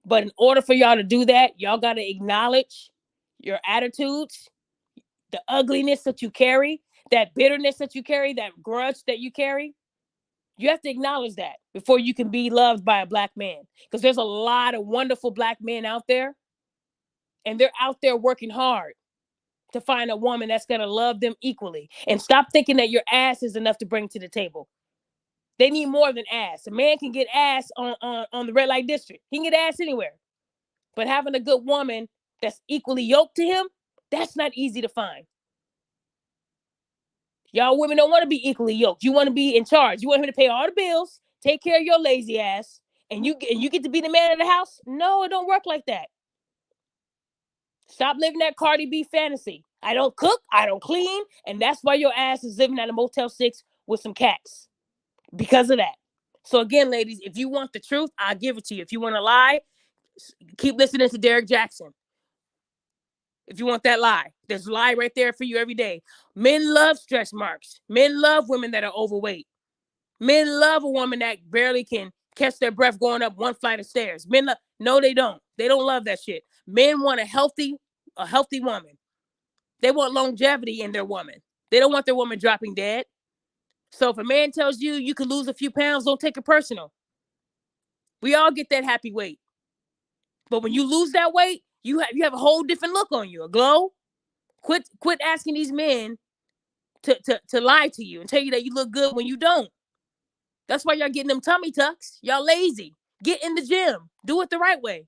But in order for y'all to do that, y'all got to acknowledge your attitudes, the ugliness that you carry, that bitterness that you carry, that grudge that you carry. You have to acknowledge that before you can be loved by a black man. Because there's a lot of wonderful black men out there. And they're out there working hard to find a woman that's going to love them equally. And stop thinking that your ass is enough to bring to the table. They need more than ass. A man can get ass on the red light district. He can get ass anywhere. But having a good woman that's equally yoked to him, that's not easy to find. Y'all women don't want to be equally yoked. You want to be in charge. You want him to pay all the bills, take care of your lazy ass, and you get to be the man of the house? No, it don't work like that. Stop living that Cardi B fantasy. I don't cook, I don't clean, and that's why your ass is living at a Motel 6 with some cats. Because of that. So again, ladies, if you want the truth, I'll give it to you. If you want to lie, keep listening to Derek Jackson. If you want that lie, there's a lie right there for you every day. Men love stretch marks. Men love women that are overweight. Men love a woman that barely can catch their breath going up one flight of stairs. Men no, they don't. They don't love that shit. Men want a healthy woman. They want longevity in their woman. They don't want their woman dropping dead. So if a man tells you you can lose a few pounds, don't take it personal. We all get that happy weight. But when you lose that weight, you have a whole different look on you, a glow. Quit asking these men to lie to you and tell you that you look good when you don't. That's why y'all getting them tummy tucks. Y'all lazy. Get in the gym. Do it the right way.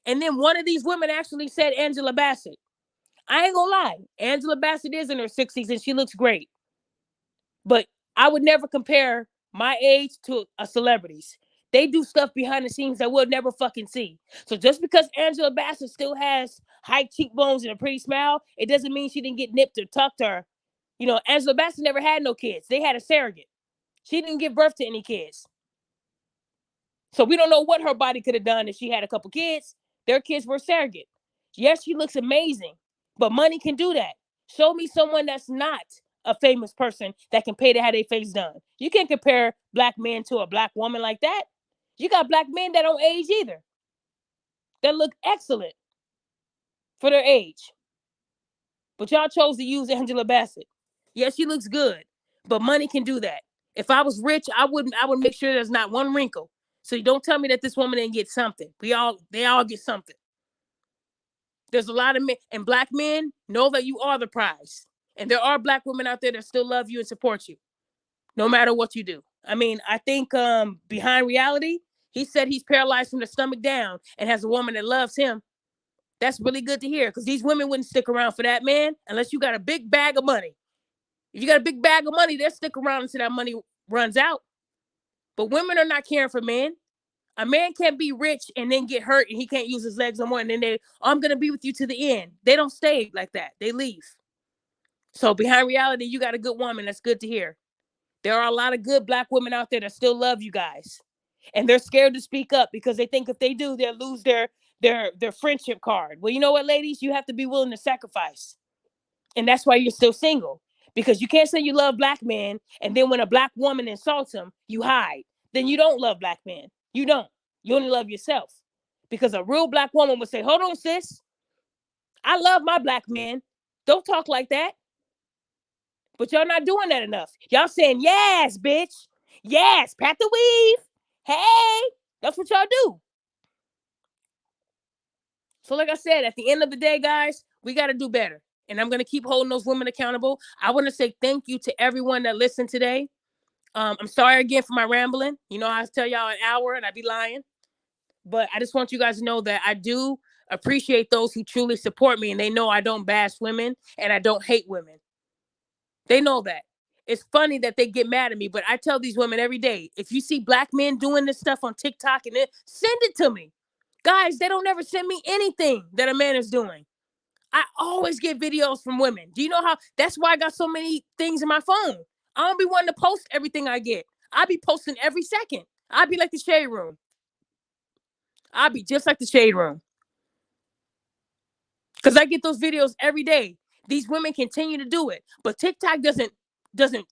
And then one of these women actually said Angela Bassett. I ain't gonna lie. Angela Bassett is in her 60s and she looks great. But I would never compare my age to a celebrity's. They do stuff behind the scenes that we'll never fucking see. So just because Angela Bassett still has high cheekbones and a pretty smile, it doesn't mean she didn't get nipped or tucked or, Angela Bassett never had no kids. They had a surrogate. She didn't give birth to any kids. So we don't know what her body could have done if she had a couple kids. Their kids were surrogate. Yes, she looks amazing, but money can do that. Show me someone that's not a famous person that can pay to have their face done. You can't compare black men to a black woman like that. You got black men that don't age either, that look excellent for their age. But y'all chose to use Angela Bassett. Yes, she looks good, but money can do that. If I was rich, I would make sure there's not one wrinkle. So you don't tell me that this woman didn't get something. They all get something. There's a lot of men, and black men know that you are the prize. And there are black women out there that still love you and support you, no matter what you do. I mean, I think behind reality, he said he's paralyzed from the stomach down and has a woman that loves him. That's really good to hear, because these women wouldn't stick around for that man unless you got a big bag of money. If you got a big bag of money, they'll stick around until that money runs out. But women are not caring for men. A man can't be rich and then get hurt and he can't use his legs no more. And then I'm going to be with you to the end. They don't stay like that. They leave. So behind reality, you got a good woman. That's good to hear. There are a lot of good black women out there that still love you guys. And they're scared to speak up because they think if they do, they'll lose their friendship card. Well, you know what, ladies? You have to be willing to sacrifice. And that's why you're still single. Because you can't say you love black men, and then when a black woman insults him, you hide. Then you don't love black men. You don't. You only love yourself. Because a real black woman would say, hold on, sis. I love my black men. Don't talk like that. But y'all not doing that enough. Y'all saying, yes, bitch. Yes, pat the weave. Hey, that's what y'all do. So like I said, at the end of the day, guys, we got to do better. And I'm going to keep holding those women accountable. I want to say thank you to everyone that listened today. I'm sorry again for my rambling. I tell y'all an hour and I'd be lying. But I just want you guys to know that I do appreciate those who truly support me. And they know I don't bash women and I don't hate women. They know that. It's funny that they get mad at me, but I tell these women every day, if you see black men doing this stuff on TikTok, send it to me. Guys, they don't ever send me anything that a man is doing. I always get videos from women. Do you know how? That's why I got so many things in my phone. I don't be wanting to post everything I get. I be posting every second. I be like the shade room. I be just like the shade room. Because I get those videos every day. These women continue to do it. But TikTok doesn't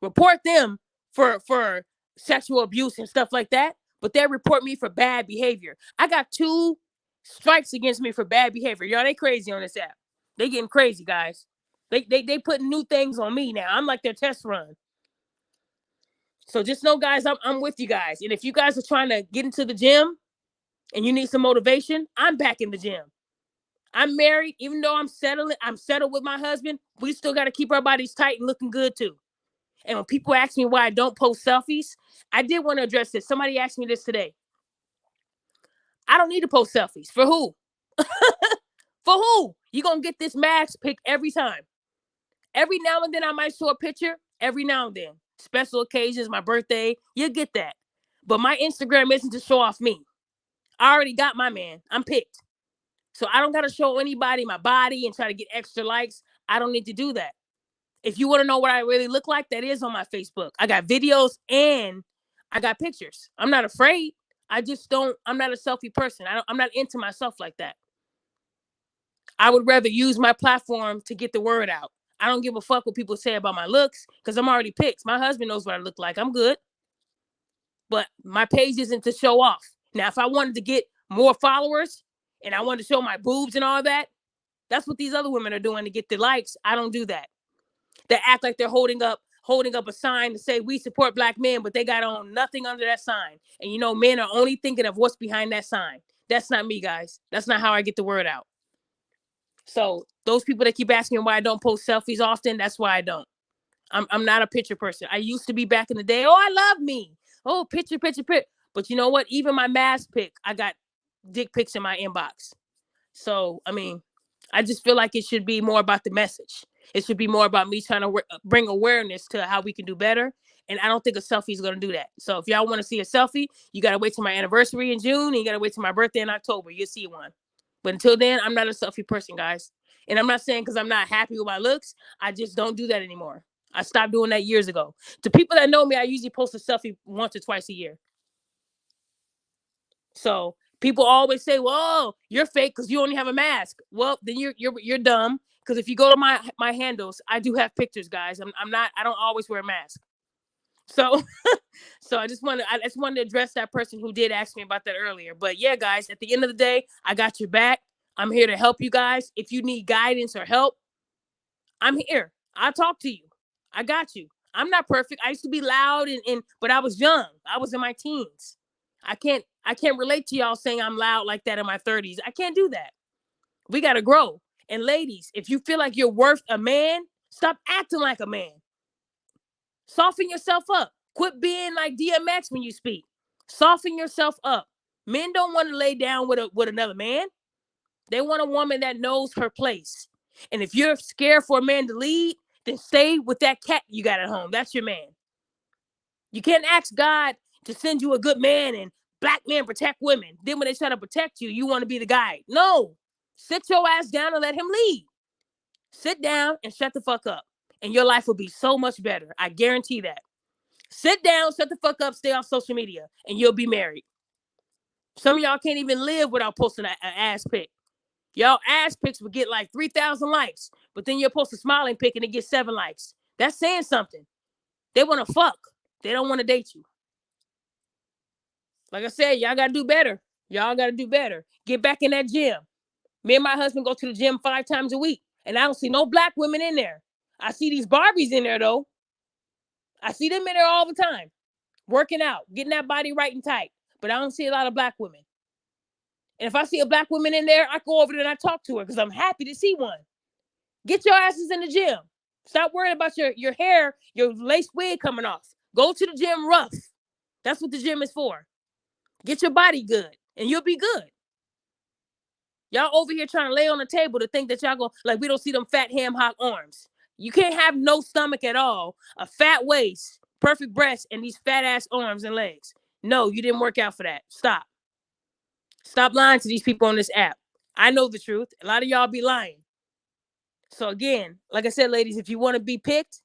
report them for sexual abuse and stuff like that. But they report me for bad behavior. I got 2 strikes against me for bad behavior. Y'all, they crazy on this app. They getting crazy, guys. They putting new things on me now. I'm like their test run. So just know, guys, I'm with you guys. And if you guys are trying to get into the gym and you need some motivation, I'm back in the gym. I'm married, even though I'm settled with my husband. We still got to keep our bodies tight and looking good too. And when people ask me why I don't post selfies, I did want to address this. Somebody asked me this today. I don't need to post selfies. For who? For who? You gonna get this max pic every time. Every now and then I might show a picture. Every now and then. Special occasions, my birthday, you'll get that. But my Instagram isn't to show off me. I already got my man. I'm picked. So I don't got to show anybody my body and try to get extra likes. I don't need to do that. If you want to know what I really look like, that is on my Facebook. I got videos and I got pictures. I'm not afraid. I'm not a selfie person. I'm not into myself like that. I would rather use my platform to get the word out. I don't give a fuck what people say about my looks because I'm already picked. My husband knows what I look like. I'm good. But my page isn't to show off. Now, if I wanted to get more followers and I wanted to show my boobs and all that, that's what these other women are doing to get the likes. I don't do that. They act like they're holding up holding up a sign to say we support black men, but they got on nothing under that sign. And men are only thinking of what's behind that sign. That's not me, guys. That's not how I get the word out. So those people that keep asking why I don't post selfies often, that's why I don't. I'm not a picture person. I used to be back in the day. Oh, I love me. Oh, picture. But you know what? Even my mask pic, I got dick pics in my inbox. So, I just feel like it should be more about the message. It should be more about me trying to bring awareness to how we can do better. And I don't think a selfie is going to do that. So if y'all want to see a selfie, you got to wait till my anniversary in June. And you got to wait till my birthday in October. You'll see one. But until then, I'm not a selfie person, guys. And I'm not saying because I'm not happy with my looks. I just don't do that anymore. I stopped doing that years ago. To people that know me, I usually post a selfie once or twice a year. So people always say, "Well, you're fake because you only have a mask." Well, then you're dumb. Because if you go to my handles, I do have pictures, guys. I don't always wear a mask. So so I just wanted to address that person who did ask me about that earlier. But yeah, guys, at the end of the day, I got your back. I'm here to help you guys. If you need guidance or help, I'm here. I'll talk to you. I got you. I'm not perfect. I used to be loud but I was young. I was in my teens. I can't relate to y'all saying I'm loud like that in my 30s. I can't do that. We got to grow. And ladies, if you feel like you're worth a man, stop acting like a man. Soften yourself up. Quit being like DMX when you speak. Soften yourself up. Men don't want to lay down with another man. They want a woman that knows her place. And if you're scared for a man to lead, then stay with that cat you got at home. That's your man. You can't ask God to send you a good man and black men protect women. Then when they try to protect you, you want to be the guy. No. Sit your ass down and let him lead. Sit down and shut the fuck up. And your life will be so much better. I guarantee that. Sit down, shut the fuck up, stay off social media, and you'll be married. Some of y'all can't even live without posting an ass pic. Y'all ass pics would get like 3,000 likes, but then you'll post a smiling pic and it gets 7 likes. That's saying something. They want to fuck. They don't want to date you. Like I said, y'all got to do better. Y'all got to do better. Get back in that gym. Me and my husband go to the gym 5 times a week, and I don't see no black women in there. I see these Barbies in there, though. I see them in there all the time, working out, getting that body right and tight. But I don't see a lot of black women. And if I see a black woman in there, I go over there and I talk to her because I'm happy to see one. Get your asses in the gym. Stop worrying about your hair, your lace wig coming off. Go to the gym rough. That's what the gym is for. Get your body good, and you'll be good. Y'all over here trying to lay on the table to think that y'all go like we don't see them fat ham hock arms. You can't have no stomach at all, a fat waist, perfect breasts, and these fat ass arms and legs. No, you didn't work out for that. Stop. Stop lying to these people on this app. I know the truth. A lot of y'all be lying. So again, like I said, ladies, if you want to be picked,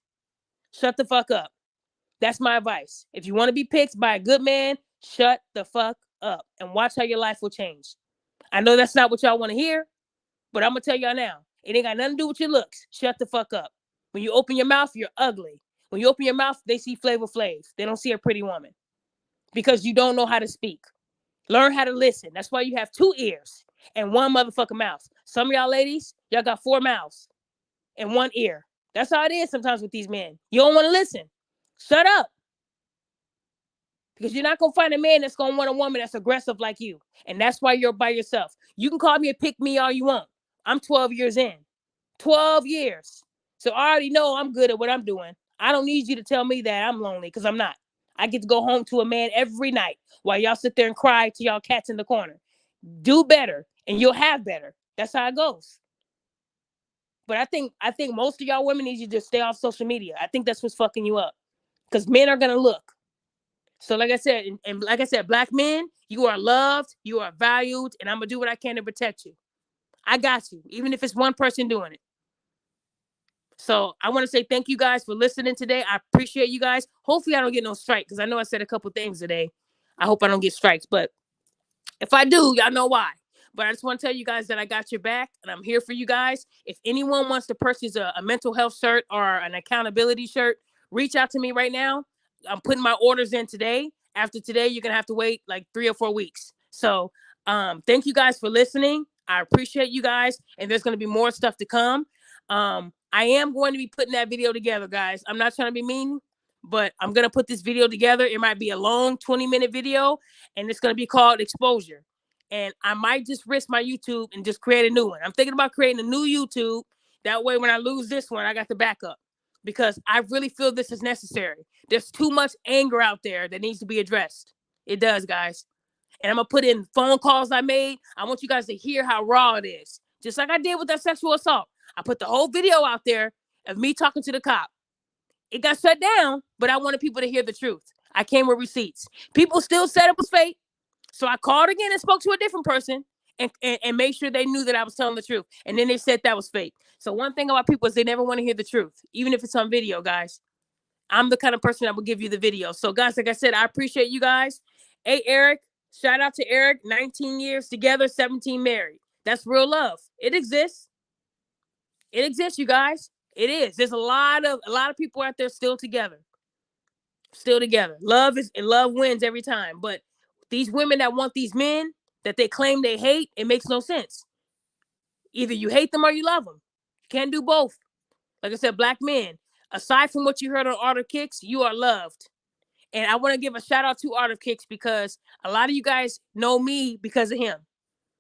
shut the fuck up. That's my advice. If you want to be picked by a good man, shut the fuck up and watch how your life will change. I know that's not what y'all want to hear, but I'm going to tell y'all now. It ain't got nothing to do with your looks. Shut the fuck up. When you open your mouth, you're ugly. When you open your mouth, they see Flavor Flav. They don't see a pretty woman because you don't know how to speak. Learn how to listen. That's why you have 2 ears and 1 motherfucking mouth. Some of y'all ladies, y'all got 4 mouths and 1 ear. That's how it is sometimes with these men. You don't want to listen. Shut up. Because you're not going to find a man that's going to want a woman that's aggressive like you. And that's why you're by yourself. You can call me a pick me all you want. I'm 12 years in. 12 years. So I already know I'm good at what I'm doing. I don't need you to tell me that I'm lonely because I'm not. I get to go home to a man every night while y'all sit there and cry to y'all cats in the corner. Do better and you'll have better. That's how it goes. But I think most of y'all women need you to stay off social media. I think that's what's fucking you up. Because men are going to look. So like I said, and like I said, black men, you are loved, you are valued, and I'm going to do what I can to protect you. I got you, even if it's one person doing it. So I want to say thank you guys for listening today. I appreciate you guys. Hopefully I don't get no strike because I know I said a couple things today. I hope I don't get strikes, but if I do, y'all know why. But I just want to tell you guys that I got your back and I'm here for you guys. If anyone wants to purchase a mental health shirt or an accountability shirt, reach out to me right now. I'm putting my orders in today. After today, you're going to have to wait like 3 or 4 weeks. So thank you guys for listening. I appreciate you guys. And there's going to be more stuff to come. I am going to be putting that video together, guys. I'm not trying to be mean, but I'm going to put this video together. It might be a long 20-minute video, and it's going to be called Exposure. And I might just risk my YouTube and just create a new one. I'm thinking about creating a new YouTube. That way, when I lose this one, I got the backup. Because I really feel this is necessary. There's too much anger out there that needs to be addressed. It does, guys. And I'm going to put in phone calls I made. I want you guys to hear how raw it is. Just like I did with that sexual assault. I put the whole video out there of me talking to the cop. It got shut down, but I wanted people to hear the truth. I came with receipts. People still said it was fake. So I called again and spoke to a different person and made sure they knew that I was telling the truth. And then they said that was fake. So one thing about people is they never want to hear the truth, even if it's on video, guys. I'm the kind of person that will give you the video. So, guys, like I said, I appreciate you guys. Hey, Eric, shout out to Eric. 19 years together, 17 married. That's real love. It exists. It exists, you guys. It is. There's a lot of people out there still together. Still together. Love wins every time. But these women that want these men that they claim they hate, it makes no sense. Either you hate them or you love them. You can't do both. Like I said, black men, aside from what you heard on Art of Kicks, you are loved. And I want to give a shout out to Art of Kicks because a lot of you guys know me because of him.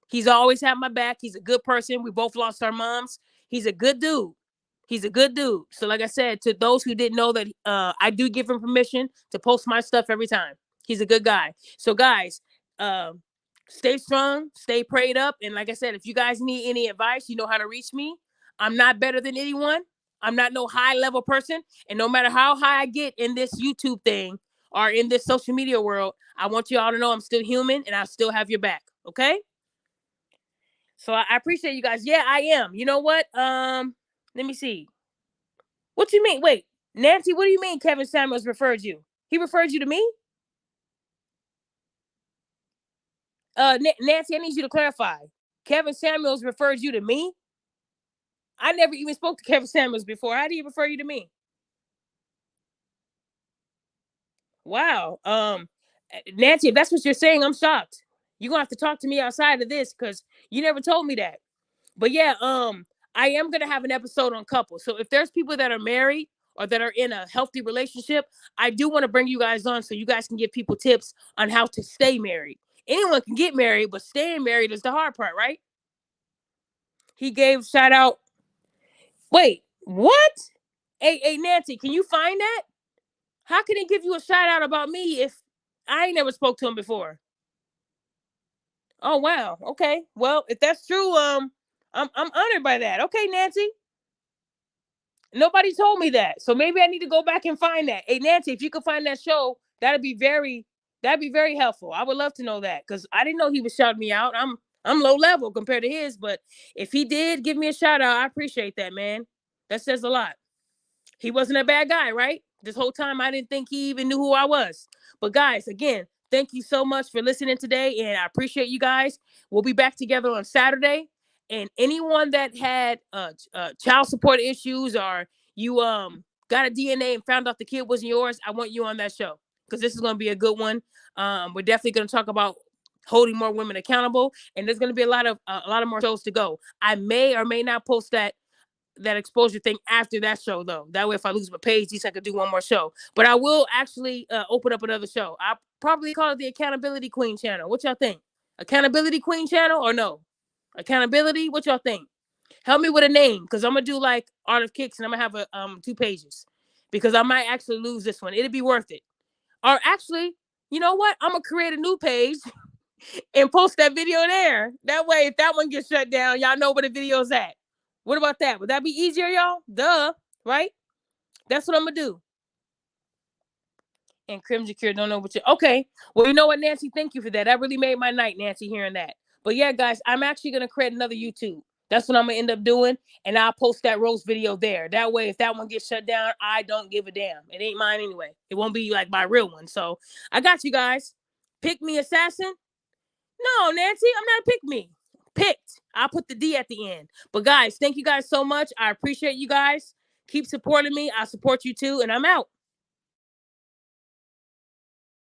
He's always had my back. He's a good person. We both lost our moms. He's a good dude. He's a good dude. So like I said, to those who didn't know that I do give him permission to post my stuff every time. He's a good guy. So guys, stay strong, stay prayed up. And like I said, if you guys need any advice, you know how to reach me. I'm not better than anyone. I'm not no high level person. And no matter how high I get in this YouTube thing or in this social media world, I want you all to know I'm still human and I still have your back. Okay? So I appreciate you guys. Yeah, I am. You know what? Let me see. What you mean? Wait, Nancy, what do you mean Kevin Samuels referred you? He referred you to me? Nancy, I need you to clarify. Kevin Samuels referred you to me? I never even spoke to Kevin Samuels before. How do you refer you to me? Wow. Nancy, if that's what you're saying, I'm shocked. You're gonna have to talk to me outside of this because you never told me that. But yeah, I am gonna have an episode on couples. So if there's people that are married or that are in a healthy relationship, I do want to bring you guys on so you guys can give people tips on how to stay married. Anyone can get married, but staying married is the hard part, right? He gave shout out. Wait, what? Hey, Nancy, can you find that? How can he give you a shout out about me if I ain't never spoke to him before? Oh wow. Okay. Well, if that's true, I'm honored by that. Okay, Nancy. Nobody told me that, so maybe I need to go back and find that. Hey, Nancy, if you could find that show, that'd be very helpful. I would love to know that because I didn't know he was shouting me out. I'm low level compared to his, but if he did give me a shout out, I appreciate that, man. That says a lot. He wasn't a bad guy, right? This whole time, I didn't think he even knew who I was. But guys, again, thank you so much for listening today, and I appreciate you guys. We'll be back together on Saturday. And anyone that had child support issues or you got a DNA and found out the kid wasn't yours, I want you on that show because this is going to be a good one. We're definitely going to talk about holding more women accountable, and there's going to be a lot of more shows to go. I may or may not post that exposure thing after that show though. That way if I lose my page, at least I could do one more show. But I will actually open up another show. I'll probably call it the Accountability Queen channel. What y'all think? Accountability Queen channel or no? Accountability? What y'all think? Help me with a name because I'm gonna do like Art of Kicks and I'm gonna have a 2 pages because I might actually lose this one. It'd be worth it. Or actually, you know what? I'm gonna create a new page and post that video there. That way, if that one gets shut down, y'all know where the video's at. What about that? Would that be easier, y'all? Duh, right? That's what I'm gonna do. And Crimson Cure don't know what you. Okay, well, you know what, Nancy? Thank you for that. That really made my night, Nancy, hearing that. But yeah, guys, I'm actually gonna create another YouTube. That's what I'm gonna end up doing, and I'll post that roast video there. That way, if that one gets shut down, I don't give a damn. It ain't mine anyway. It won't be like my real one. So I got you guys. Pick me, assassin. No, Nancy, I'm not a pick me. Picked. I'll put the D at the end. But guys, thank you guys so much. I appreciate you guys. Keep supporting me. I support you too, and I'm out.